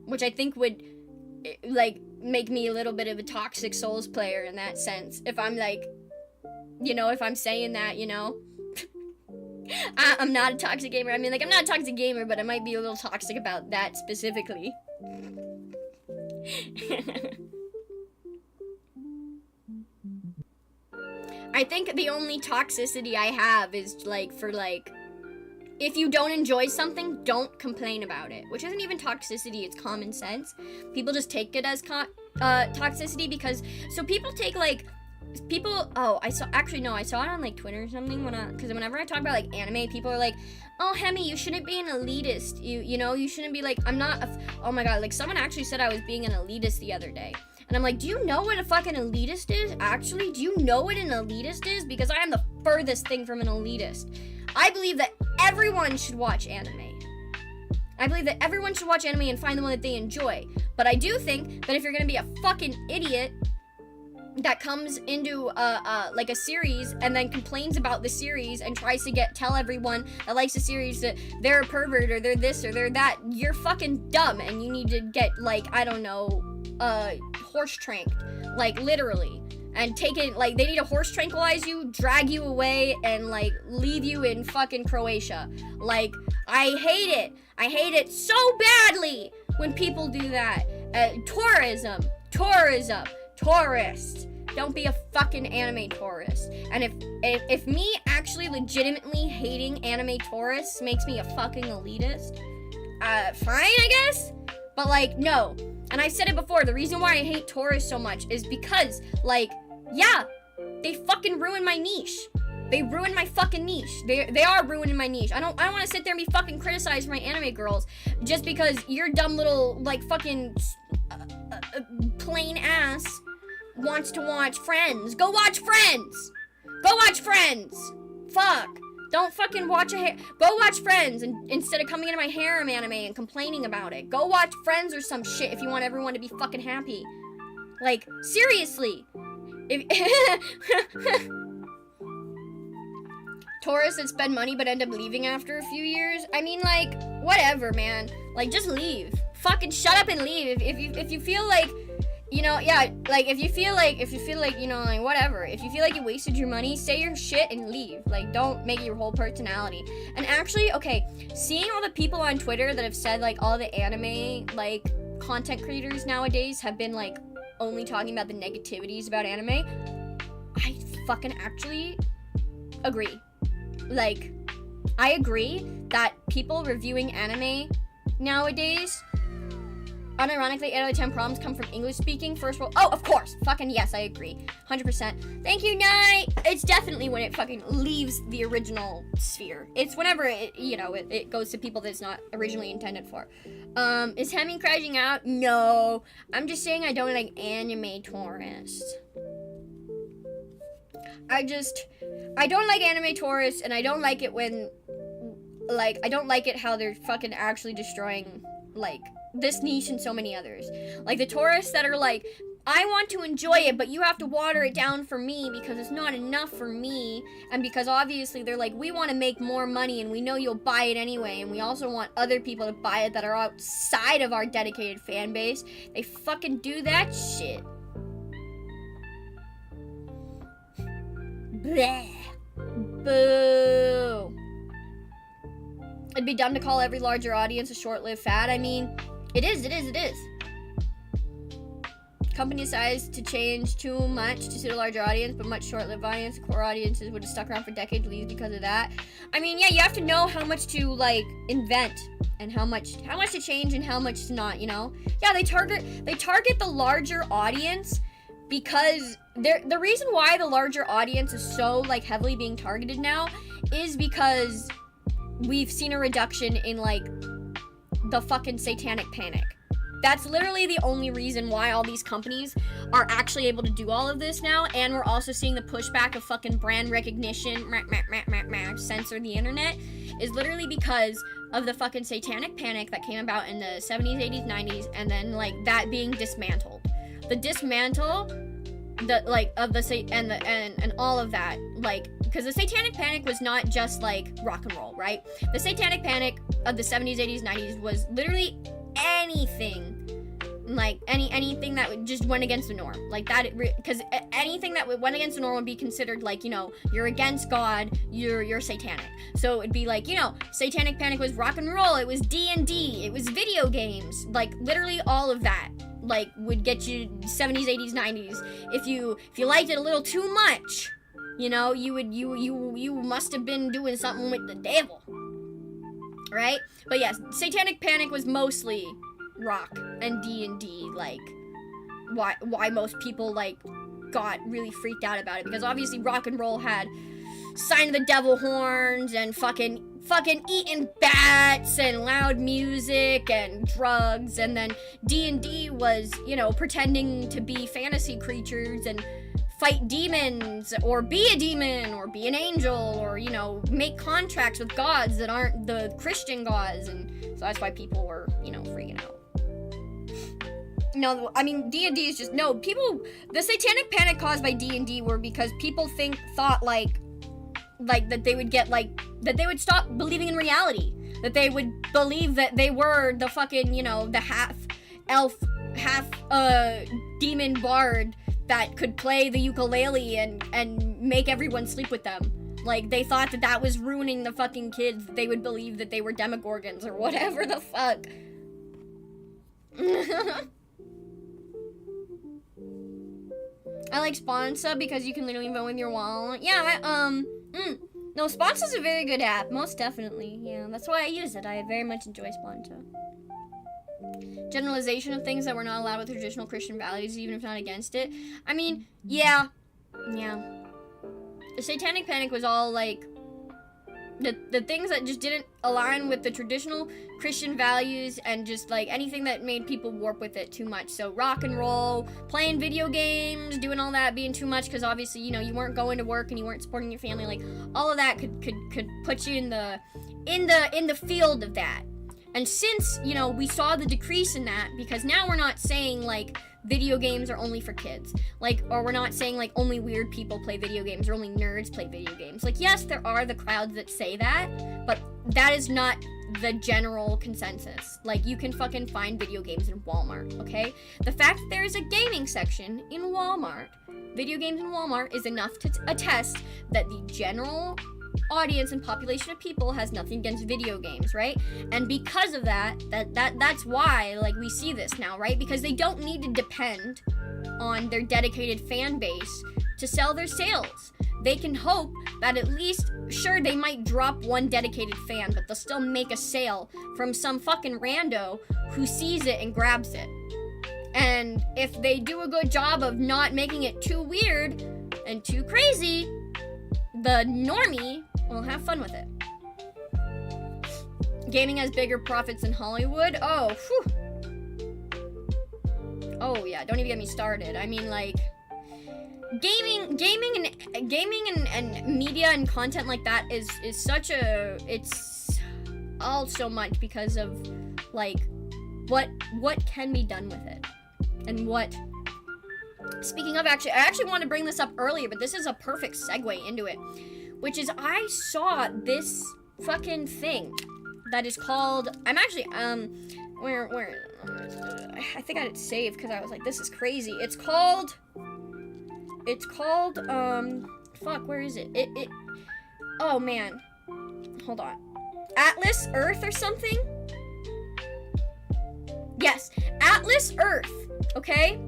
which I think would, like, make me a little bit of a toxic Souls player in that sense. If I'm, like, you know, if I'm saying that, you know. I'm not a toxic gamer. I mean, like, I'm not a toxic gamer, but I might be a little toxic about that specifically. I think the only toxicity I have is, like, for, like, if you don't enjoy something, don't complain about it. Which isn't even toxicity, it's common sense. People just take it as toxicity because, so people take, like, I saw it on, like, Twitter or something, because whenever I talk about, like, anime, people are like, oh, Hemi, you shouldn't be an elitist. You know, you shouldn't be, like, I'm not, oh my god, like, someone actually said I was being an elitist the other day. And I'm like, do you know what a fucking elitist is? Actually, do you know what an elitist is? Because I am the furthest thing from an elitist. I believe that everyone should watch anime. I believe that everyone should watch anime and find the one that they enjoy. But I do think that if you're gonna be a fucking idiot that comes into like a series and then complains about the series and tries to tell everyone that likes the series that they're a pervert or they're this or they're that, you're fucking dumb and you need to get, like, I don't know, horse tranked, like, literally, and take it, like, they need to horse tranquilize you, drag you away, and, like, leave you in fucking Croatia. Like, I hate it so badly when people do that. Tourist. Don't be a fucking anime tourist. And if me actually legitimately hating anime tourists makes me a fucking elitist, fine, I guess. But, like, no. And I said it before, the reason why I hate tourists so much is because, like, yeah, they fucking ruin my niche. They ruined my fucking niche. They are ruining my niche. I don't want to sit there and be fucking criticized for my anime girls just because your dumb little, like, fucking plain ass wants to watch Friends. Go watch Friends! Go watch Friends! Fuck. Don't fucking watch go watch Friends and instead of coming into my harem anime and complaining about it. Go watch Friends or some shit if you want everyone to be fucking happy. Like, seriously. Tourists that spend money but end up leaving after a few years. I mean, like, whatever, man. Like, just leave. Fucking shut up and leave. If you feel like, you know, yeah, like, if you feel like, you know, like, whatever. If you feel like you wasted your money, say your shit and leave. Like, don't make it your whole personality. And actually, okay, seeing all the people on Twitter that have said, like, all the anime, like, content creators nowadays have been, like, only talking about the negativities about anime, I fucking actually agree. Like, I agree that people reviewing anime nowadays, unironically, 8 out of 10 problems come from English speaking first world. Oh, of course. Fucking yes, I agree. 100%. Thank you, Night. It's definitely when it fucking leaves the original sphere. It's whenever it, you know, it goes to people that it's not originally intended for. Is Hemi crashing out? No. I'm just saying I don't like anime tourists. I don't like anime tourists, and I don't like it when, like, I don't like it how they're fucking actually destroying, like, this niche and so many others. Like, the tourists that are like, I want to enjoy it, but you have to water it down for me because it's not enough for me, and because obviously they're like, we want to make more money, and we know you'll buy it anyway, and we also want other people to buy it that are outside of our dedicated fan base. They fucking do that shit. Bleh. Boo. It'd be dumb to call every larger audience a short-lived fad. I mean, it is. Company size to change too much to suit a larger audience, but much short-lived audience. Core audiences would have stuck around for decades, leaves because of that. I mean, yeah, you have to know how much to, like, invent and how much to change and how much to not, you know? Yeah, they target the larger audience because the reason why the larger audience is so, like, heavily being targeted now is because we've seen a reduction in, like, the fucking satanic panic. That's literally the only reason why all these companies are actually able to do all of this now, and we're also seeing the pushback of fucking brand recognition, censor the internet, is literally because of the fucking satanic panic that came about in the 70s, 80s, 90s, and then, like, that being dismantled. The dismantle, the, like, of the, and all of that, like, because the satanic panic was not just, like, rock and roll, right? The satanic panic of the 70s, 80s, 90s was literally anything, like, anything that just went against the norm, like that, because anything that went against the norm would be considered, like, you know, you're against God, you're satanic. So it'd be like, you know, satanic panic was rock and roll, it was D&D, it was video games, like, literally all of that, like, would get you 70s, 80s, 90s. If you liked it a little too much, you know, you must have been doing something with the devil, right? But yes, satanic panic was mostly rock and D&D, like, why most people, like, got really freaked out about it, because obviously rock and roll had Sign of the Devil horns and fucking eating bats and loud music and drugs, and then D&D was, you know, pretending to be fantasy creatures and fight demons, or be a demon, or be an angel, or, you know, make contracts with gods that aren't the Christian gods, and so that's why people were, you know, freaking out. No, I mean, D&D is just, no, people, the satanic panic caused by D&D were because people thought, like, that they would get, like, that they would stop believing in reality, that they would believe that they were the fucking, you know, the half elf, half, demon bard that could play the ukulele and make everyone sleep with them. Like, they thought that was ruining the fucking kids. They would believe that they were demogorgons or whatever the fuck. I like Sponsa because you can literally vote with your wallet. Yeah, no, Sponsa's a very good app, most definitely. Yeah, that's why I use it. I very much enjoy Sponsa. Generalization of things that were not allowed with traditional Christian values, even if not against it. I mean, yeah. The Satanic Panic was all like the things that just didn't align with the traditional Christian values, and just like anything that made people warp with it too much. So rock and roll, playing video games, doing all that being too much, because obviously, you know, you weren't going to work and you weren't supporting your family. Like all of that could put you in the field of that. And since, you know, we saw the decrease in that, because now we're not saying like video games are only for kids, like, or we're not saying like only weird people play video games or only nerds play video games. Like, yes, there are the crowds that say that, but that is not the general consensus. Like, you can fucking find video games in Walmart, okay? The fact that there is a gaming section in Walmart, video games in Walmart, is enough to attest that the general audience and population of people has nothing against video games, right? And because of that's why, like, we see this now, right? Because they don't need to depend on their dedicated fan base to sell their sales. They can hope that at least, sure, they might drop one dedicated fan, but they'll still make a sale from some fucking rando who sees it and grabs it. And if they do a good job of not making it too weird and too crazy, the normie will have fun with it. Gaming has bigger profits than Hollywood. Oh, whew. Oh yeah, don't even get me started. I mean, like, gaming and media and content like that is such a, it's all so much because of like what can be done with it, and what. Speaking of, I actually wanted to bring this up earlier, but this is a perfect segue into it, which is I saw this fucking thing that is called, I'm actually, where, I think I had it saved because I was like, this is crazy. It's called, fuck, where is it? Oh man, hold on. Atlas Earth or something? Yes, Atlas Earth, okay?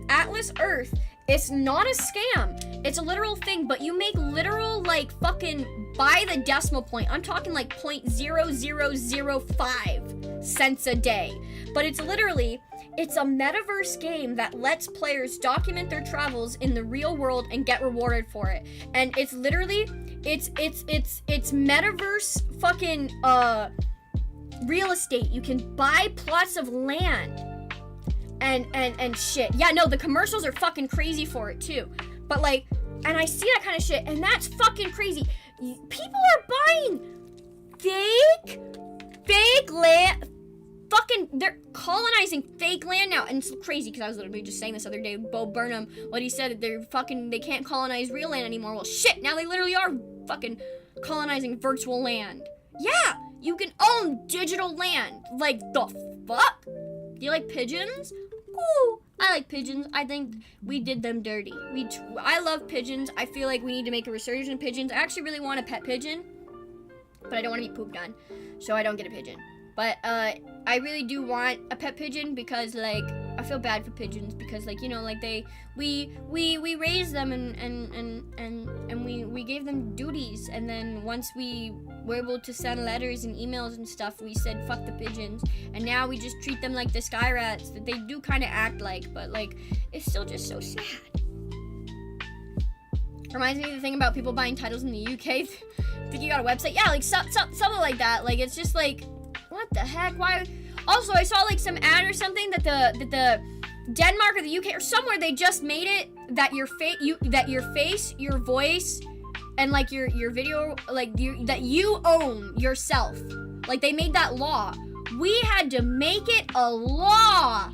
Atlas Earth, it's not a scam. It's a literal thing, but you make literal, like, fucking by the decimal point. I'm talking like 0.0005 cents a day. But it's literally, it's a metaverse game that lets players document their travels in the real world and get rewarded for it. And it's literally, it's metaverse fucking, real estate. You can buy plots of land. And shit. Yeah, no, the commercials are fucking crazy for it too. But like, and I see that kind of shit, and that's fucking crazy. People are buying fake land. Fucking, they're colonizing fake land now, and it's crazy because I was literally just saying this other day. Bo Burnham, what he said, that they can't colonize real land anymore. Well, shit, now they literally are fucking colonizing virtual land. Yeah, you can own digital land. Like, the fuck? Do you like pigeons? Ooh, I like pigeons. I think we did them dirty. I love pigeons. I feel like we need to make a resurgence of pigeons. I actually really want a pet pigeon, but I don't want to be pooped on, so I don't get a pigeon. But I really do want a pet pigeon because, like, I feel bad for pigeons because, like, you know, like we raised them and we gave them duties, and then once we were able to send letters and emails and stuff, we said fuck the pigeons, and now we just treat them like the sky rats that they do kind of act like, but like it's still just so sad. Reminds me of the thing about people buying titles in the UK. Think you got a website? Yeah, like something like that. Like, it's just like, what the heck? Why? Also, I saw like some ad or something that the Denmark or the UK or somewhere, they just made it that your face, your voice, and like your video, like that you own yourself. Like, they made that law. We had to make it a law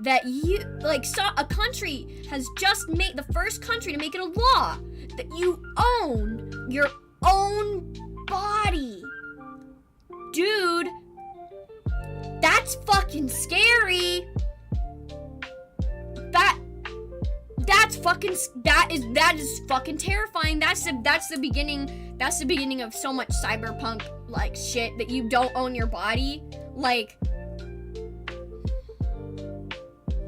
that you, like, a country has just made, the first country to make it a law that you own your own body. Dude, that's fucking scary. That is fucking terrifying. That's the beginning of so much cyberpunk like shit, that you don't own your body, like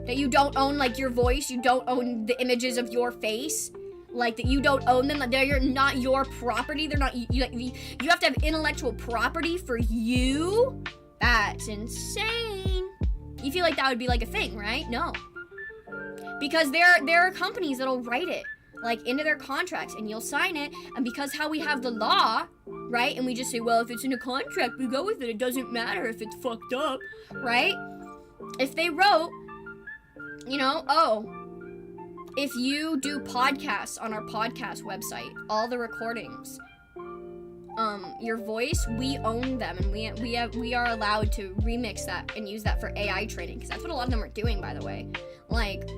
that you don't own like your voice, you don't own the images of your face, like that you don't own them, that they're not your property, they're not you have to have intellectual property for you. That's insane. You feel like that would be like a thing, right? No. Because there are companies that'll write it. like into their contracts, and you'll sign it, and because how we have the law, right, and we just say, well, if it's in a contract, we go with it, it doesn't matter if it's fucked up, right? If they wrote, you know, oh, if you do podcasts on our podcast website, all the recordings, your voice, we own them, and we are allowed to remix that and use that for AI training, because that's what a lot of them are doing, by the way. Like,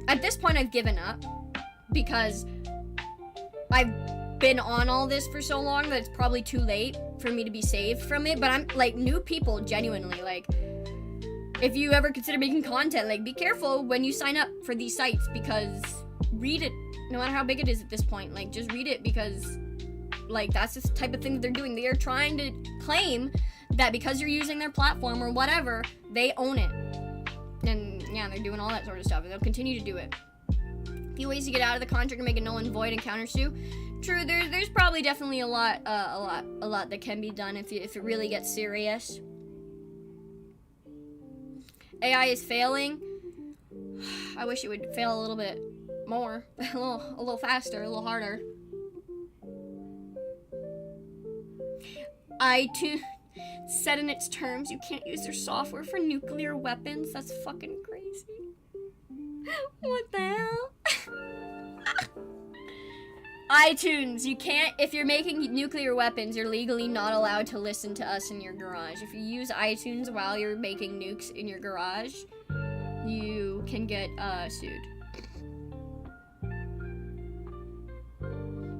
at this point, I've given up, because I've been on all this for so long that it's probably too late for me to be saved from it. But I'm like, new people, genuinely, like, if you ever consider making content, like, be careful when you sign up for these sites, because read it, no matter how big it is at this point. Like, just read it, because, like, that's the type of thing that they're doing. They are trying to claim that because you're using their platform or whatever, they own it. And, yeah, they're doing all that sort of stuff, and they'll continue to do it. A few ways to get out of the contract and make it null and void and countersue. True, there's probably definitely a lot that can be done if it really gets serious. AI is failing. I wish it would fail a little bit more, a little faster, a little harder. iTunes said in its terms you can't use their software for nuclear weapons. That's fucking crazy. What the hell? iTunes, you can't, if you're making nuclear weapons, you're legally not allowed to listen to us in your garage. If you use iTunes while you're making nukes in your garage, you can get sued.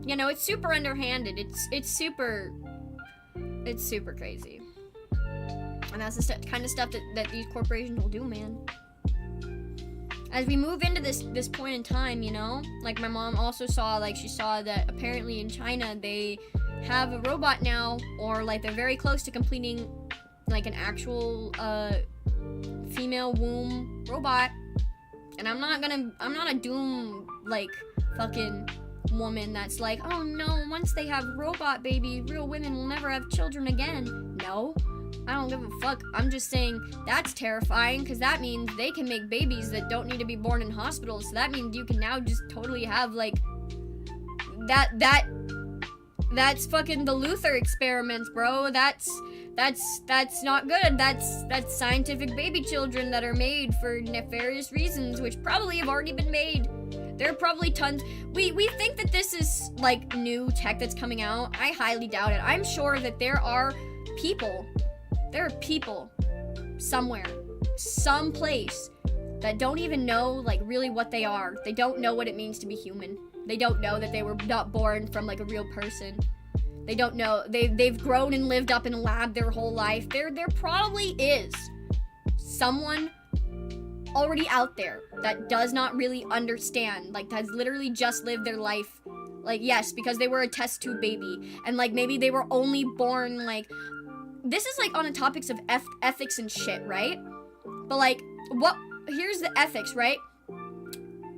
You know, it's super underhanded. It's super crazy. And that's the kind of stuff that these corporations will do, man. As we move into this point in time, you know, like my mom also saw, like she saw that apparently in China they have a robot now, or like they're very close to completing like an actual female womb robot. And I'm not a doom like fucking woman that's like, oh no, once they have robot babies, real women will never have children again. No, I don't give a fuck. I'm just saying that's terrifying, because that means they can make babies that don't need to be born in hospitals. So that means you can now just totally have like that's fucking the Luther experiments, bro. That's not good. That's scientific baby children that are made for nefarious reasons, which probably have already been made. There are probably tons. We think that this is like new tech that's coming out. I highly doubt it. I'm sure that there are people somewhere, someplace, that don't even know like really what they are. They don't know what it means to be human. They don't know that they were not born from like a real person. They don't know. They've grown and lived up in a lab their whole life. There probably is someone already out there that does not really understand, like has literally just lived their life, like, yes, because they were a test tube baby, and like maybe they were only born like, this is like on the topics of ethics and shit, right? But like, here's the ethics, right?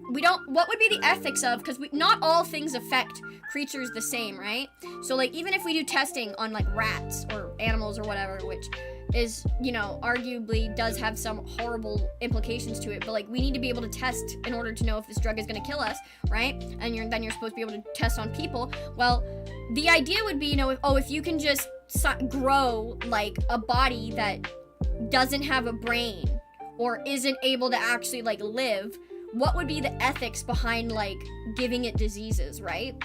What would be the ethics of, because not all things affect creatures the same, right? So like, even if we do testing on like rats or animals or whatever, which is, you know, arguably does have some horrible implications to it, but like, we need to be able to test in order to know if this drug is going to kill us, right? And then you're supposed to be able to test on people. Well, the idea would be, you know, if you can just grow like a body that doesn't have a brain or isn't able to actually like live, what would be the ethics behind like giving it diseases, right?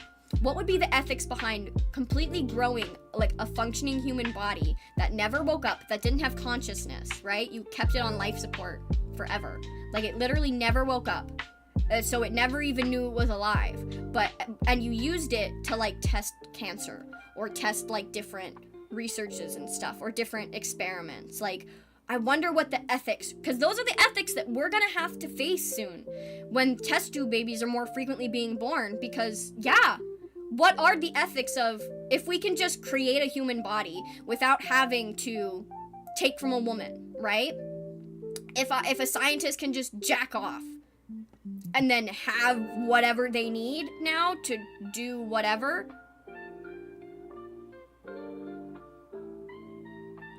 What would be the ethics behind completely growing like a functioning human body that never woke up, that didn't have consciousness, right? You kept it on life support forever. Like, it literally never woke up. So it never even knew it was alive. And you used it to like test cancer or test like different researches and stuff, or different experiments. Like, I wonder what the ethics, because those are the ethics that we're gonna have to face soon when test tube babies are more frequently being born. Because, yeah, what are the ethics of, if we can just create a human body without having to take from a woman, right? If a scientist can just jack off and then have whatever they need now to do whatever,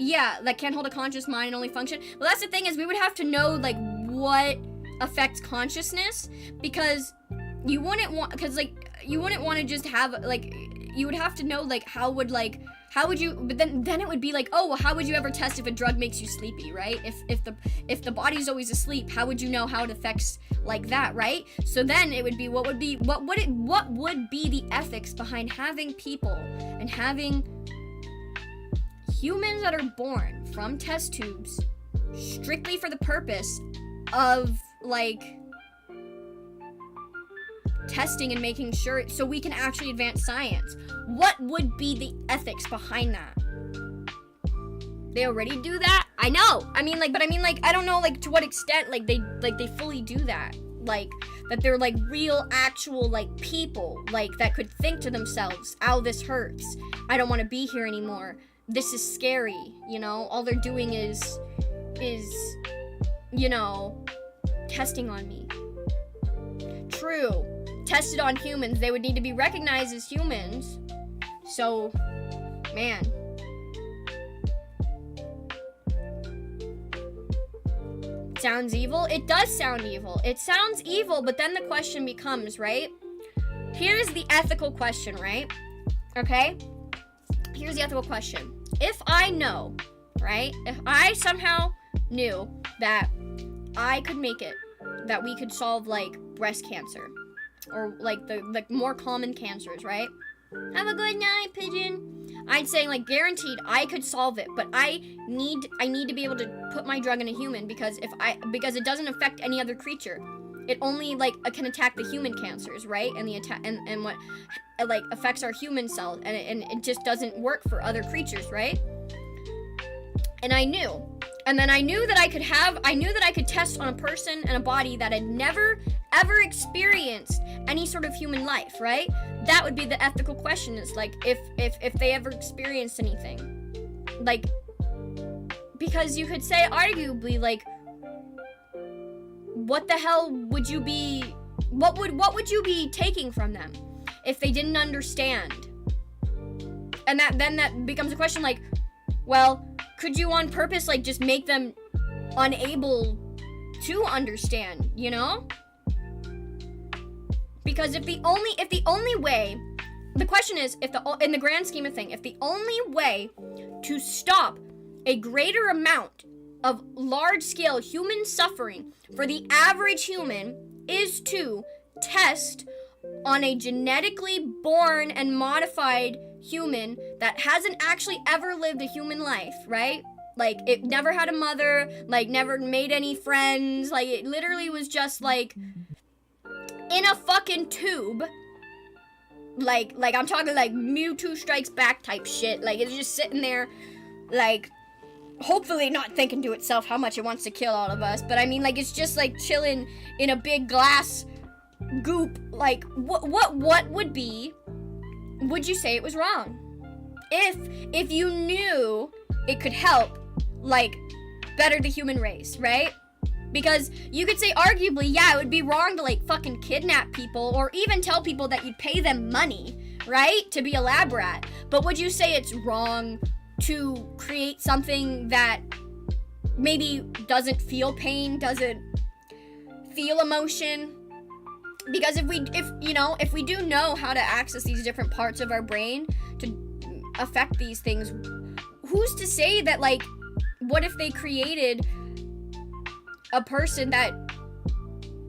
yeah, that can't hold a conscious mind and only function. Well, that's the thing, is we would have to know like what affects consciousness, because you wouldn't want, because like you wouldn't want to just have like, you would have to know like how would you, but then it would be like, oh well, how would you ever test if a drug makes you sleepy, right? If the body's always asleep, how would you know how it affects like that, right? So then it would be, what would be the ethics behind having people and having humans that are born from test tubes strictly for the purpose of like testing and making sure so we can actually advance science? What would be the ethics behind that? They already do that? I know. I mean like I don't know like to what extent like they fully do that. Like that they're like real actual like people like that could think to themselves, ow, this hurts. I don't want to be here anymore. This is scary, you know? All they're doing is you know, testing on me. True. Tested on humans, they would need to be recognized as humans. So, man. Sounds evil? It does sound evil. It sounds evil, but then the question becomes, right? Here's the ethical question, right? Okay? Here's the ethical question. If I know, right? If I somehow knew that I could make it, that we could solve, like, breast cancer, or, like, the more common cancers, right? Have a good night, pigeon. I'd say, like, guaranteed I could solve it, but I need to be able to put my drug in a human because because it doesn't affect any other creature. It only, like, can attack the human cancers, right? And the attack and what, like, affects our human cells, and it just doesn't work for other creatures, right? And I knew. And then I knew that I could test on a person and a body that had never, ever experienced any sort of human life, right? That would be the ethical question, is like, if they ever experienced anything. Like, because you could say, arguably, like, what the hell would you be, what would you be taking from them if they didn't understand? And then that becomes a question, like, well, could you on purpose, like, just make them unable to understand, you know? Because if the only way, the question is, in the grand scheme of things, if the only way to stop a greater amount of large-scale human suffering for the average human is to test on a genetically born and modified human that hasn't actually ever lived a human life, right? Like, it never had a mother, like, never made any friends, like, it literally was just, like, in a fucking tube, like, I'm talking, like, Mewtwo Strikes Back type shit, like, it's just sitting there, like, hopefully not thinking to itself how much it wants to kill all of us, but I mean, like, it's just, like, chilling in a big glass goop. Like, what would you say it was wrong? If you knew it could help, like, better the human race, right? Because you could say, arguably, yeah, it would be wrong to, like, fucking kidnap people, or even tell people that you'd pay them money, right, to be a lab rat. But would you say it's wrong to create something that maybe doesn't feel pain, doesn't feel emotion? Because if we do know how to access these different parts of our brain to affect these things, who's to say that, like, what if they created a person that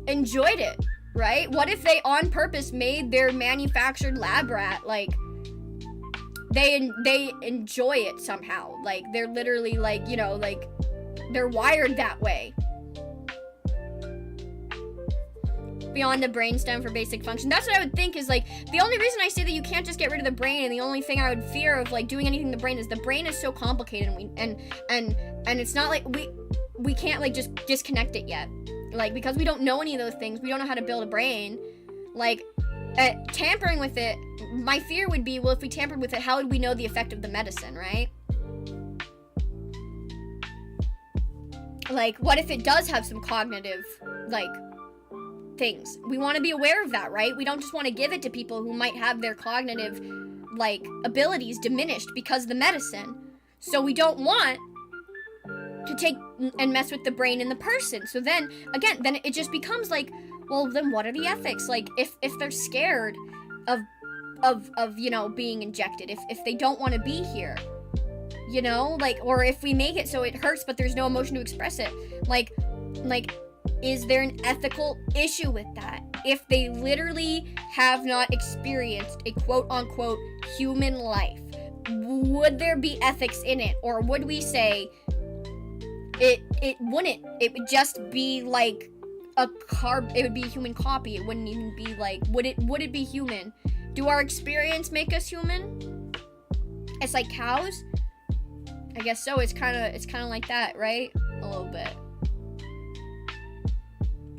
enjoyed it, right? What if they on purpose made their manufactured lab rat, like, they enjoy it somehow, like, they're literally, like, you know, like, they're wired that way. Beyond the brainstem for basic function. That's what I would think is, like, the only reason I say that you can't just get rid of the brain, and the only thing I would fear of, like, doing anything to the brain is so complicated, and it's not like we can't, like, just disconnect it yet. Like, because we don't know any of those things, we don't know how to build a brain. Like, tampering with it, my fear would be, well, if we tampered with it, how would we know the effect of the medicine, right? Like, what if it does have some cognitive, like, things? We want to be aware of that, right? We don't just want to give it to people who might have their cognitive, like, abilities diminished because of the medicine. So we don't want to take and mess with the brain in the person. So then, again, then it just becomes like, well, then what are the ethics? Like, if they're scared of you know, being injected, if they don't want to be here, you know, like, or if we make it so it hurts but there's no emotion to express it, like, is there an ethical issue with that? If they literally have not experienced a quote-unquote human life, would there be ethics in it? Or would we say it wouldn't? It would just be like it would be a human copy. It wouldn't even be like, would it be human? Do our experience make us human? It's like cows? I guess so. It's kind of like that, right? A little bit.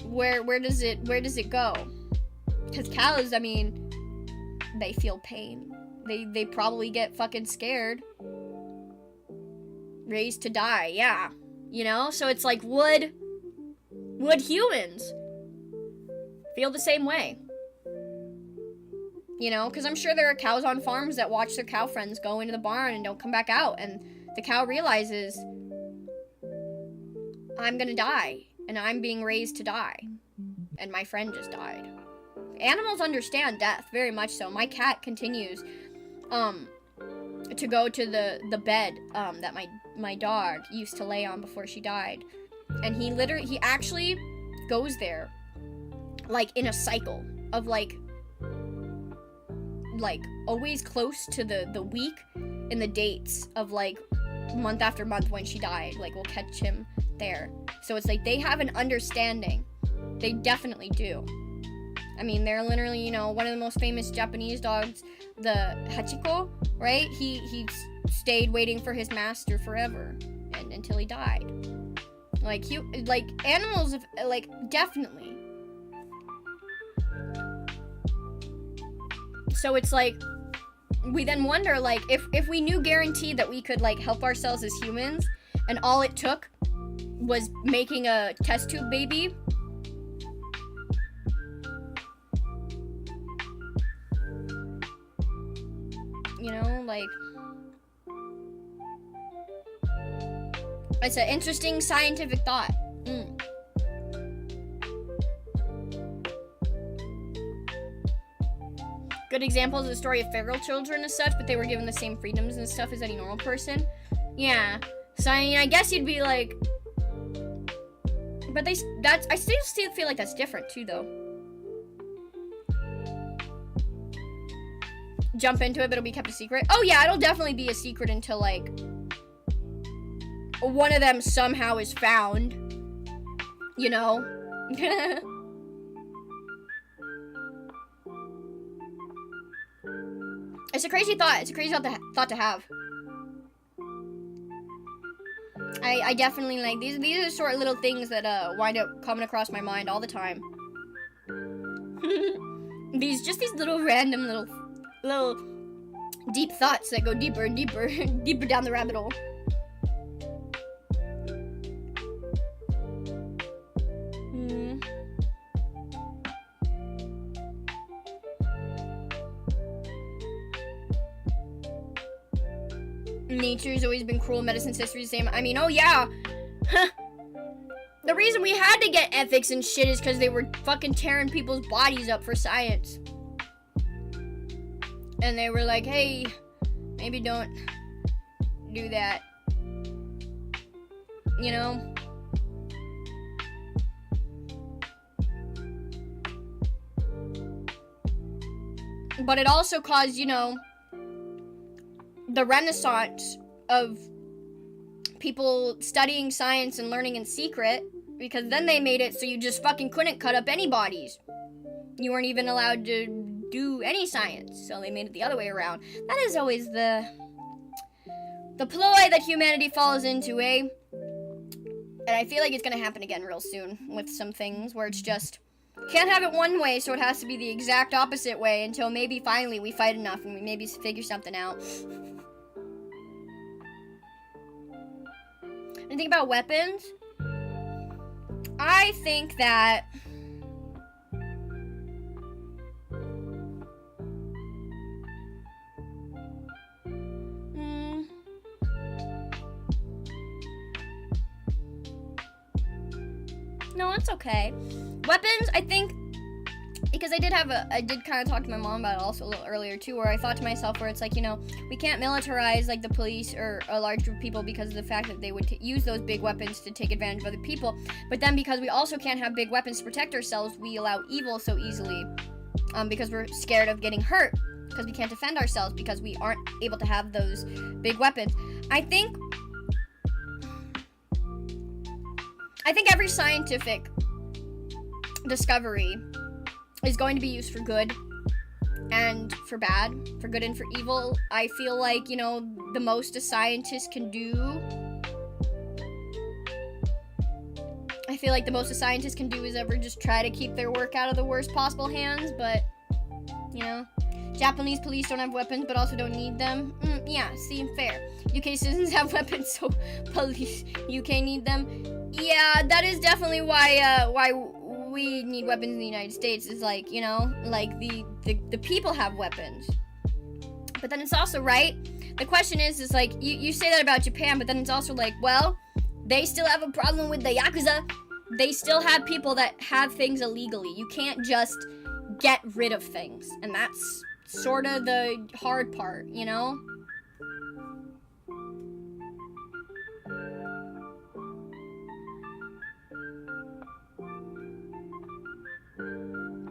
Where does it go? Because cows, I mean, they feel pain. They probably get fucking scared. Raised to die, yeah. You know? So it's like, would humans feel the same way? You know? Because I'm sure there are cows on farms that watch their cow friends go into the barn and don't come back out. And the cow realizes, I'm gonna die. And I'm being raised to die. And my friend just died. Animals understand death, very much so. My cat continues to go to the bed that my dog used to lay on before she died. And he actually goes there, like, in a cycle of, like always close to the week in the dates of, like, month after month when she died. Like, we'll catch him there. So it's like they have an understanding. They definitely do. I mean, they're literally, you know, one of the most famous Japanese dogs, the Hachiko, right? He stayed waiting for his master forever and until he died. Like, animals, like, definitely. So it's like, we then wonder, like, if we knew guaranteed that we could, like, help ourselves as humans, and all it took was making a test tube baby, you know, like, it's an interesting scientific thought. Good examples of the story of feral children and stuff, but they were given the same freedoms and stuff as any normal person. Yeah, so I mean, I guess you'd be like, but I still feel like that's different too, though. Jump into it, but it'll be kept a secret. Oh yeah, it'll definitely be a secret until, like, one of them somehow is found, you know. It's a crazy thought. It's a crazy thought to have. I definitely, like, these are the sort of little things that wind up coming across my mind all the time. these little random little deep thoughts that go deeper and deeper deeper down the rabbit hole. Nature's always been cruel, medicine's history the same. I mean, oh yeah. The reason we had to get ethics and shit is because they were fucking tearing people's bodies up for science. And they were like, hey, maybe don't do that. You know? But it also caused, you know, the renaissance of people studying science and learning in secret, because then they made it so you just fucking couldn't cut up any bodies. You weren't even allowed to do any science, so they made it the other way around. That is always the ploy that humanity falls into, eh? And I feel like it's gonna happen again real soon with some things where it's just, can't have it one way, so it has to be the exact opposite way until maybe finally we fight enough and we maybe figure something out. And think about weapons. I think that no, it's okay. Weapons, I think because I did kind of talk to my mom about it also a little earlier too, where I thought to myself, where it's like, you know, we can't militarize like the police or a large group of people because of the fact that they would use those big weapons to take advantage of other people. But then because we also can't have big weapons to protect ourselves, we allow evil so easily, because we're scared of getting hurt, because we can't defend ourselves because we aren't able to have those big weapons. I think every scientific discovery is going to be used for good and for bad, for good and for evil. I feel like, you know, the most a scientist can do, is ever just try to keep their work out of the worst possible hands. But, you know, Japanese police don't have weapons but also don't need them. Yeah, see, fair. UK citizens have weapons, so police UK need them. Yeah, that is definitely why we need weapons in the United States, is like, you know, like the people have weapons. But then it's also, right, the question is like, you say that about Japan, but then it's also like, well, they still have a problem with the Yakuza. They still have people that have things illegally. You can't just get rid of things, and that's sort of the hard part, you know?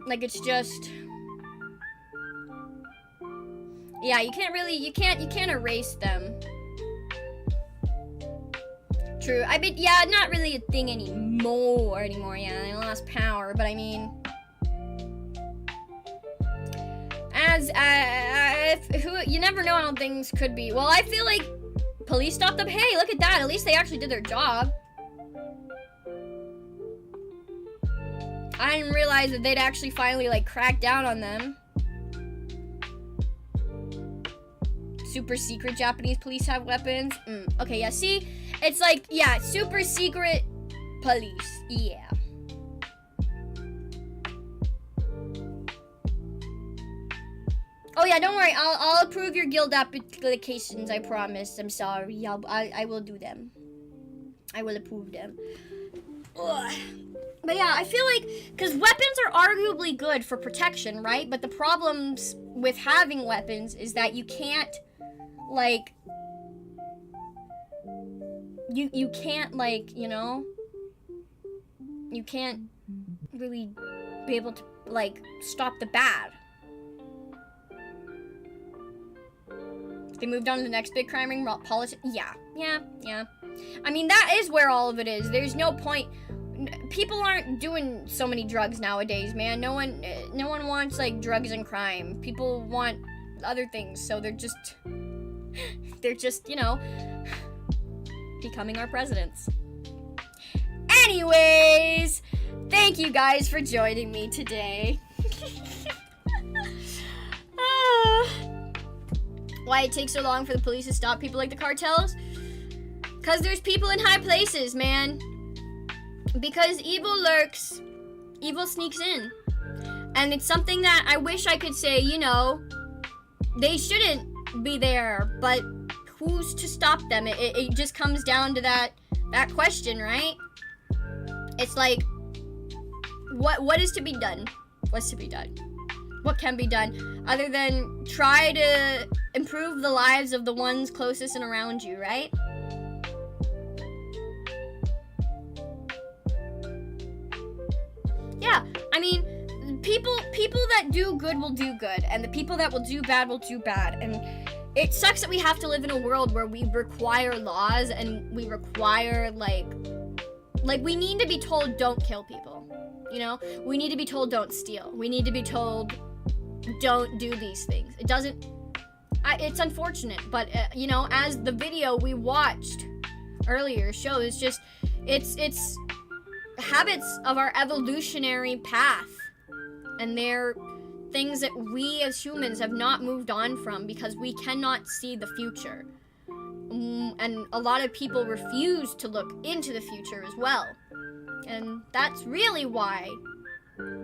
Like, it's just, yeah, you can't erase them. True. I mean, yeah, not really a thing anymore, yeah, they lost power, but I mean, you never know how things could be. Well, I feel like police stopped them. Hey, look at that, at least they actually did their job. I didn't realize that they'd actually finally, like, crack down on them. Super secret Japanese police have weapons. Okay, yeah, see? It's like, yeah, super secret police. Yeah. Oh, yeah, don't worry. I'll approve your guild applications, I promise. I'm sorry. I will do them. I will approve them. Ugh. But yeah, I feel like, because weapons are arguably good for protection, right? But the problems with having weapons is that you can't, like, you can't, like, you know, you can't really be able to, like, stop the bad. They moved on to the next big crime ring, politics. Yeah. I mean, that is where all of it is. There's no point. People aren't doing so many drugs nowadays, man. No one wants, like, drugs and crime. People want other things, so they're just, you know, becoming our presidents. Anyways, thank you guys for joining me today. Why it takes so long for the police to stop people like the cartels? Because there's people in high places, man. Because evil lurks, evil sneaks in. And it's something that I wish I could say, you know, they shouldn't be there, but who's to stop them? It just comes down to that question, right? It's like, what is to be done? What's to be done? What can be done other than try to improve the lives of the ones closest and around you, right? Yeah, I mean, people that do good will do good, and the people that will do bad will do bad. And it sucks that we have to live in a world where we require laws and we require, like we need to be told don't kill people, you know? We need to be told don't steal. We need to be told don't do these things. It's unfortunate, but, you know, as the video we watched earlier shows, just, it's habits of our evolutionary path, and they're things that we as humans have not moved on from because we cannot see the future. And a lot of people refuse to look into the future as well. And that's really why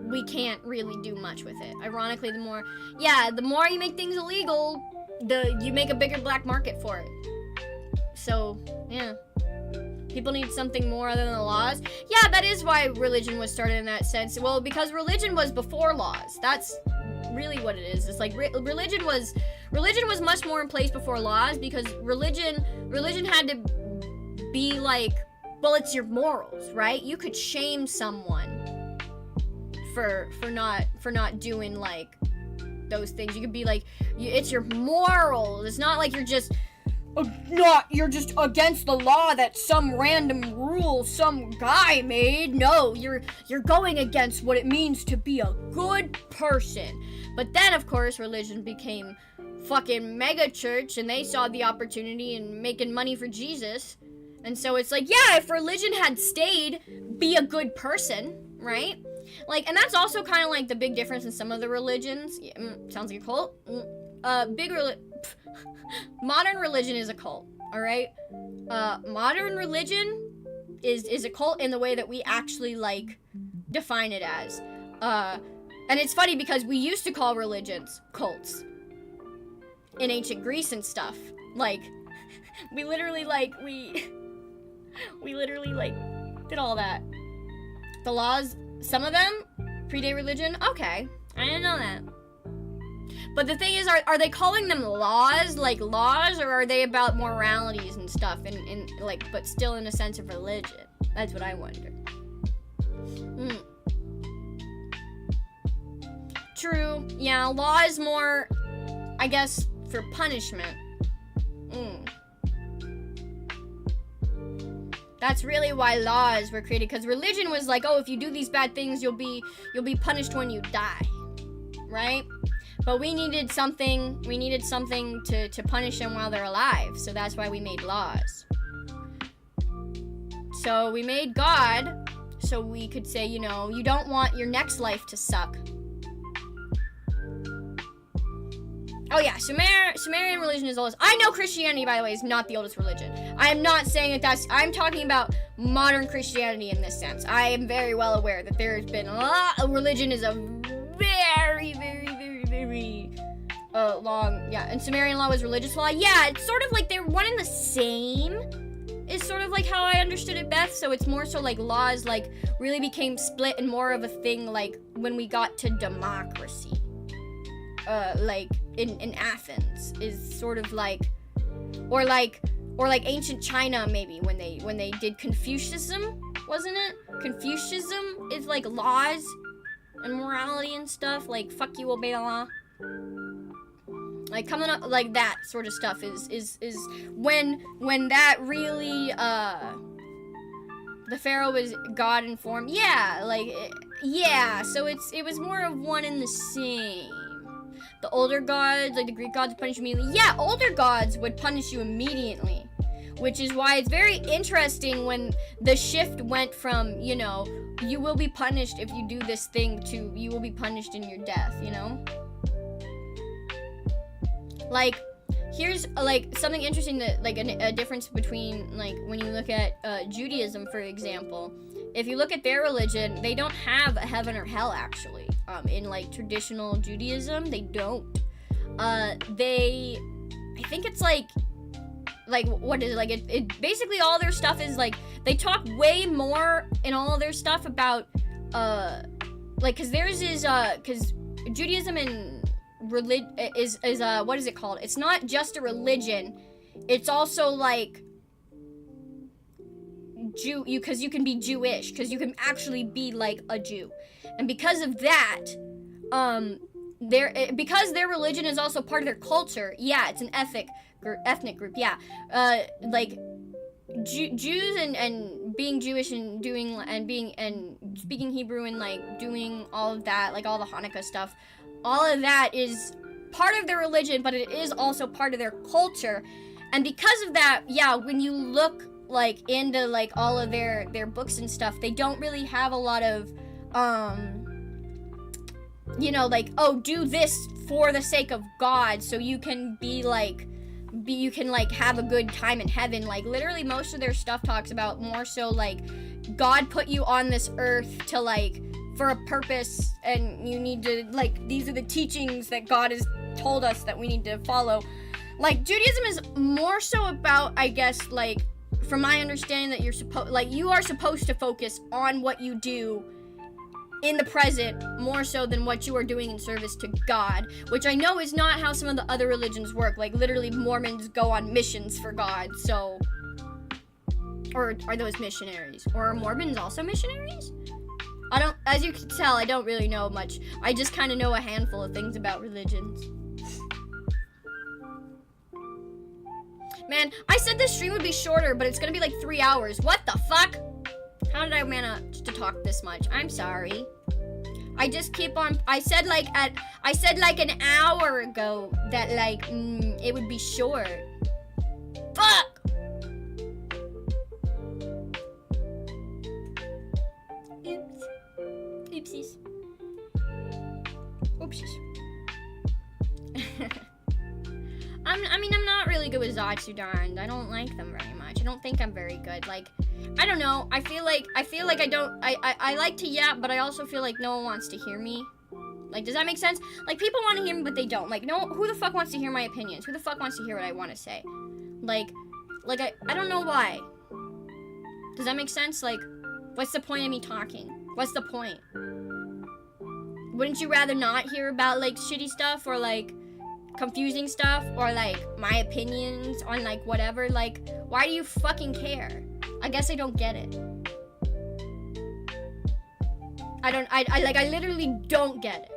we can't really do much with it. Ironically, the more you make things illegal, you make a bigger black market for it. So, yeah. People need something more other than the laws. Yeah, that is why religion was started in that sense. Well, because religion was before laws. That's really what it is. It's like religion was much more in place before laws, because religion had to be like, well, it's your morals, right? You could shame someone for not doing like those things. You could be like, it's your morals. It's not like you're just against the law that some random rule some guy made. No, you're going against what it means to be a good person. But then, of course, religion became fucking mega church, and they saw the opportunity in making money for Jesus. And so it's like, yeah, if religion had stayed, be a good person, right? Like, and that's also kind of like the big difference in some of the religions. Yeah, sounds like a cult. Modern religion is a cult, all right? Modern religion is a cult in the way that we actually, like, define it as. And it's funny because we used to call religions cults in ancient Greece and stuff. Like, we literally did all that. The laws, some of them predate religion. Okay, I didn't know that. But the thing is, are they calling them laws, like laws, or are they about moralities and stuff, and like, but still in a sense of religion? That's what I wonder. True. Yeah, law is more, I guess, for punishment. That's really why laws were created, because religion was like, oh, if you do these bad things, you'll be punished when you die, right? But we needed something to punish them while they're alive, so that's why we made laws. So we made God, so we could say, you know, you don't want your next life to suck. Oh yeah, Sumerian religion is oldest. I know Christianity, by the way, is not the oldest religion. I am not saying that I'm talking about modern Christianity in this sense. I am very well aware that there's been a lot of religion is a very, very, very, very long, yeah, and Sumerian law was religious law. Yeah, it's sort of like they're one and the same, is sort of like how I understood it, Beth. So it's more so like laws like really became split and more of a thing like when we got to democracy. Like in Athens is sort of like, or like ancient China maybe when they did Confucianism, wasn't it? Confucianism is like laws and morality and stuff, like fuck you, obey the law. Like coming up like that sort of stuff is when that really the pharaoh was God informed. Yeah, like yeah. So it was more of one and the same. The older gods, like the Greek gods, punish you immediately. Yeah, older gods would punish you immediately, which is why it's very interesting when the shift went from, you know, you will be punished if you do this thing to you will be punished in your death, you know? Like, here's like something interesting that like a difference between like when you look at Judaism, for example. If you look at their religion, they don't have a heaven or hell actually. In like traditional Judaism, they don't. I think it's like what is it? Like it basically all their stuff is like they talk way more in all of their stuff about like cause theirs is cause Judaism and religion is what is it called? It's not just a religion. It's also like because you can be Jewish, because you can actually be like a Jew, and because of that, because their religion is also part of their culture. Yeah, it's an ethnic group. Yeah, like Jews and being Jewish and doing and speaking Hebrew and like doing all of that, like all the Hanukkah stuff, all of that is part of their religion, but it is also part of their culture, and because of that, yeah, when you look like into like all of their books and stuff, they don't really have a lot of you know, like, oh, do this for the sake of God so you can you can like have a good time in heaven. Like literally most of their stuff talks about more so like God put you on this earth to like for a purpose, and you need to like these are the teachings that God has told us that we need to follow. Like Judaism is more so about, I guess, like from my understanding that you are supposed to focus on what you do in the present more so than what you are doing in service to God, which I know is not how some of the other religions work. Like, literally, Mormons go on missions for God, so... Or are those missionaries? Or are Mormons also missionaries? I don't, as you can tell, I don't really know much. I just kind of know a handful of things about religions. Man, I said this stream would be shorter, but it's gonna be like 3 hours. What the fuck? How did I manage to talk this much? I'm sorry. I just keep on, I said like an hour ago that like, it would be short. Fuck! Oops. Oopsies. Oopsies. I'm not really good with Zatsudan. I don't like them very much. I don't think I'm very good. Like, I don't know. I feel like I like to yap, but I also feel like no one wants to hear me. Like, does that make sense? Like, people want to hear me, but they don't. Like, no, who the fuck wants to hear my opinions? Who the fuck wants to hear what I want to say? Like I don't know why. Does that make sense? Like, what's the point of me talking? What's the point? Wouldn't you rather not hear about, like, shitty stuff or, like, confusing stuff or, like, my opinions on, like, whatever? Like, why do you fucking care? I guess I don't get it. I literally don't get it.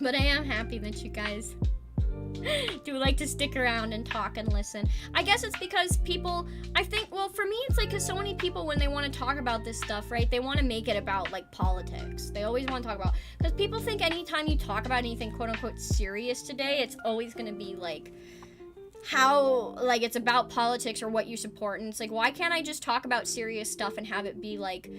But I am happy that you guys do like to stick around and talk and listen. I guess it's because people, I think, well, for me, it's like, because so many people, when they want to talk about this stuff, right, they want to make it about, like, politics. They always want to talk about, because people think anytime you talk about anything, quote-unquote, serious today, it's always going to be, like, how, like, it's about politics or what you support. And it's like, why can't I just talk about serious stuff and have it be, like,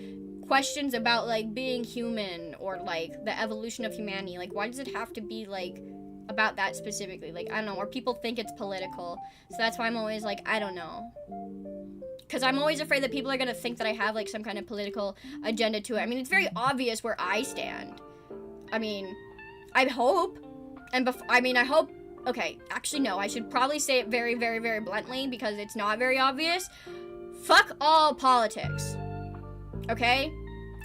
questions about, like, being human or, like, the evolution of humanity? Like, why does it have to be, like, about that specifically? Like, I don't know, or people think it's political, so that's why I'm always like, I don't know, because I'm always afraid that people are gonna think that I have, like, some kind of political agenda to it. I mean, it's very obvious where I stand. I mean, I hope, and I hope, okay, actually no, I should probably say it very, very, very bluntly, because it's not very obvious. Fuck all politics, okay?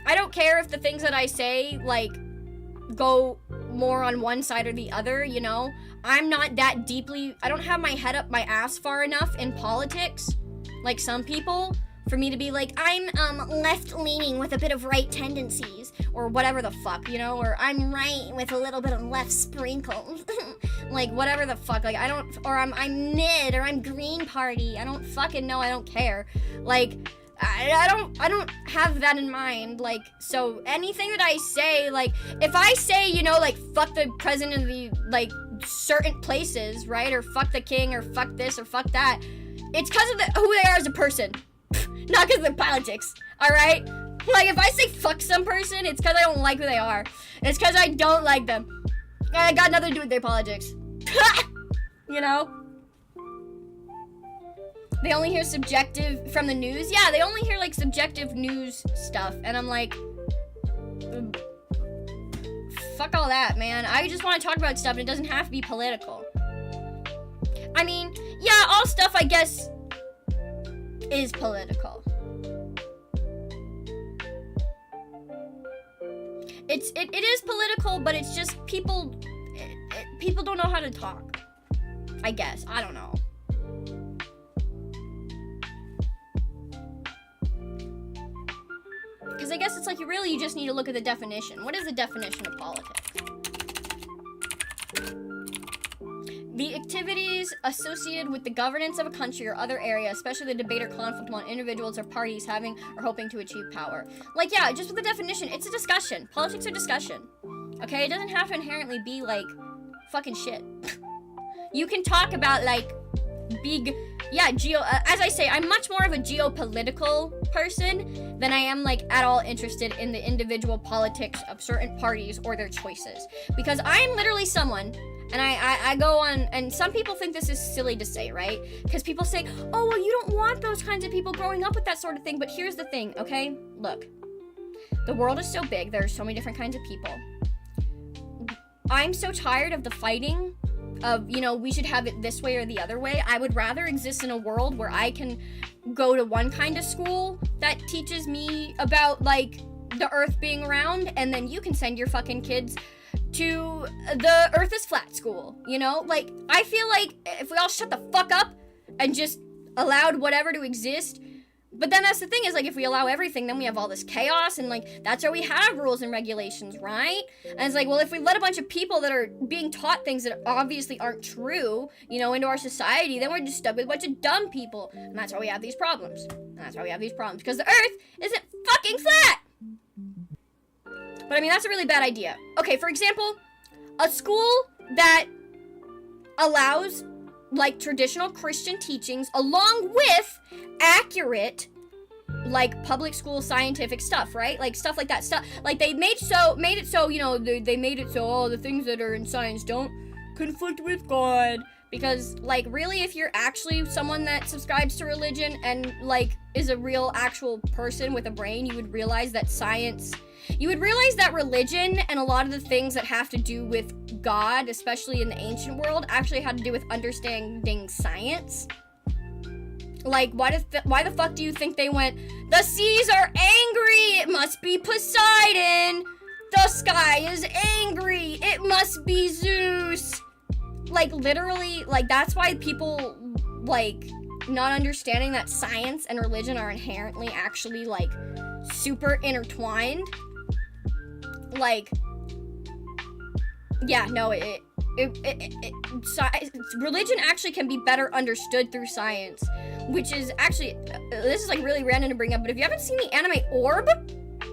I don't care if the things that I say, like, go more on one side or the other, you know? I'm not that deeply, I don't have my head up my ass far enough in politics, like some people, for me to be like, I'm left-leaning with a bit of right tendencies, or whatever the fuck, you know? Or I'm right with a little bit of left sprinkle. Like, whatever the fuck, like, I don't, or I'm mid, or I'm Green Party, I don't fucking know, I don't care. Like, I don't have that in mind. Like, so anything that I say, like, if I say, you know, like, fuck the president of the, like, certain places, right, or fuck the king, or fuck this, or fuck that, it's because of who they are as a person, not because of their politics, alright? Like, if I say fuck some person, it's because I don't like who they are. It's because I don't like them. I got nothing to do with their politics. You know? They only hear subjective from the news. Yeah, they only hear, like, subjective news stuff. And I'm like, fuck all that, man. I just want to talk about stuff, and it doesn't have to be political. I mean, yeah, all stuff, I guess, is political. It is political, but it's just people don't know how to talk. I guess. I don't know. Because I guess it's like you just need to look at the definition. What is the definition of politics? The activities associated with the governance of a country or other area, especially the debate or conflict among individuals or parties having or hoping to achieve power. Like, yeah, just with the definition, it's a discussion. Politics are discussion. Okay? It doesn't have to inherently be, like, fucking shit. You can talk about, like, big, yeah, as I say, I'm much more of a geopolitical person than I am, like, at all interested in the individual politics of certain parties or their choices. Because I am literally someone, And I go on, and some people think this is silly to say, right? Because people say, oh, well, you don't want those kinds of people growing up with that sort of thing. But here's the thing, okay? Look, the world is so big. There are so many different kinds of people. I'm so tired of the fighting of, you know, we should have it this way or the other way. I would rather exist in a world where I can go to one kind of school that teaches me about, like, the earth being round, and then you can send your fucking kids to the earth is flat school, you know? Like, I feel like if we all shut the fuck up and just allowed whatever to exist, but then that's the thing is, like, if we allow everything, then we have all this chaos, and, like, that's why we have rules and regulations, right? And it's like, well, if we let a bunch of people that are being taught things that obviously aren't true, you know, into our society, then we're just stuck with a bunch of dumb people, and that's why we have these problems. Because the earth isn't fucking flat! But, I mean, that's a really bad idea. Okay, for example, a school that allows, like, traditional Christian teachings along with accurate, like, public school scientific stuff, right? Like, stuff like that. Stuff, like, they made it so, you know, they made it so, oh, the things that are in science don't conflict with God. Because, like, really, if you're actually someone that subscribes to religion and, like, is a real, actual person with a brain, you would realize that religion and a lot of the things that have to do with God, especially in the ancient world, actually had to do with understanding science. Like, why the fuck do you think they went, the seas are angry, it must be Poseidon, the sky is angry, it must be Zeus. Like, literally, like, that's why people, like, not understanding that science and religion are inherently actually, like, super intertwined. Like, yeah, no, religion actually can be better understood through science, which is actually, this is, like, really random to bring up, but if you haven't seen the anime Orb,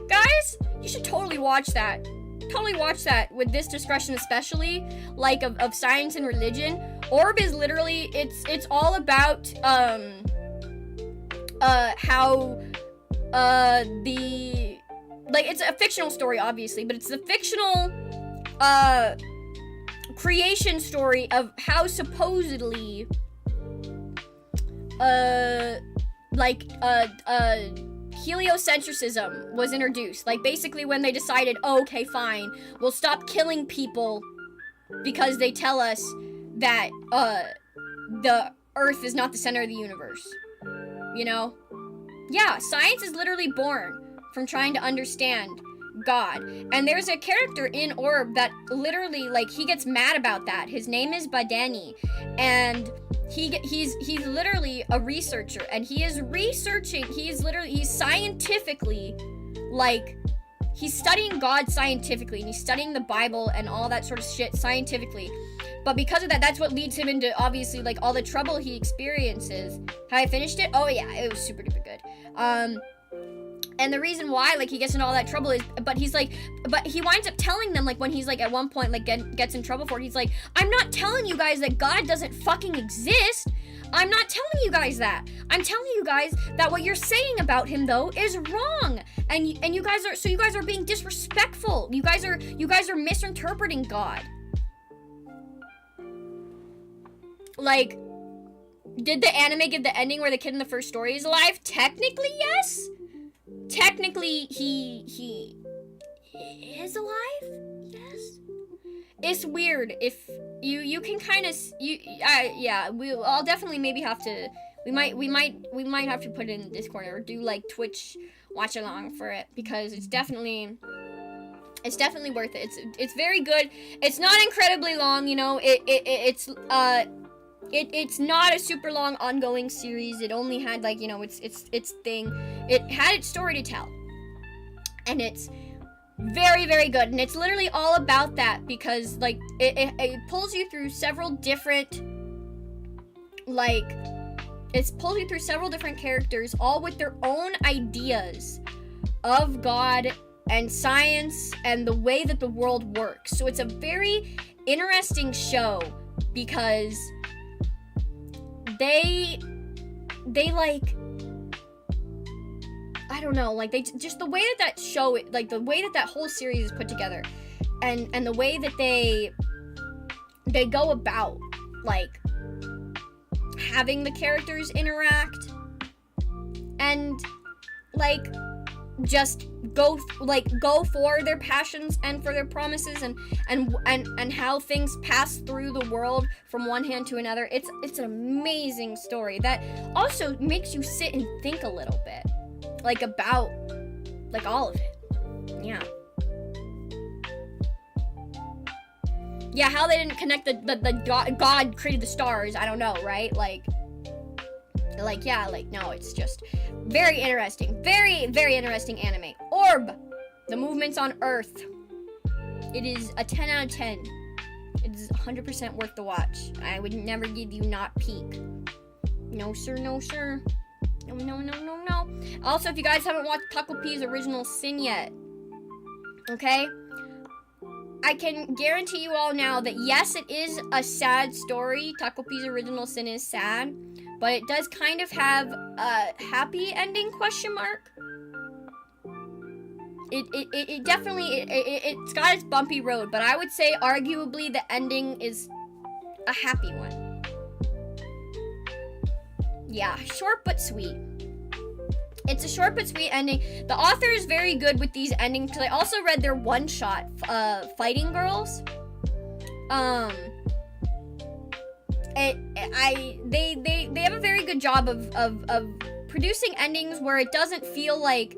guys, you should totally watch that. Totally watch that with this discretion, especially, like, of science and religion. Orb is literally, it's all about, how, like, it's a fictional story, obviously, but it's the fictional, creation story of how supposedly, heliocentrism was introduced. Like, basically when they decided, oh, okay, fine, we'll stop killing people because they tell us that, the Earth is not the center of the universe. You know? Yeah, science is literally born from trying to understand God. And there's a character in Orb that literally, like, he gets mad about that. His name is Badani, and he's literally a researcher, and he is researching, he's scientifically, like, he's studying God scientifically, and he's studying the Bible and all that sort of shit scientifically. But because of that, that's what leads him into, obviously, like, all the trouble he experiences. Have I finished it? Oh yeah, it was super duper good. And the reason why, like, he gets into all that trouble is, but he winds up telling them, like, when he's, like, at one point, like, gets in trouble for it, he's like, I'm not telling you guys that God doesn't fucking exist. I'm not telling you guys that. I'm telling you guys that what you're saying about him, though, is wrong. And you guys are being disrespectful. You guys are misinterpreting God. Like, did the anime give the ending where the kid in the first story is alive? Technically, yes. Technically, he is alive. Yes. It's weird. If you can kind of yeah. I'll definitely maybe have to. We might have to put it in the Discord or do, like, Twitch watch along for it, because it's definitely worth it. It's very good. It's not incredibly long, you know. It's not a super long ongoing series. It only had, like, you know, its thing. It had its story to tell. And it's very, very good. And it's literally all about that, because, like, it pulls you through several different, like, characters, all with their own ideas of God and science and the way that the world works. So it's a very interesting show, because they like, I don't know, like, they just, the way that show, like, the way that whole series is put together, and the way that they they go about, like, having the characters interact and, like, just go for their passions and for their promises and how things pass through the world from one hand to another. It's an amazing story that also makes you sit and think a little bit, like, about, like, all of it. Yeah. Yeah, how they didn't connect the God created the stars, I don't know, right? Like, yeah, like, no, it's just very interesting. Very, very interesting anime. Orb! The movements on Earth. It is a 10 out of 10. It is 100% worth the watch. I would never give you not peak. No, sir, no, sir. No, no, no, no, no. Also, if you guys haven't watched Taco P's Original Sin yet, okay? I can guarantee you all now that yes, it is a sad story. Taco P's Original Sin is sad, but it does kind of have a happy ending, question mark. It definitely, it's got its bumpy road, but I would say arguably the ending is a happy one. Yeah, short but sweet. It's a short but sweet ending. The author is very good with these endings because I also read their one-shot, Fighting Girls. They have a very good job of producing endings where it doesn't feel like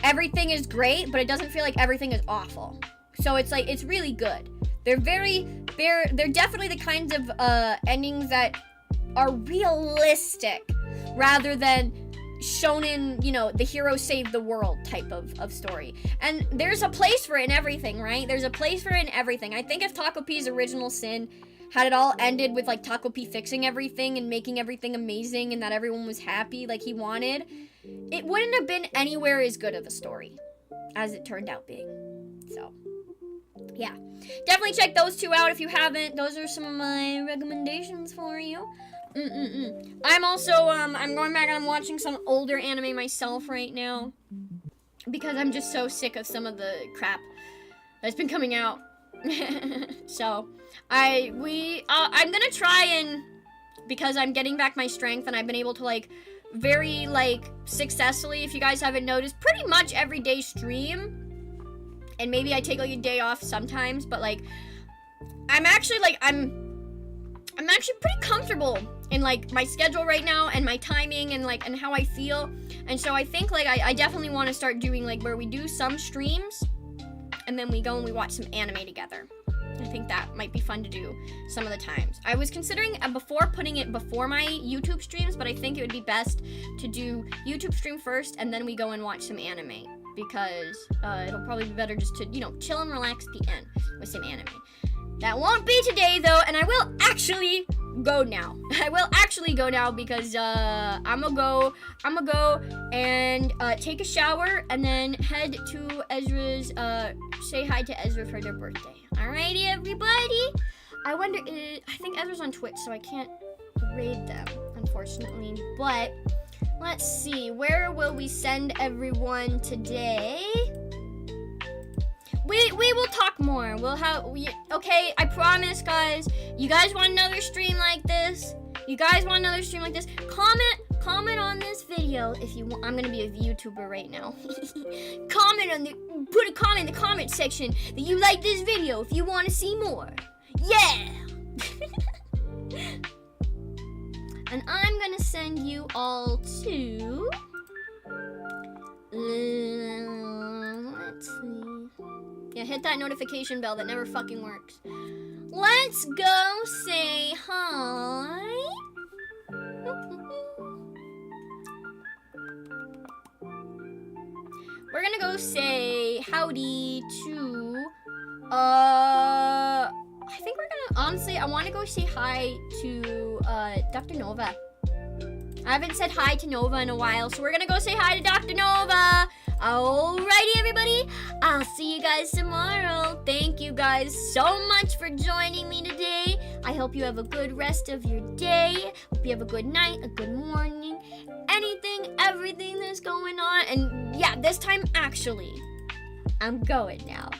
everything is great, but it doesn't feel like everything is awful. So it's like, it's really good. They're definitely the kinds of endings that are realistic rather than shonen, you know, the hero saved the world type of story. And there's a place for it in everything, right? There's a place for it in everything. I think if Taco P's Original Sin had it all ended with, like, Taco P fixing everything and making everything amazing and that everyone was happy like he wanted, it wouldn't have been anywhere as good of a story as it turned out being. So, yeah. Definitely check those two out if you haven't. Those are some of my recommendations for you. I'm also, I'm going back and I'm watching some older anime myself right now because I'm just so sick of some of the crap that's been coming out. So, I'm gonna try and, because I'm getting back my strength and I've been able to, like, very, like, successfully, if you guys haven't noticed, pretty much every day stream, and maybe I take, like, a day off sometimes, but, like, I'm actually pretty comfortable in, like, my schedule right now and my timing and, like, and how I feel. And so I think, like, I definitely want to start doing, like, where we do some streams and then we go and we watch some anime together. I think that might be fun to do some of the times. I was considering before putting it before my YouTube streams, but I think it would be best to do YouTube stream first and then we go and watch some anime, because it'll probably be better just to, you know, chill and relax at the end with some anime. That won't be today, though, and I will actually go now. I will actually go now because I'm gonna go and take a shower and then head to Ezra's, say hi to Ezra for their birthday. Alrighty, everybody. I wonder, I think Ezra's on Twitch, so I can't raid them, unfortunately, but let's see, where will we send everyone today? We will talk more. Okay, I promise, guys. You guys want another stream like this? Comment on this video if you want. I'm gonna be a YouTuber right now. Put a comment in the comment section that you like this video if you want to see more. Yeah! And I'm gonna send you all to, let's see. Yeah, hit that notification bell that never fucking works. Let's go say hi. We're gonna go say howdy to, I think we're gonna, honestly, I wanna go say hi to, Dr. Nova. I haven't said hi to Nova in a while, so we're gonna go say hi to Dr. Nova. Alrighty, everybody. I'll see you guys tomorrow. Thank you guys so much for joining me today. I hope you have a good rest of your day. Hope you have a good night, a good morning, everything that's going on. And yeah, this time, actually, I'm going now.